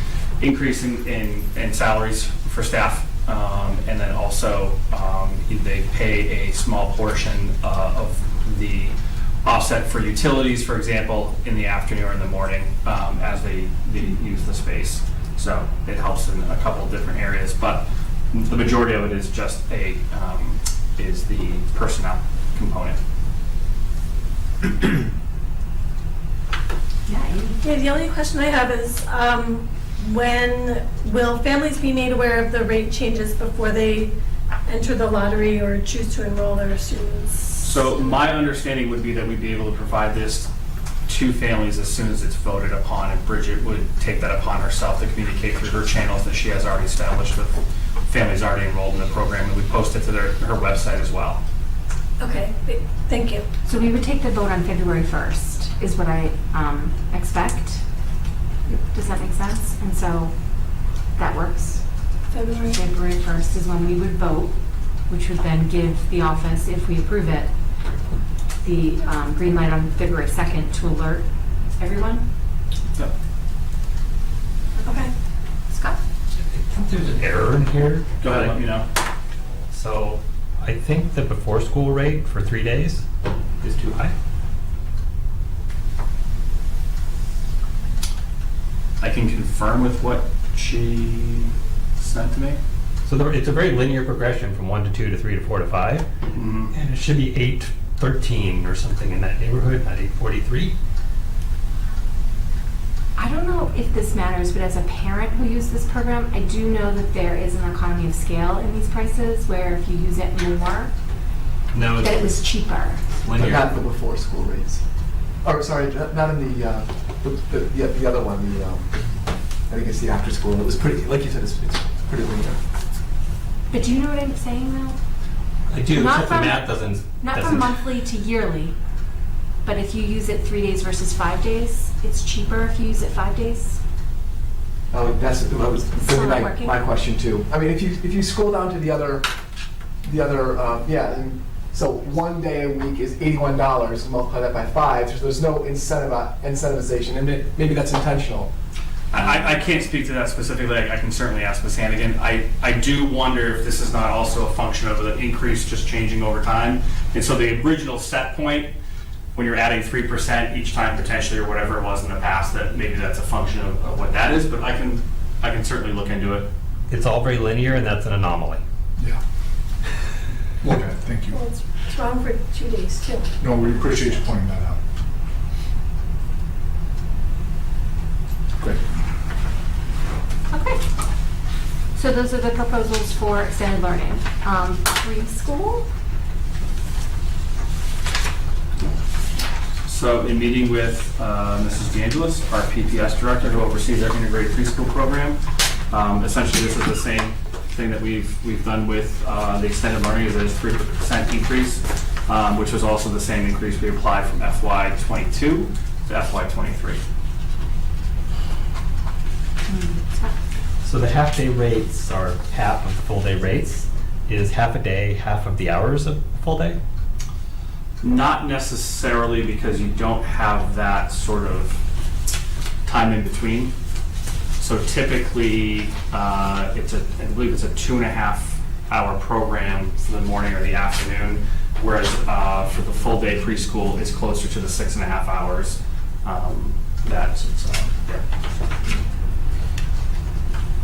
increasing in salaries for staff, and then also they pay a small portion of the offset for utilities, for example, in the afternoon or in the morning as they use the space. So it helps in a couple of different areas, but the majority of it is just is the personnel component. Yeah, the only question I have is, when will families be made aware of the rate changes before they enter the lottery or choose to enroll their students? So my understanding would be that we'd be able to provide this to families as soon as it's voted upon, and Bridget would take that upon herself to communicate through her channels that she has already established with families already enrolled in the program, and we post it to her website as well. Okay, thank you. So we would take the vote on February 1st, is what I expect. Does that make sense? And so that works. February 1st is when we would vote, which would then give the office, if we approve it, the green light on February 2nd to alert everyone. Yep. Okay. Scott? I think there's an error in here. Go ahead, let me know. So I think the before school rate for 3 days is too high. I can confirm with what she sent to me. So it's a very linear progression from 1 to 2 to 3 to 4 to 5. Mm-hmm. And it should be 8:13 or something in that neighborhood, not 8:43. I don't know if this matters, but as a parent who used this program, I do know that there is an economy of scale in these prices where if you use it more, No, that it was cheaper. But not the before school rates. Oh, sorry, not in the other one. I think it's the after school. It was pretty, like you said, it's pretty linear. But do you know what I'm saying though? I do, Not except the from- math doesn't. Not from monthly to yearly, but if you use it 3 days versus 5 days, it's cheaper if you use it 5 days. Oh, that's what was Still not my working? question too. I mean, if you scroll down to the other, and so 1 day a week is $81, and multiply that by 5. So there's no incentivization, and maybe that's intentional. I can't speak to that specifically. I can certainly ask Ms. Hannigan. I do wonder if this is not also a function of the increase just changing over time. And so the original set point, when you're adding 3% each time potentially, or whatever it was in the past, that maybe that's a function of what that is. But I can certainly look into it. It's all very linear, and that's an anomaly. Yeah. Okay, thank you. Thank you. Well, it's wrong for 2 days too. No, we appreciate you pointing that out. Great. Okay. So those are the proposals for extended learning. Preschool? So in meeting with Mrs. DeAngelis, our PPS director who oversees our integrated preschool program, essentially this is the same thing that we've done with the extended learning, is a 3% increase, which was also the same increase we applied from FY22 to FY23. So the half-day rates are half of the full-day rates. Is half a day half of the hours of full day? Not necessarily, because you don't have that sort of time in between. So typically, I believe it's a 2.5-hour program for the morning or the afternoon, whereas for the full day preschool, it's closer to the 6.5 hours.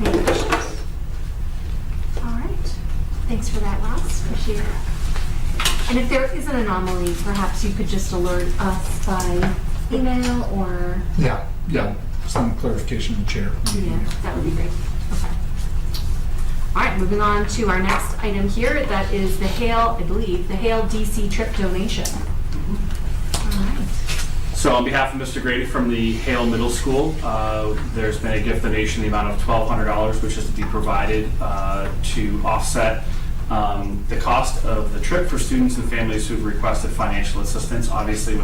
Any questions? All right. Thanks for that, Ross. Appreciate it. And if there is an anomaly, perhaps you could just alert us by email or... Yeah, some clarification in the chair. Yeah, that would be great. Okay. All right, moving on to our next item here. That is the Hale, I believe, the Hale DC trip donation. All right. So on behalf of Mr. Grady from the Hale Middle School, there's been a gift donation in the amount of $1,200, which is to be provided to offset the cost of the trip for students and families who've requested financial assistance. Obviously,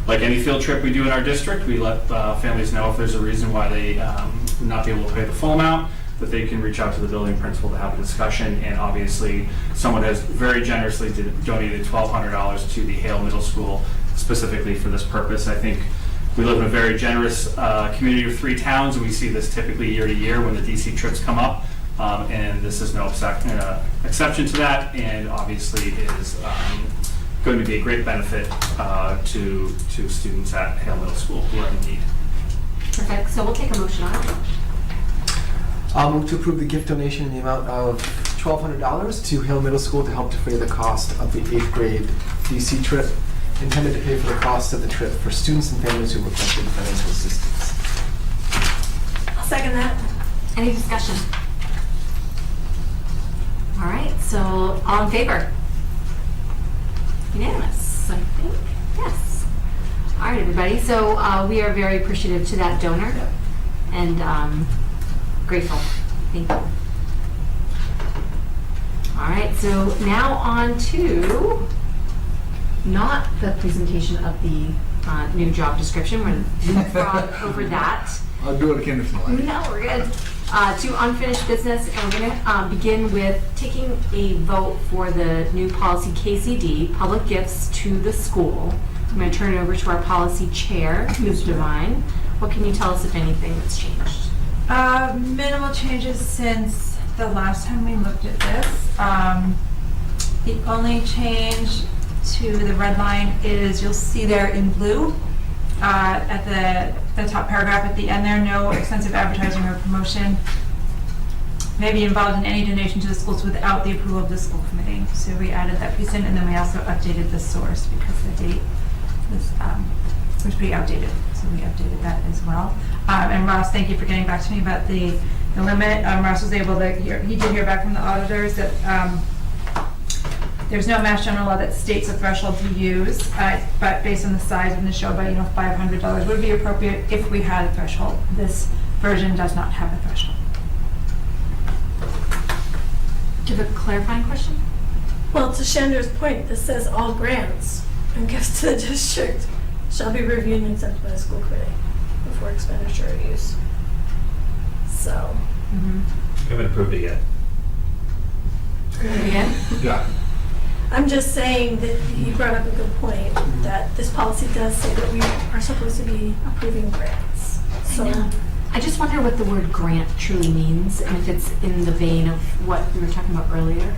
like any field trip we do in our district, we let families know if there's a reason why they would not be able to pay the full amount, that they can reach out to the building principal to have a discussion. And obviously, someone has very generously donated $1,200 to the Hale Middle School specifically for this purpose. I think we live in a very generous community of 3 towns, and we see this typically year to year when the DC trips come up. And this is no exception to that, and obviously is going to be a great benefit to students at Hale Middle School who are in need. Perfect. So we'll take a motion on it. I'll move to approve the gift donation in the amount of $1,200 to Hale Middle School to help defray the cost of the 8th grade DC trip, intended to pay for the cost of the trip for students and families who requested financial assistance. I'll second that. Any discussion? All right, so all in favor? Unanimous, I think. Yes. All right, everybody. So we are very appreciative to that donor and grateful. Thank you. All right, so now on to not the presentation of the new job description. We're going to leapfrog over that. I'll do it again if you like. No, we're good. To unfinished business, and we're going to begin with taking a vote for the new policy KCD, public gifts to the school. I'm going to turn it over to our policy chair, Ms. Devine. What can you tell us, if anything, that's changed? Minimal changes since the last time we looked at this. The only change to the red line is you'll see there in blue at the top paragraph at the end there, no extensive advertising or promotion may be involved in any donation to the schools without the approval of the school committee. So we added that piece in, and then we also updated the source because the date was pretty outdated. So we updated that as well. And Ross, thank you for getting back to me about the limit. Ross was able to he did hear back from the auditors that there's no Mass General law that states a threshold to use, but based on the size of Nashoba, $500 would be appropriate if we had a threshold. This version does not have a threshold. Do you have a clarifying question? Well, to Chandra's point, this says all grants and gifts to the district shall be reviewed and accepted by the school committee before expenditure or use. So. We haven't approved it yet. Again? Yeah. I'm just saying that you brought up a good point, that this policy does say that we are supposed to be approving grants. So I just wonder what the word grant truly means, and if it's in the vein of what we were talking about earlier.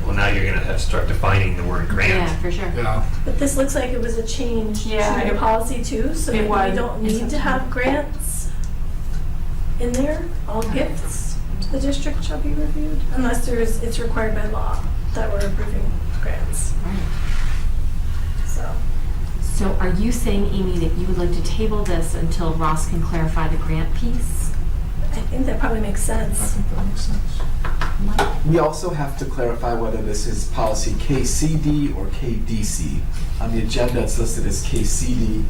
Well, now you're going to have to start defining the word grant. Yeah, for sure. Yeah. But this looks like it was a change to the policy too, so maybe we don't need to have grants in there. All gifts to the district shall be reviewed, unless it's required by law. that we're approving grants. So, So are you saying, Amy, that you would like to table this until Ross can clarify the grant piece? I think that probably makes I sense. think that makes sense. We also have to clarify whether this is policy KCD or KDC. On the agenda, it's listed as KCD,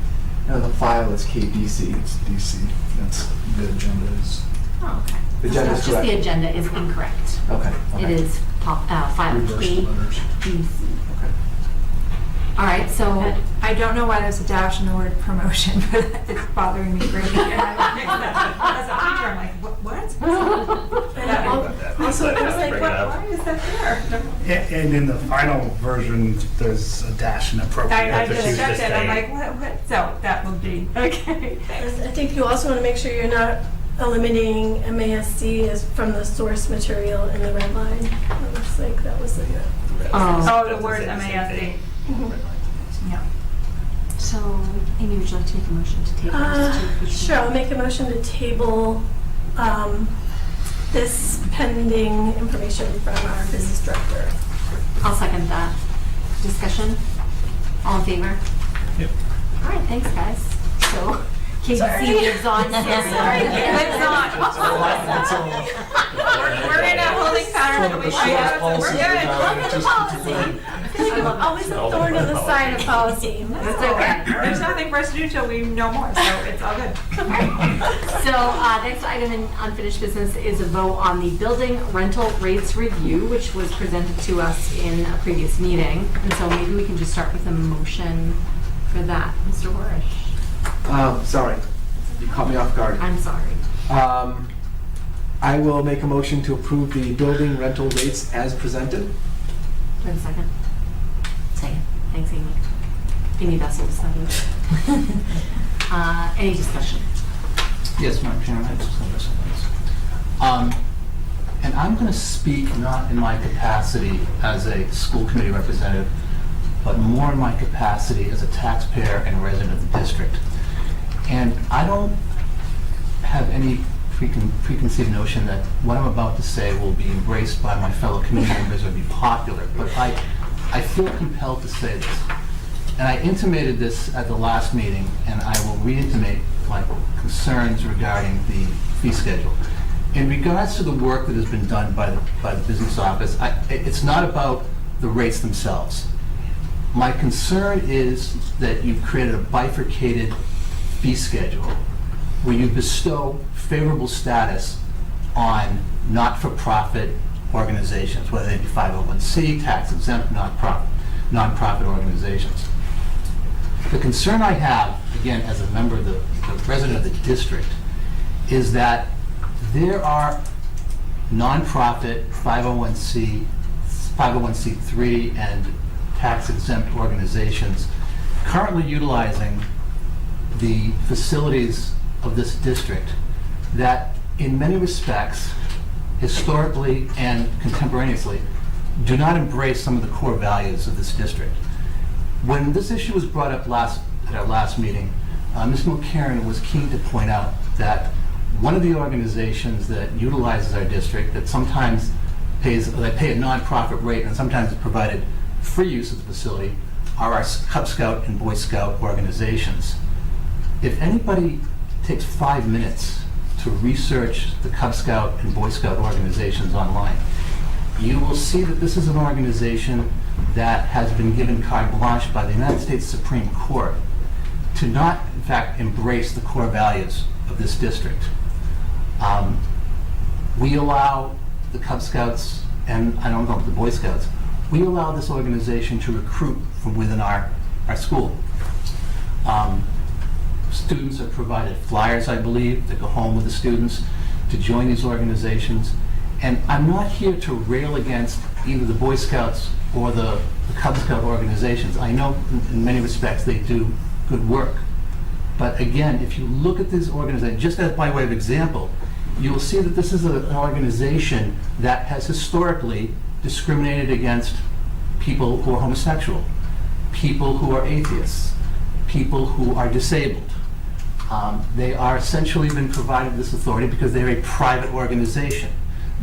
and on the file, it's KDC. It's DC, that's, the agenda is. Oh, okay. The agenda is Just correct. the agenda is incorrect. Okay. It is file Reverse the letters. KDC. Okay. All right, so, And I don't know why there's a dash in the word promotion, but it's bothering me greatly. And as a teacher, I'm like, what? And also, it was like, Why is that there? And in the final version, there's a dash in appropriate. I that just she was checked it, I'm saying. like, what? So that will be, okay, thanks. I think you also want to make sure you're not eliminating MASC as from the source material in the red line. It looks like that was the. Oh, the word MASC. Yeah. so Amy, would you like to make a motion to table this to future? Sure, I'll make a motion to table this pending information from our business director. I'll second that. Discussion? All in favor? Yep. All right, thanks, guys. So, KDC lives on. Sorry, lives on. We're in a holding pattern, and we show up, we're good. I feel like I'm always a thorn in the side of policy. That's okay. There's nothing for us to do till we know more, so it's all good. So, next item in unfinished business is a vote on the building rental rates review, which was presented to us in a previous meeting. And so maybe we can just start with a motion for that. Mr. Warish, Sorry, you caught me off guard. I'm sorry. I will make a motion to approve the building rental rates as presented. Do I have a second? Second. Thanks, Amy. Amy Bessel decided. Any discussion? Yes, Madam Chairman, I just have some things. And I'm going to speak not in my capacity as a school committee representative, but more in my capacity as a taxpayer and resident of the district. And I don't have any preconceived notion that what I'm about to say will be embraced by my fellow committee members or be popular, but I feel compelled to say this. And I intimated this at the last meeting, and I will re-intimate my concerns regarding the fee schedule. In regards to the work that has been done by the business office, it's not about the rates themselves. My concern is that you've created a bifurcated fee schedule where you bestow favorable status on not-for-profit organizations, whether they be 501c, tax-exempt, nonprofit organizations. The concern I have, again, as a member of the resident of the district, is that there are nonprofit 501c3 and tax-exempt organizations currently utilizing the facilities of this district that, in many respects, historically and contemporaneously, do not embrace some of the core values of this district. When this issue was brought up at our last meeting, Ms. McCarran was keen to point out that one of the organizations that utilizes our district, that sometimes pay a nonprofit rate and sometimes is provided free use of the facility, are our Cub Scout and Boy Scout organizations. If anybody takes 5 minutes to research the Cub Scout and Boy Scout organizations online, you will see that this is an organization that has been given carte blanche by the United States Supreme Court to not, in fact, embrace the core values of this district. We allow the Cub Scouts, and I don't know, the Boy Scouts, we allow this organization to recruit from within our school. Students are provided flyers, I believe, that go home with the students to join these organizations. And I'm not here to rail against either the Boy Scouts or the Cub Scout organizations. I know in many respects they do good work. But again, if you look at these organizations, just as by way of example, you'll see that this is an organization that has historically discriminated against people who are homosexual, people who are atheists, people who are disabled. They are essentially been provided this authority because they're a private organization.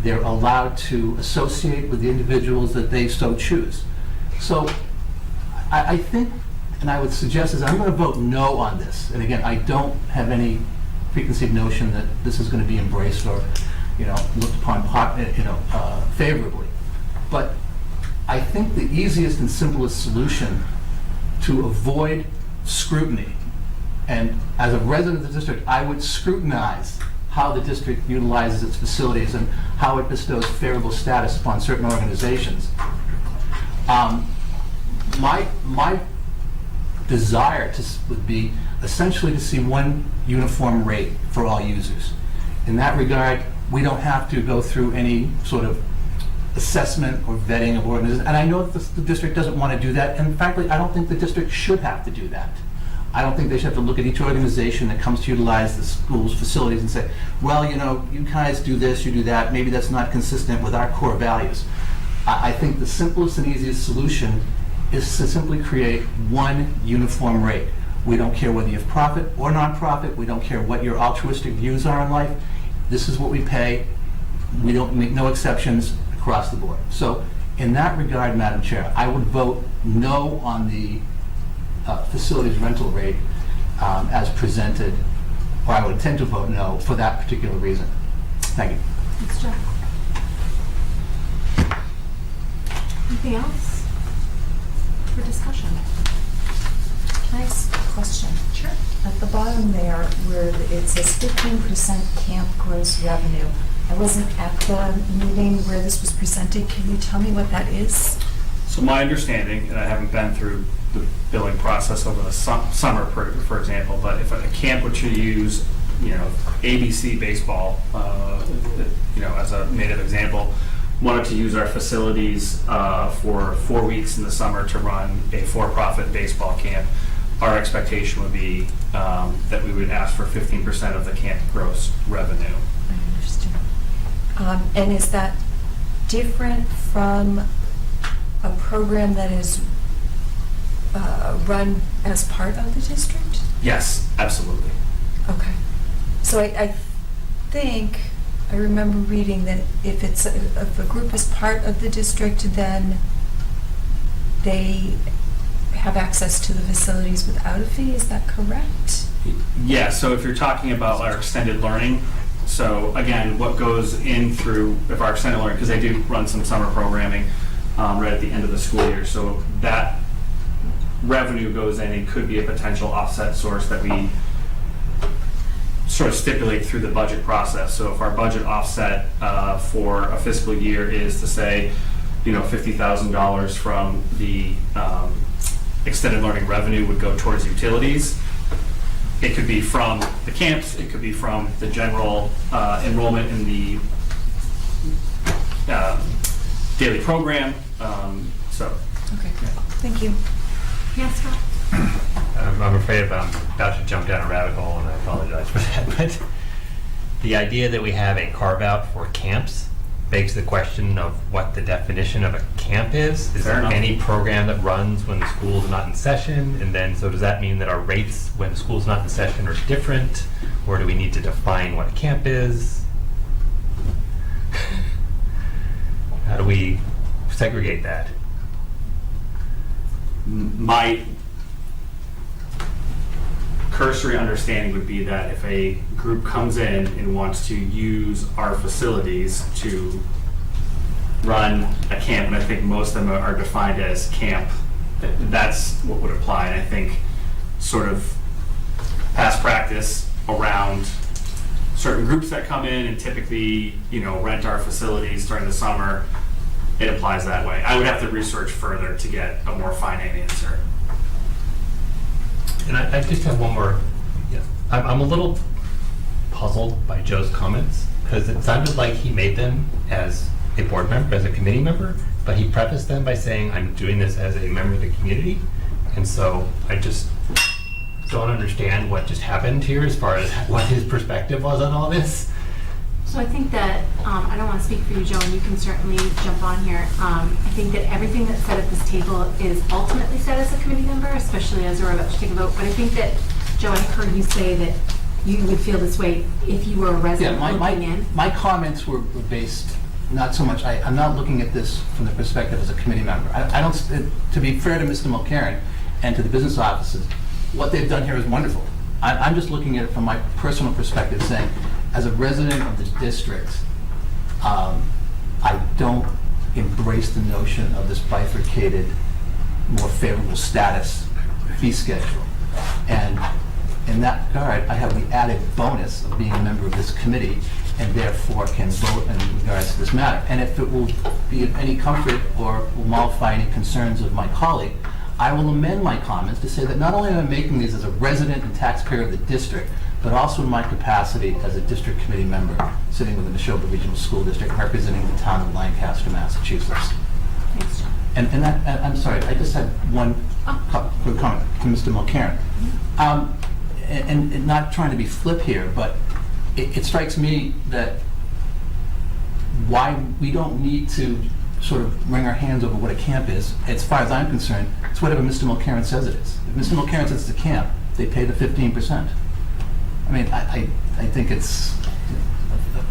They're allowed to associate with the individuals that they so choose. So I think, and I would suggest, is I'm going to vote no on this. And again, I don't have any preconceived notion that this is going to be embraced or, looked upon, favorably. But I think the easiest and simplest solution to avoid scrutiny, and as a resident of the district, I would scrutinize how the district utilizes its facilities and how it bestows favorable status upon certain organizations. My desire would be essentially to see one uniform rate for all users. In that regard, we don't have to go through any sort of assessment or vetting of organizations. And I know that the district doesn't want to do that, and frankly, I don't think the district should have to do that. I don't think they should have to look at each organization that comes to utilize the school's facilities and say, well, you guys do this, you do that, maybe that's not consistent with our core values. I think the simplest and easiest solution is to simply create one uniform rate. We don't care whether you have profit or nonprofit, we don't care what your altruistic views are in life. This is what we pay. We don't make no exceptions across the board. So in that regard, Madam Chair, I would vote no on the facilities rental rate as presented, or I would intend to vote no for that particular reason. Thank you. Thanks, Jeff. Anything else for discussion? Can I ask a question? Sure. At the bottom there, where it says 15% camp gross revenue, I wasn't at the meeting where this was presented. Can you tell me what that is? So my understanding, and I haven't been through the billing process over the summer, for example, but if a camp were to use, ABC baseball, as a native example, wanted to use our facilities for 4 weeks in the summer to run a for-profit baseball camp, our expectation would be that we would ask for 15% of the camp gross revenue. I understand. And is that different from a program that is run as part of the district? Yes, absolutely. Okay. So I think I remember reading that if a group is part of the district, then they have access to the facilities without a fee. Is that correct? Yeah, so if you're talking about our extended learning, so again, what goes in through, if our extended learning, because they do run some summer programming right at the end of the school year, so that revenue goes in and could be a potential offset source that we sort of stipulate through the budget process. So if our budget offset for a fiscal year is to say, $50,000 from the extended learning revenue would go towards utilities. It could be from the camps, it could be from the general enrollment in the daily program. Okay, thank you. Yes, Scott? I'm afraid I'm about to jump down a rabbit hole, and I apologize for that. But the idea that we have a carve-out for camps begs the question of what the definition of a camp is. Is there any program that runs when the school is not in session? And then, so does that mean that our rates when the school's not in session are different? Or do we need to define what a camp is? How do we segregate that? My cursory understanding would be that if a group comes in and wants to use our facilities to run a camp, and I think most of them are defined as camp, that's what would apply. And I think sort of past practice around certain groups that come in and typically, rent our facilities during the summer, it applies that way. I would have to research further to get a more finite answer. And I just have one more. Yeah. I'm a little puzzled by Joe's comments, because it sounded like he made them as a board member, as a committee member, but he prefaced them by saying, I'm doing this as a member of the community. And so I just don't understand what just happened here as far as what his perspective was on all this. So I think that, I don't want to speak for you, Joe, and you can certainly jump on here. I think that everything that's said at this table is ultimately said as a committee member, especially as we're about to take a vote. But I think that, Joe, I heard you say that you would feel this way if you were a resident looking in. My comments were based not so much, I'm not looking at this from the perspective as a committee member. I don't, to be fair to Mr. Mulcairn and to the business offices, what they've done here is wonderful. I'm just looking at it from my personal perspective, saying, as a resident of the district, I don't embrace the notion of this bifurcated, more favorable status fee schedule. And in that regard, I have the added bonus of being a member of this committee and therefore can vote in regards to this matter. And if it will be of any comfort or will mollify any concerns of my colleague, I will amend my comments to say that not only am I making these as a resident and taxpayer of the district, but also in my capacity as a district committee member sitting with the Nashoba Regional School District representing the town of Lancaster, Massachusetts. Thanks, John. And that, I'm sorry, I just had one quick comment to Mr. Mulcairn. And not trying to be flip here, but it strikes me that why we don't need to sort of wring our hands over what a camp is. As far as I'm concerned, it's whatever Mr. Mulcairn says it is. If Mr. Mulcairn says it's a camp, they pay the 15%. I mean, I think it's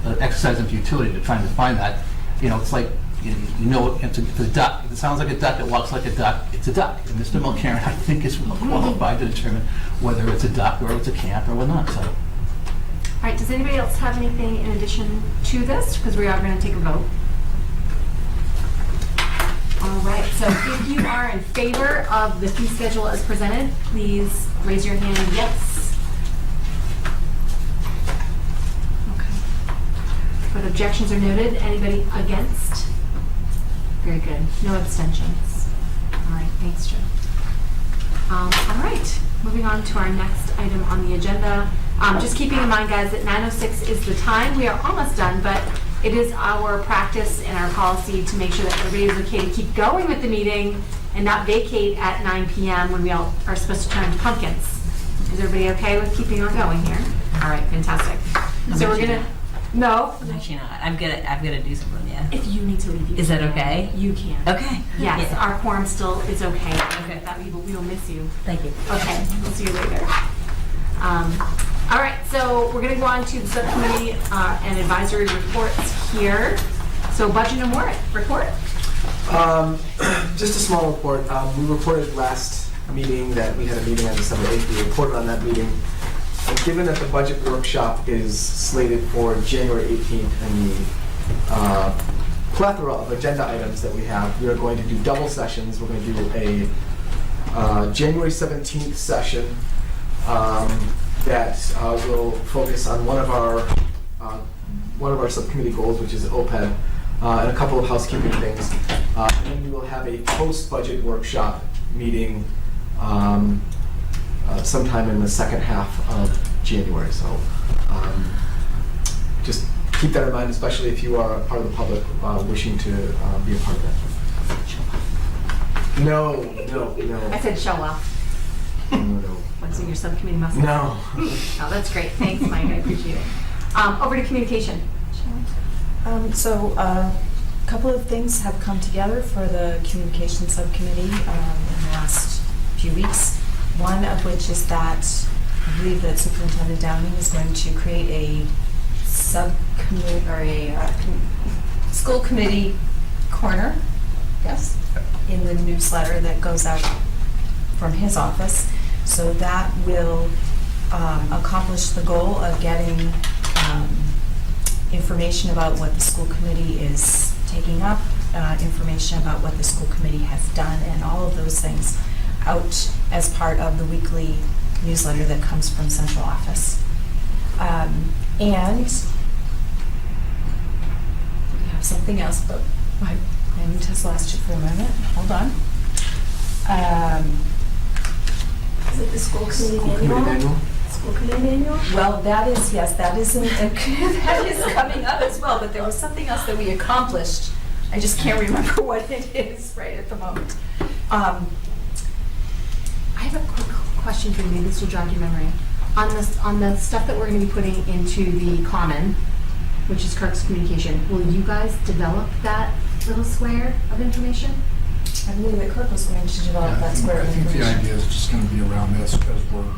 an exercise in futility to try and define that. You know, it's like, you know, it's a duck. If it sounds like a duck, it walks like a duck, it's a duck. And Mr. Mulcairn, I think, is well qualified to determine whether it's a duck or it's a camp or whatnot. So. All right, does anybody else have anything in addition to this? Because we are going to take a vote. All right, so if you are in favor of the fee schedule as presented, please raise your hand, yes. Okay. But objections are noted. Anybody against? Very good. No abstentions. All right, thanks, Joe. All right, moving on to our next item on the agenda. Just keeping in mind, guys, that 9:06 is the time. We are almost done, but it is our practice and our policy to make sure that everybody is okay to keep going with the meeting and not vacate at 9 p.m. when we all are supposed to turn to pumpkins. Is everybody okay with keeping on going here? All right, fantastic. So we're gonna. No. I'm actually not. I'm gonna do something. Yeah. If you need to leave, is that okay? You can. Okay. Yes, Yeah. our quorum still is okay. Okay. That we will miss you. Thank you. Okay, we'll see you later. All right, so we're going to go on to the subcommittee and advisory reports here. So budget and warrant report. Just a small report. We reported last meeting that we had a meeting on December 8th. We reported on that meeting. And given that the budget workshop is slated for January 18th and the plethora of agenda items that we have, we are going to do double sessions. We're going to do a January 17th session that will focus on one of our subcommittee goals, which is OPEB, and a couple of housekeeping things. And then we will have a post-budget workshop meeting sometime in the second half of January. So just keep that in mind, especially if you are a part of the public wishing to be a part of that. No. I said show up. No. What's in your subcommittee muscle? No. Oh, that's great. Thanks, Mike. I appreciate it. Over to communication. So a couple of things have come together for the communication subcommittee in the last few weeks. One of which is that I believe that Superintendent Downing is going to create a subcommittee or a school committee corner, yes, in the newsletter that goes out from his office. So that will accomplish the goal of getting information about what the school committee is taking up, information about what the school committee has done, and all of those things out as part of the weekly newsletter that comes from central office. And we have something else, but my mind has lost you for a moment. Hold on. Is it the school committee manual? School committee manual? Well, that is, yes, that is that is coming up as well, but there was something else that we accomplished. I just can't remember what it is right at the moment. I have a quick question for you. Maybe this will jog your memory. On the stuff that we're going to be putting into the common, which is Kirk's communication, will you guys develop that little square of information? I believe that Kirk was going to develop that square of I think the information. idea is just going to be around this as we're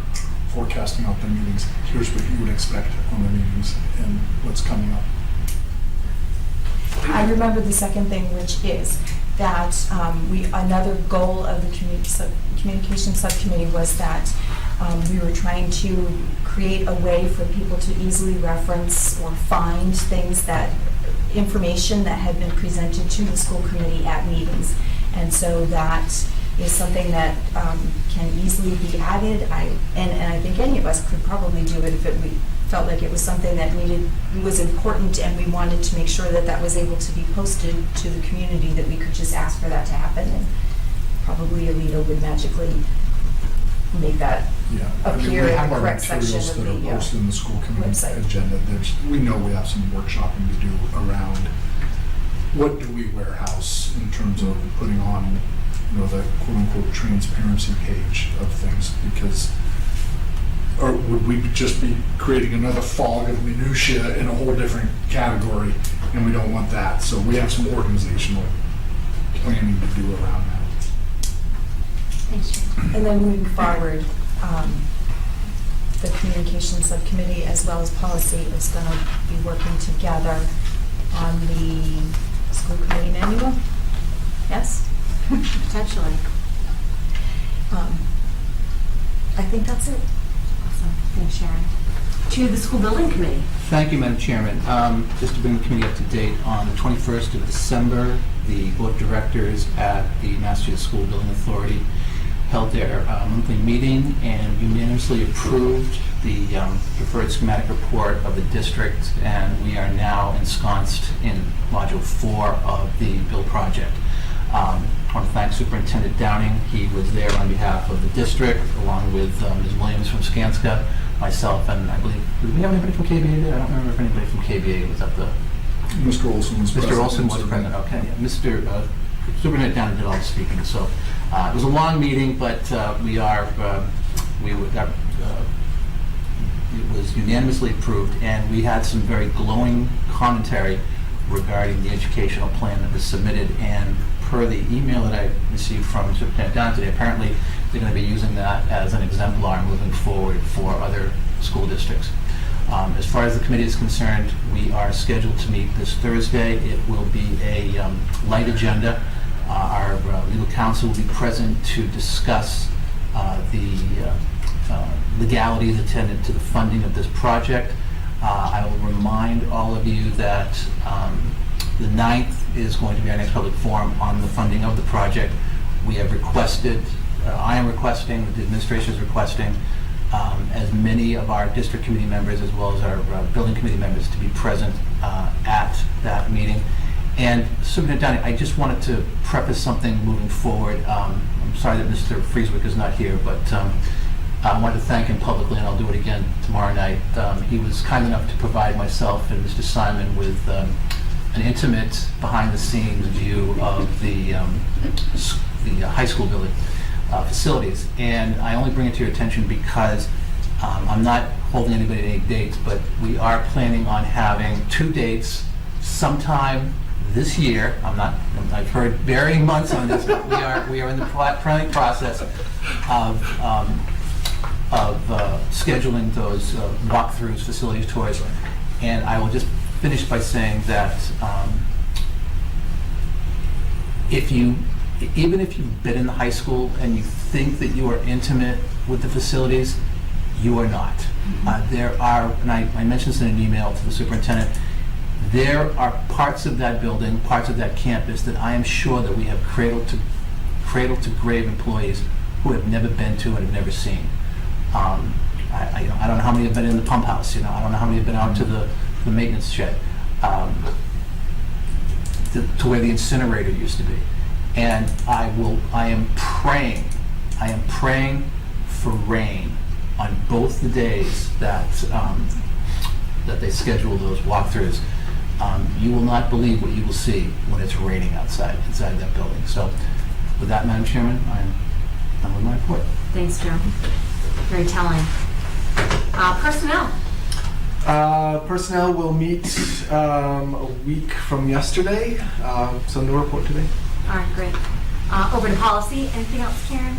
forecasting out the meetings. Here's what you would expect on the meetings and what's coming up. I remember the second thing, which is that another goal of the communication subcommittee was that we were trying to create a way for people to easily reference or find information that had been presented to the school committee at meetings. And so that is something that can easily be added. And I think any of us could probably do it if we felt like it was something that was important, and we wanted to make sure that that was able to be posted to the community, that we could just ask for that to happen, and probably Alita would magically make that appear in the correct section of the We have materials that are posted in the school committee website. agenda. We know we have some workshopping to do around what do we warehouse in terms of putting on, the quote-unquote transparency page of things, because, or would we just be creating another fog of minutia in a whole different category, and we don't want that. So we have some organizational planning to do around that. Thanks, Sharon. And then moving forward, the communication subcommittee as well as policy is going to be working together on the school committee manual. Yes? Potentially. I think that's it. Awesome. Thanks, Sharon. To the school building committee. Thank you, Madam Chairman. Just to bring the committee up to date, on the 21st of December, the board of directors at the Massachusetts School Building Authority held their monthly meeting and unanimously approved the preferred schematic report of the district, and we are now ensconced in Module 4 of the build project. I want to thank Superintendent Downing. He was there on behalf of the district, along with Ms. Williams from Skanska, myself, and I believe, did we have anybody from KBA there? I don't remember if anybody from KBA was at the... Mr. Olson was present. Mr. Olson was present, okay. Yeah. Superintendent Downing did all the speaking, so it was a long meeting, but it was unanimously approved, and we had some very glowing commentary regarding the educational plan that was submitted, and per the email that I received from Superintendent Downing today, apparently they're going to be using that as an exemplar moving forward for other school districts. As far as the committee is concerned, we are scheduled to meet this Thursday. It will be a light agenda. Our legal counsel will be present to discuss the legalities attendant to the funding of this project. I will remind all of you that the 9th is going to be our next public forum on the funding of the project. We have requested, I am requesting, the administration is requesting, as many of our district committee members as well as our building committee members to be present at that meeting. And Superintendent Downing, I just wanted to preface something moving forward. I'm sorry that Mr. Frieswick is not here, but I want to thank him publicly, and I'll do it again tomorrow night. He was kind enough to provide myself and Mr. Simon with an intimate, behind-the-scenes view of the high school building facilities. And I only bring it to your attention because I'm not holding anybody to any dates, but we are planning on having 2 dates sometime this year. I've heard varying months on this, but we are in the planning process of scheduling those walkthroughs, facilities tours. And I will just finish by saying that even if you've been in the high school and you think that you are intimate with the facilities, you are not. There are, and I mentioned this in an email to the superintendent, there are parts of that building, parts of that campus that I am sure that we have cradle to grave employees who have never been to and have never seen. I don't know how many have been in the pump house. I don't know how many have been out to the maintenance shed, to where the incinerator used to be. And I am praying for rain on both the days that they schedule those walkthroughs. You will not believe what you will see when it's raining inside of that building. So with that, Madam Chairman, I'm with my report. Thanks, Joe. Very telling. Personnel. Personnel will meet a week from yesterday, so no report today. All right, great. Over to policy. Anything else, Karen?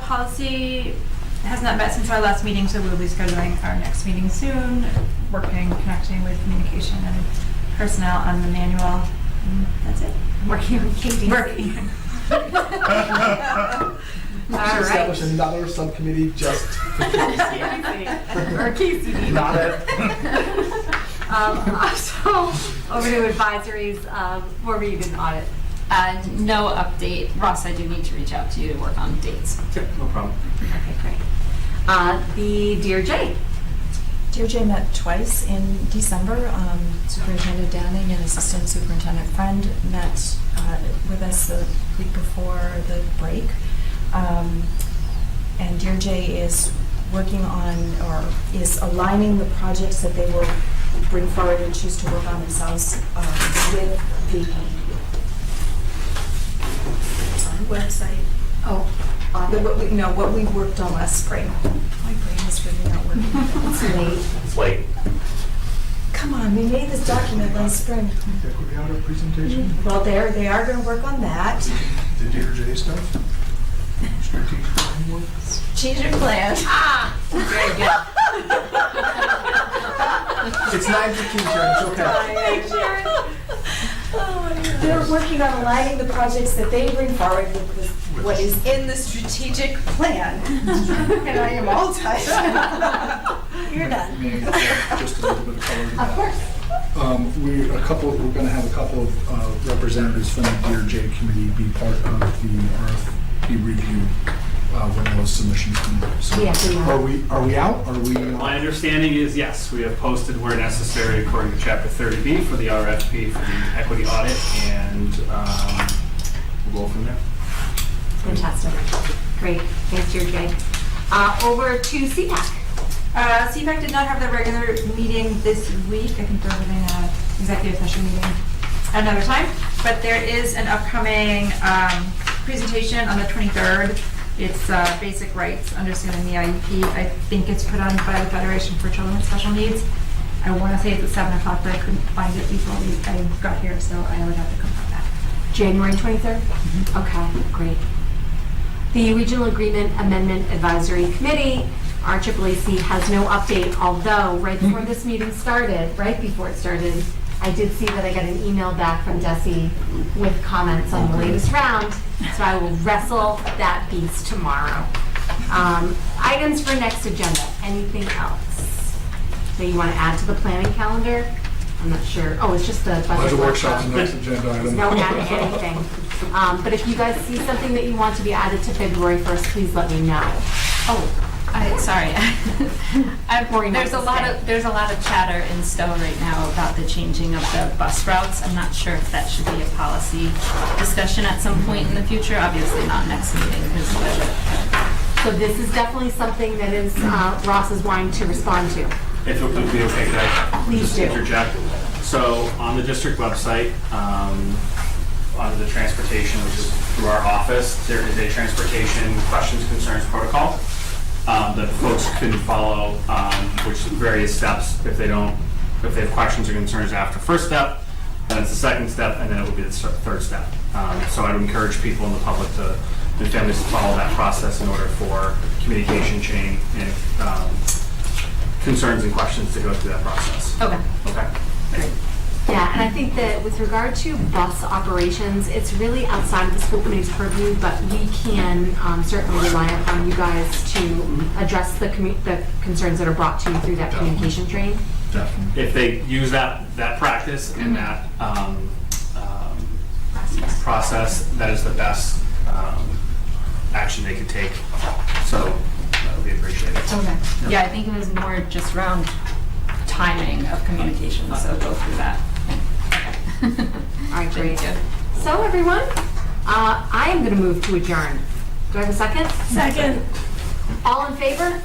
Policy has not met since our last meeting, so we'll be scheduling our next meeting soon, connecting with communication and personnel on the manual. That's it. Working on Katie. Working. All Should establish right. another subcommittee just for Or Casey. Not it. So, over to advisories, where we did an audit. No update. Ross, I do need to reach out to you to work on dates. Yep, no problem. Okay, great. The Dear Jay. Dear Jay met twice in December. Superintendent Downing and Assistant Superintendent Friend met with us the week before the break. And Dear Jay is working on, or is aligning the projects that they will bring forward and choose to work on themselves with the website. Oh, What we worked on last spring. My brain is really not working. It's late. It's late. Come on, we made this document last spring. Equity audit presentation? Well, they are going to work on that. The Dear Jay stuff? Strategic planning work? Strategic plan. very good. It's 9:15, Sharon, it's okay. Thanks, Sharon. They're working on aligning the projects that they bring forward with what is in the strategic plan. And I am all tired. You're done. May I get just a little bit of color to that? Of course. We're going to have a couple of representatives from the Dear Jay committee be part of the RFP review when those submissions come in. So Yeah, we are. are we out? Are we? My understanding is, yes, we have posted where necessary according to Chapter 30B for the RFP for the equity audit, and we'll go from there. Fantastic. Great. Thanks, Dear Jay. Over to CPAC. CPAC did not have their regular meeting this week. I think they're having an executive session meeting another time. But there is an upcoming presentation on the 23rd. It's basic rights, understanding the IEP. I think it's put on by the Federation for Children with Special Needs. I want to say it's at 7 o'clock, but I couldn't find it before I got here, so I would have to confirm that. January 23rd? Okay, great. The Regional Agreement Amendment Advisory Committee, RAAC, has no update, although right before this meeting started, I did see that I got an email back from Desi with comments on the latest round, so I will wrestle that beast tomorrow. Items for next agenda, anything else that you want to add to the planning calendar? I'm not sure. Oh, it's just the budget workshop. the next agenda item. No adding anything. But if you guys see something that you want to be added to February 1st, please let me know. Oh, Sorry. Worry not There's to a lot stay. of chatter in Stowe right now about the changing of the bus routes. I'm not sure if that should be a policy discussion at some point in the future. Obviously not next meeting because budget. So this is definitely something that is Ross is wanting to respond to. If it would be okay, could I Please just do. interject? So on the district website, under the transportation, which is through our office, there is a transportation questions, concerns protocol that folks can follow, which various steps. If they have questions or concerns after first step, then it's the second step, and then it would be the third step. So I would encourage people in the public and families to follow that process in order for communication chain and concerns and questions to go through that process. Okay. Okay. Great. Yeah, and I think that with regard to bus operations, it's really outside of the school committee's purview, but we can certainly rely upon you guys to address the concerns that are brought to you through that communication train. Definitely. If they use that practice and that process, that is the best action they could take. So that would be appreciated. Okay. Yeah, I think it was more just around timing of communication, so go through that. All right, great. So everyone, I am going to move to adjourn. Do I have a second? Second. All in favor?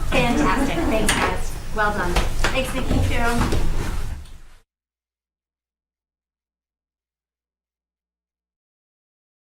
Fantastic. Thanks, guys. Well done. Thanks, Nikki. Thank you.